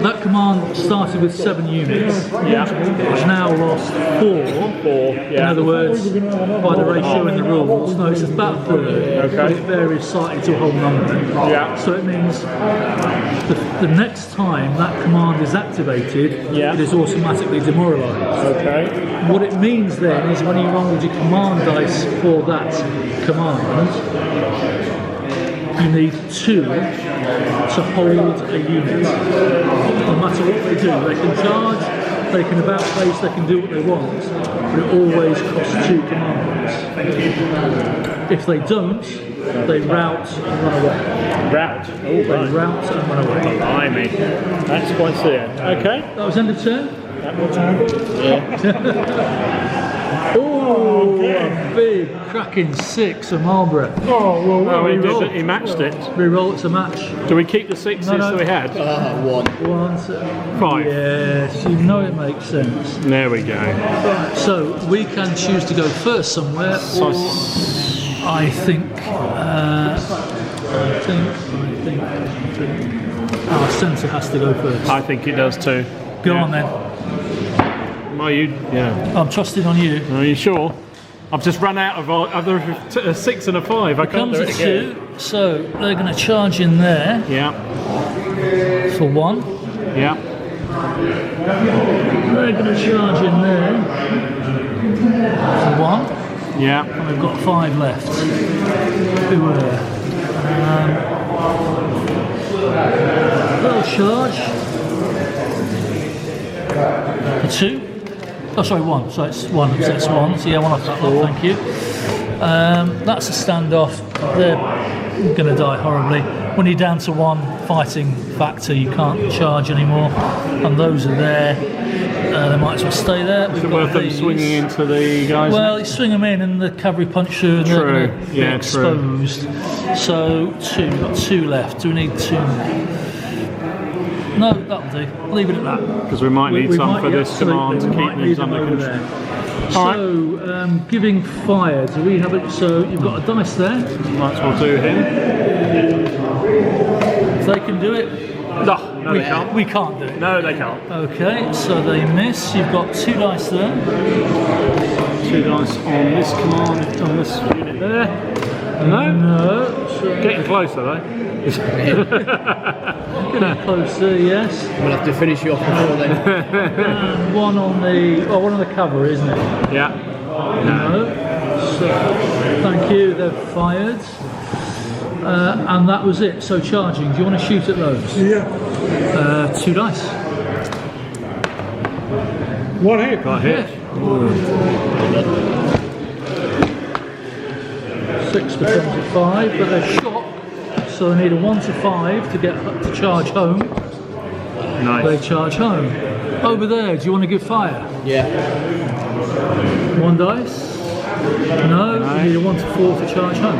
that command started with 7 units. Yeah. It's now lost 4. 4. In Yeah. other words, by the ratio in the rules, no, it's about a third. Okay. It varies slightly to a whole number. Yeah. So it means the next time that command is activated, Yeah. it is automatically demoralised. Okay. What it means then is when you roll your command dice for that command, you need 2 to hold a unit. No matter what they do, they can charge, they can about face, they can do what they want, but it always costs 2 commands. If they don't, they rout and run away. Route. Oh, They right. rout and run away. Blimey. That's quite clear. Okay. That was end of turn. Oh, a big cracking 6 of Marlborough. Oh, he matched it. Reroll, it's a match. Do we keep the 6s No. that we had? 1. 1, 5. yes, you know it makes sense. There we go. So we can choose to go first somewhere, or I think our centre has to go first. I think it does too. Go on then. Are you? Yeah. I'm trusting on you. Are you sure? I've just run out of a 6 and a 5. I can't Comes do a it again. 2, so they're going to charge in there Yeah. for 1. Yeah. They're going to charge in there for 1. Yeah. And we've got 5 left. Beware. They'll charge for 2. Oh, sorry, 1. So it's 1. So it's 1. So yeah, 1 off that lot. Thank you. That's a standoff. They're going to die horribly. When you're down to 1 fighting factor, you can't charge anymore. And those are there. They might as well stay there. Is it worth them swinging into the guys? Well, you swing them in and the cavalry punch through and they're True. gonna be Yeah, exposed. So 2, we've got 2 left. Do we need 2 more? No, that'll do. Leave it at that. Because we might need some might- for this absolutely, command to we keep might need things them under over control. there. All So, giving fire, do we have it? So you've got a dice there. Might as well do him. If they can do it, No, they can't. we can't do it. No, they can't. Okay, so they miss. You've got 2 dice there. 2 dice on this command, on this unit there. No? No. So Getting closer though. getting closer, yes. We'll have to finish you off before then. And 1 on the, one on the cover, isn't it? Yeah. No. So, thank you, they've fired. And that was it. So charging, do you want to shoot at those? Yeah. 2 dice. 1 hit. Got hit. 6 becomes a 5, but they're shocked. So they need a 1 to 5 to get to charge home. They Nice. charge home. Over there, do you want to give fire? Yeah. 1 dice. No, you need a 1 to 4 to charge home.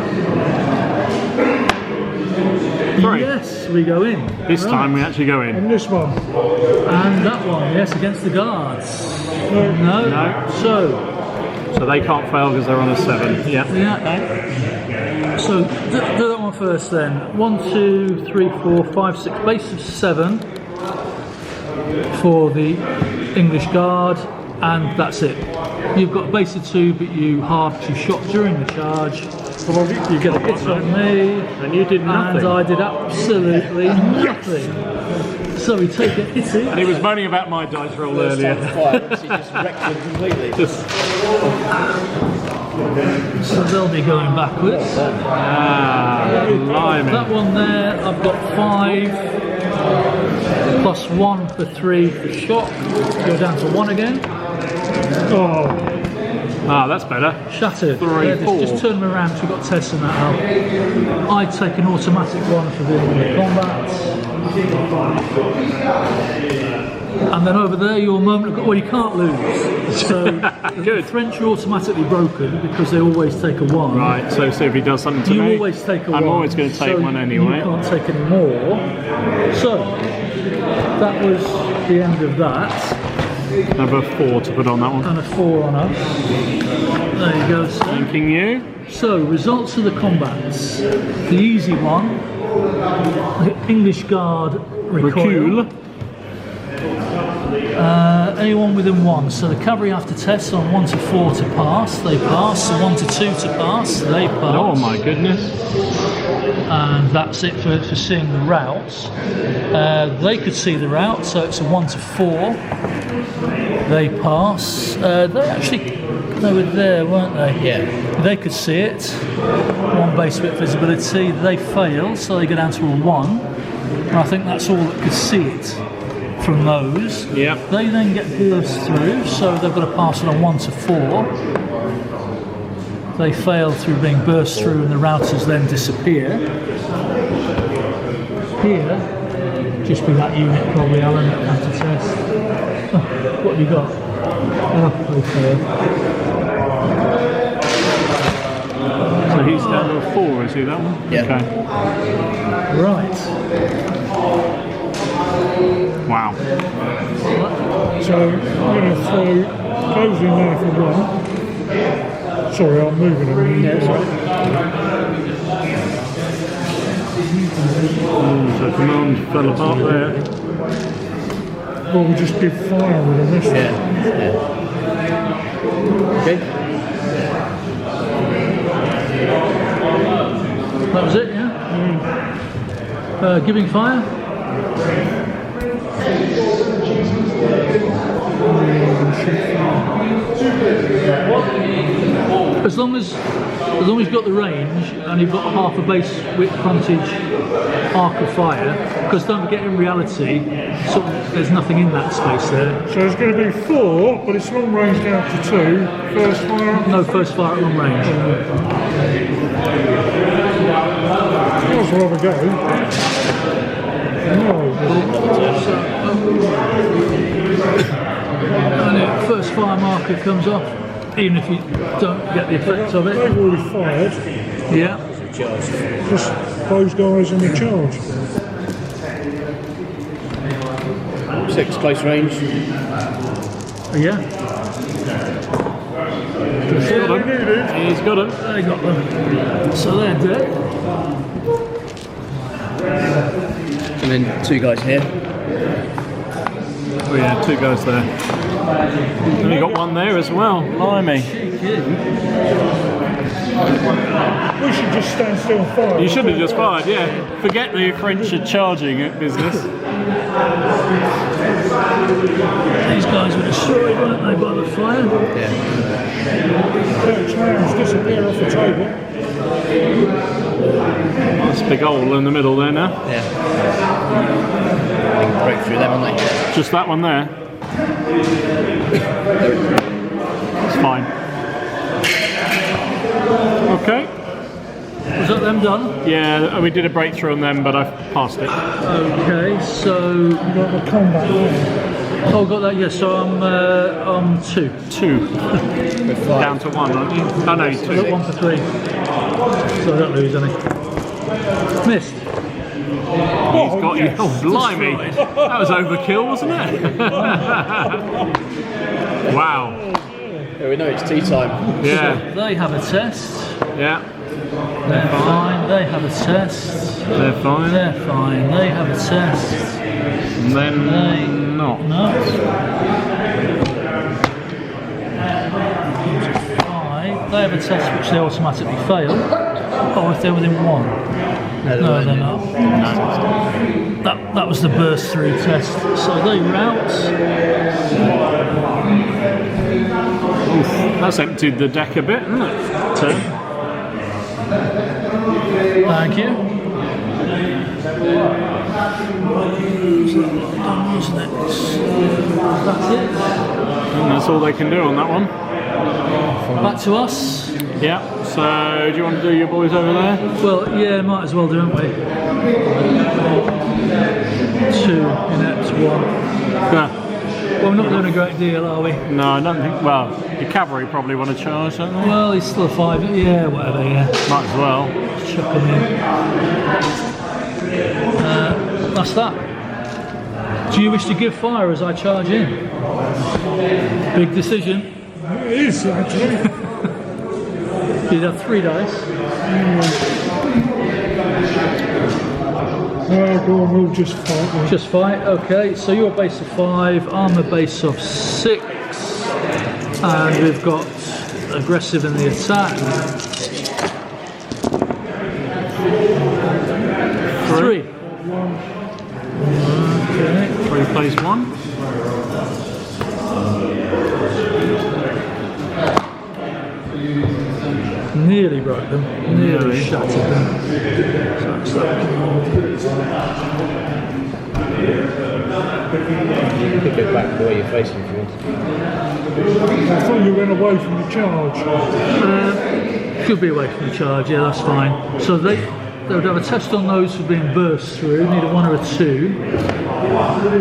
3. Yes, we go in. This Right. time we actually go in. And this one. And that one, yes, against the guards. No. No. So, So they can't fail because they're on a 7. Yeah. yeah. So do that one first then. 1, 2, 3, 4, 5, 6. Base of 7 for the English guard, and that's it. You've got a base of 2, but you halved your shot during the charge. You get a hit on me, And you did nothing. and I did absolutely nothing. So we take a hitting. And he was moaning about my dice roll earlier. Fire, obviously just wrecked them completely. So they'll be going backwards. Blimey. That one there, I've got 5 plus 1 for 3 for shock. Go down to 1 again. Ah, that's better. Shattered. 3, Yeah, 4. just turn them around because we've got tests and that out. I'd take an automatic 1 for the combat. And then over there, your moment of, well, you can't lose. So the Good. French are automatically broken because they always take a 1. Right, so see if he does something to You me. always take a 1. I'm always going to take so one anyway. You can't take any more. So that was the end of that. Another 4 to put on that one. And a 4 on us. There you go, sir. Thanking you. So, results of the combats. The easy one, the English Guard recoil. Anyone within 1. So the cavalry have to test on 1 to 4 to pass. They pass. So 1 to 2 to pass. They pass. Oh my goodness. And that's it for seeing the routes. They could see the route, so it's a 1 to 4. They pass. They were there, weren't they? Yeah. They could see it. 1 base bit visibility. They fail, so they go down to a 1. And I think that's all that could see it from those. Yep. They then get burst through, so they've got to pass it on 1 to 4. They fail through being burst through, and the routers then disappear. Here, just be that unit probably, Alan, that have to test. What have you got? Oh, they fail. So he's down to a 4, is he, that one? Yeah. Okay. Right. Wow. So I'm going to throw those in there for 1. Sorry, I'm moving them. Yeah, that's right. So command fell apart there. Well, we'll just give fire with them this one. Yeah. Okay. That was it, yeah? Giving fire? As long as you've got the range and you've got half a base width frontage arc of fire, because don't forget, in reality, there's nothing in that space there. So it's going to be 4, but it's long range down to 2. First fire. No first fire at long range. Might as well have a go. No. And the first fire marker comes off, even if you don't get the effect of it. They've already fired. Yeah. Just those guys in the charge. 6 close range. Yeah. He's got him. They got them. So they're dead. And then 2 guys here. Oh yeah, 2 guys there. And we got 1 there as well. Blimey. We should just stand still and fire. You should have just fired, yeah. Forget the French are charging business. These guys were destroyed, weren't they, by the fire? Yeah. Trams disappear off the table. That's a big hole in the middle there now. Yeah. They can break through them, aren't they? Just that one there. It's fine. Okay. Was that them done? Yeah, we did a breakthrough on them, but I passed it. Okay, so... You got the combat there. Oh, got that, yes, so I'm 2. 2. Down to 1, aren't you? Oh no, 2. I got 1 for 3. So I don't lose any. Missed. He's got you. Oh, blimey. That was overkill, wasn't it? Wow. Yeah, we know it's tea time. Yeah. So they have a test. Yeah. They're fine. They have a test. They're fine. They're fine. They have a test. And then not. No. 5. They have a test which they automatically fail. Oh, if they're within 1. No, they're not. That was the burst through test. So they route. Oof, that's emptied the deck a bit, isn't it? Turn. Thank you. That's it. And that's all they can do on that one. Back to us. Yeah, so do you want to do your boys over there? Well, yeah, might as well, don't we? 2 inept, 1. Yeah. Well, we're not doing a great deal, are we? No, I don't think. Well, your cavalry probably want to charge, don't they? Well, he's still a 5. Yeah, whatever, yeah. Might as well. Chuck him in. That's that. Do you wish to give fire as I charge in? Big decision. It is, actually. You'd have 3 dice. Go on, we'll just fight then. Just fight, okay. So you're a base of 5, I'm a base of 6, and we've got aggressive in the attack. 3. Okay. 3 plays 1. Nearly broke them, nearly shattered them. So that's You could go back the way you're facing if you want. I thought you went away from the charge. Should be away from the charge, yeah, that's fine. So they would have a test on those for being burst through, need a 1 or a 2.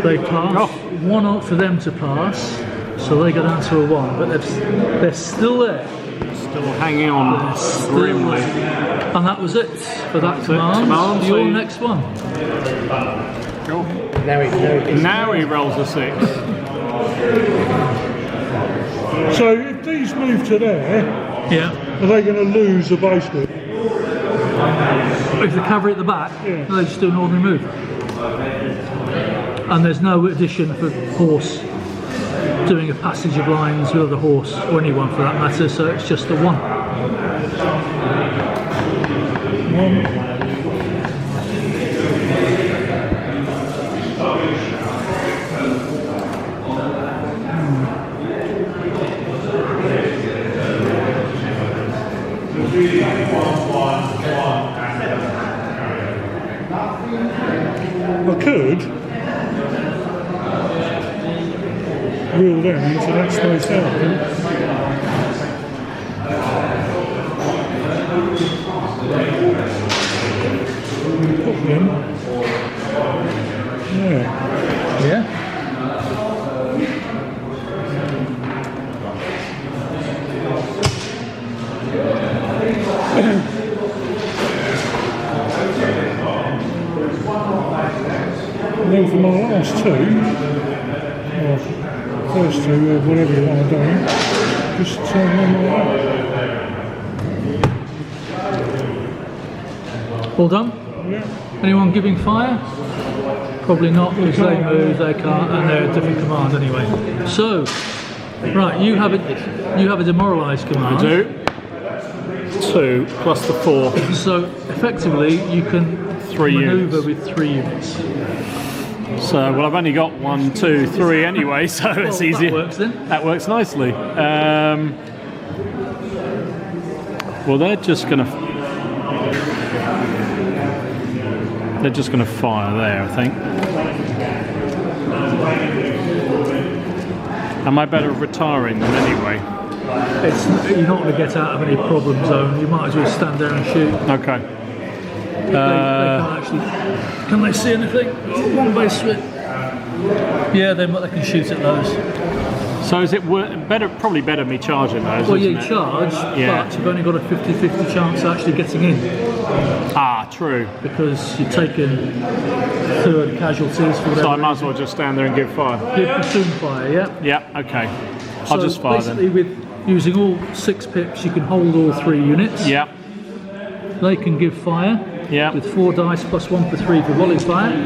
They pass, 1 up for them to pass, so they go down to a 1, but they're still there. Still hanging on grimly. And that was it for that command. Your next one. Cool. Now he rolls a 6. So if these move to there, Yeah. are they going to lose the base bit? If the cavalry at the back, Yeah. they just do an ordinary move. And there's no addition for horse doing a passage of lines with other horse, or anyone for that matter, so it's just a 1. I could rule them into that space out. Put them. Yeah. Yeah? And then for my last 2, or first 2, or whatever you want to do, just turn them like that. All done? Yeah. Anyone giving fire? Probably not, because they move, they can't, and they're a different command anyway. So, right, you have a demoralised command. I do. 2 plus the 4. So effectively, you can 3 manoeuvre units. with 3 units. So, well, I've only got 1, 2, 3 anyway, so it's easy. That works then. That works nicely. Well, they're just going to fire there, I think. Am I better at retiring them anyway? You're not going to get out of any problem zone. You might as well stand there and shoot. Okay. They can't actually. Can they see anything? Oh, 1 base switch. Yeah, they can shoot at those. So is it probably better me charging those? Well, isn't you it? charge, Yeah. but you've only got a 50-50 chance of actually getting in, Ah, true. because you're taking 3rd casualties for whatever. So I might as well just stand there and give fire. Give platoon fire, yeah. Yeah, okay. I'll So just fire basically, then. with using all 6 pips, you can hold all 3 units. Yeah, They can give fire yeah. with 4 dice plus 1 for 3 for volley fire.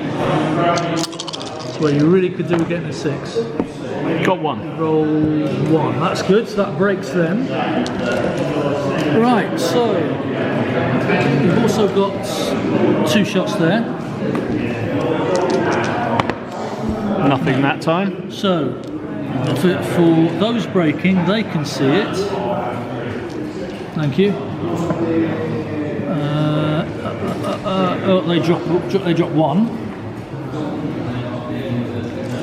Well, you really could do with getting a 6. Got 1. Roll 1. That's good. So that breaks them. Right. So you've also got 2 shots there. Nothing that time. So for those breaking, they can see it. Thank you. They drop 1.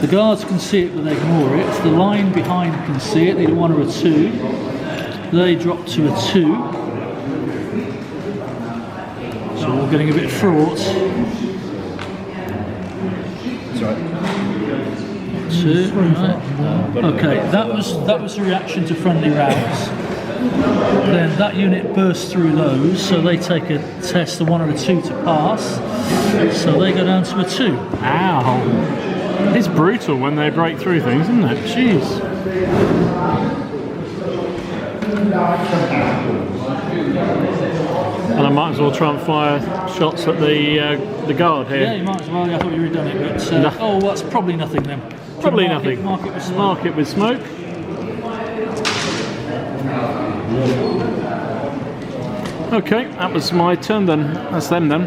The guards can see it, but they ignore it. The line behind can see it. They do 1 or a 2. They drop to a 2. So we're getting a bit fraught. That's right. 2. Right. Okay, that was the reaction to friendly rounds. Then that unit bursts through those, so they take a test, a 1 or a 2 to pass. So they go down to a 2. Ow. It's brutal when they break through things, isn't it? Jeez. And I might as well try and fire shots at the guard here. Yeah, you might as well. I thought you would have done it, but No. oh, well, that's probably nothing then. Probably Mark nothing. It, mark it with smoke. Mark it with smoke. Okay, that was my turn then. That's them then.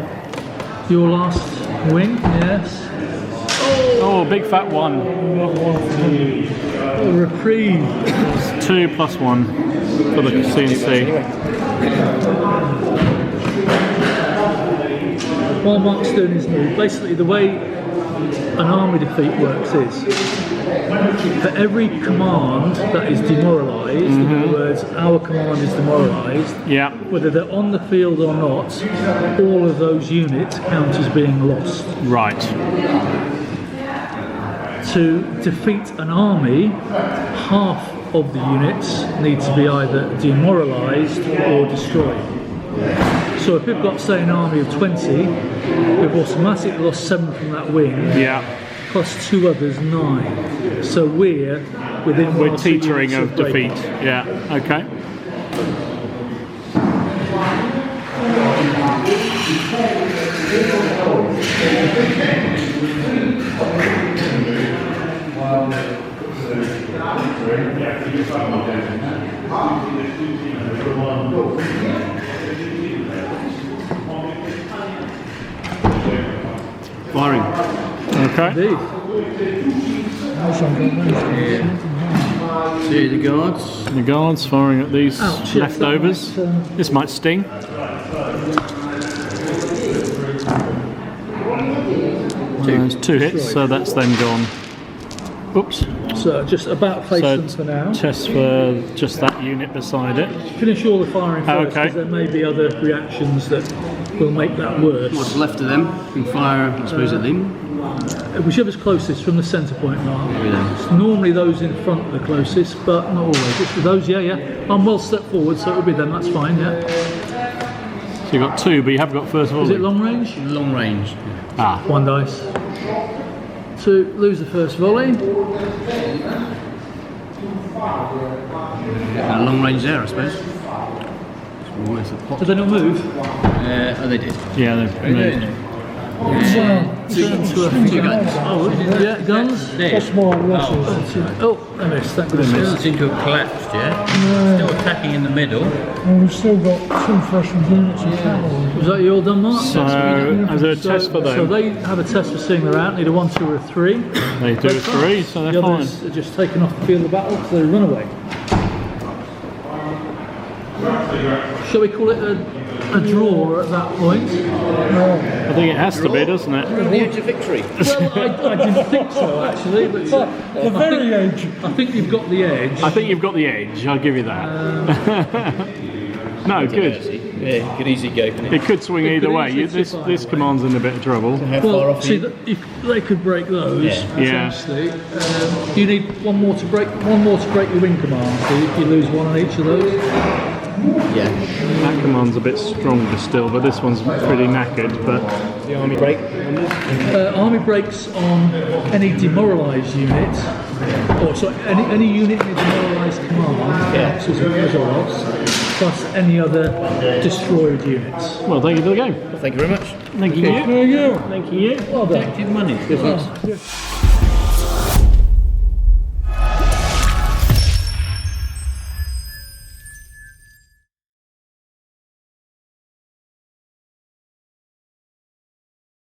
Your last wing, yes. Oh, big fat one. A reprieve. 2 + 1 for the CNC. While Mark's doing his move, basically the way an army defeat works is for every command that is demoralised, in other words, our command is demoralised, Yeah. whether they're on the field or not, all of those units count as being lost. Right. To defeat an army, half of the units need to be either demoralised or destroyed. So if we've got, say, an army of 20, we've automatically lost 7 from that wing, Yeah. plus 2 others, 9. So we're within one We're or 2 teetering units of defeat. break. Yeah. Okay. Firing. Okay. Indeed. See the guards. The guards firing at these Ouch, yes, that leftovers. might, This might sting. There's 2 hits, so that's them gone. Oops. So just about face So them for now. test for just that unit beside it. Finish all the firing first, Okay. because there may be other reactions that will make that worse. What's left of them? You can fire, I suppose, at them. Whichever's closest from the centre point, Mark. Maybe them. It's normally those in front are the closest, but not always. It's for those, yeah. I'm well stepped forward, so it'll be them, that's fine, yeah. So you've got 2, but you have got first Is it volley. long range? Long range. Ah. 1 dice. 2, lose the first volley. Long range there, I suppose. Did they not move? Oh, they did. Yeah, they've moved. Two guns. Oh, yeah, guns. That's more losses. Oh, I missed, thank goodness. It seems to have collapsed, yeah? Still attacking in the middle. And we've still got 2 Prussian units and cavalry. Was that you all done, Mark? So, is there a test for So them? they have a test for seeing they're out, need a 1, 2 or a 3. They do a 3, so The they're fine. others are just taken off the field of battle, so they run away. Shall we call it a draw at that point? I think it has to be, doesn't it? The edge of victory. Well, I didn't think so actually, but The very edge. I think you've got the edge. I think you've got the edge, I'll give you that. No, good. Yeah, you could easily go, couldn't It could swing either way. This command's in a bit of trouble. How far Well, off see, you? they could break those. Yeah. Essentially, you need one more to break your wing command. So you lose 1 on each of those. Yeah. That command's a bit stronger still, but this one's pretty knackered. But The army break. Army breaks on any demoralised unit, or sorry, any unit in a demoralised command counts as a loss, plus any other destroyed units. well, thank you for the game. Thank you very much. Thank you. There you go. Thank you. Well done. Active money. Yeah.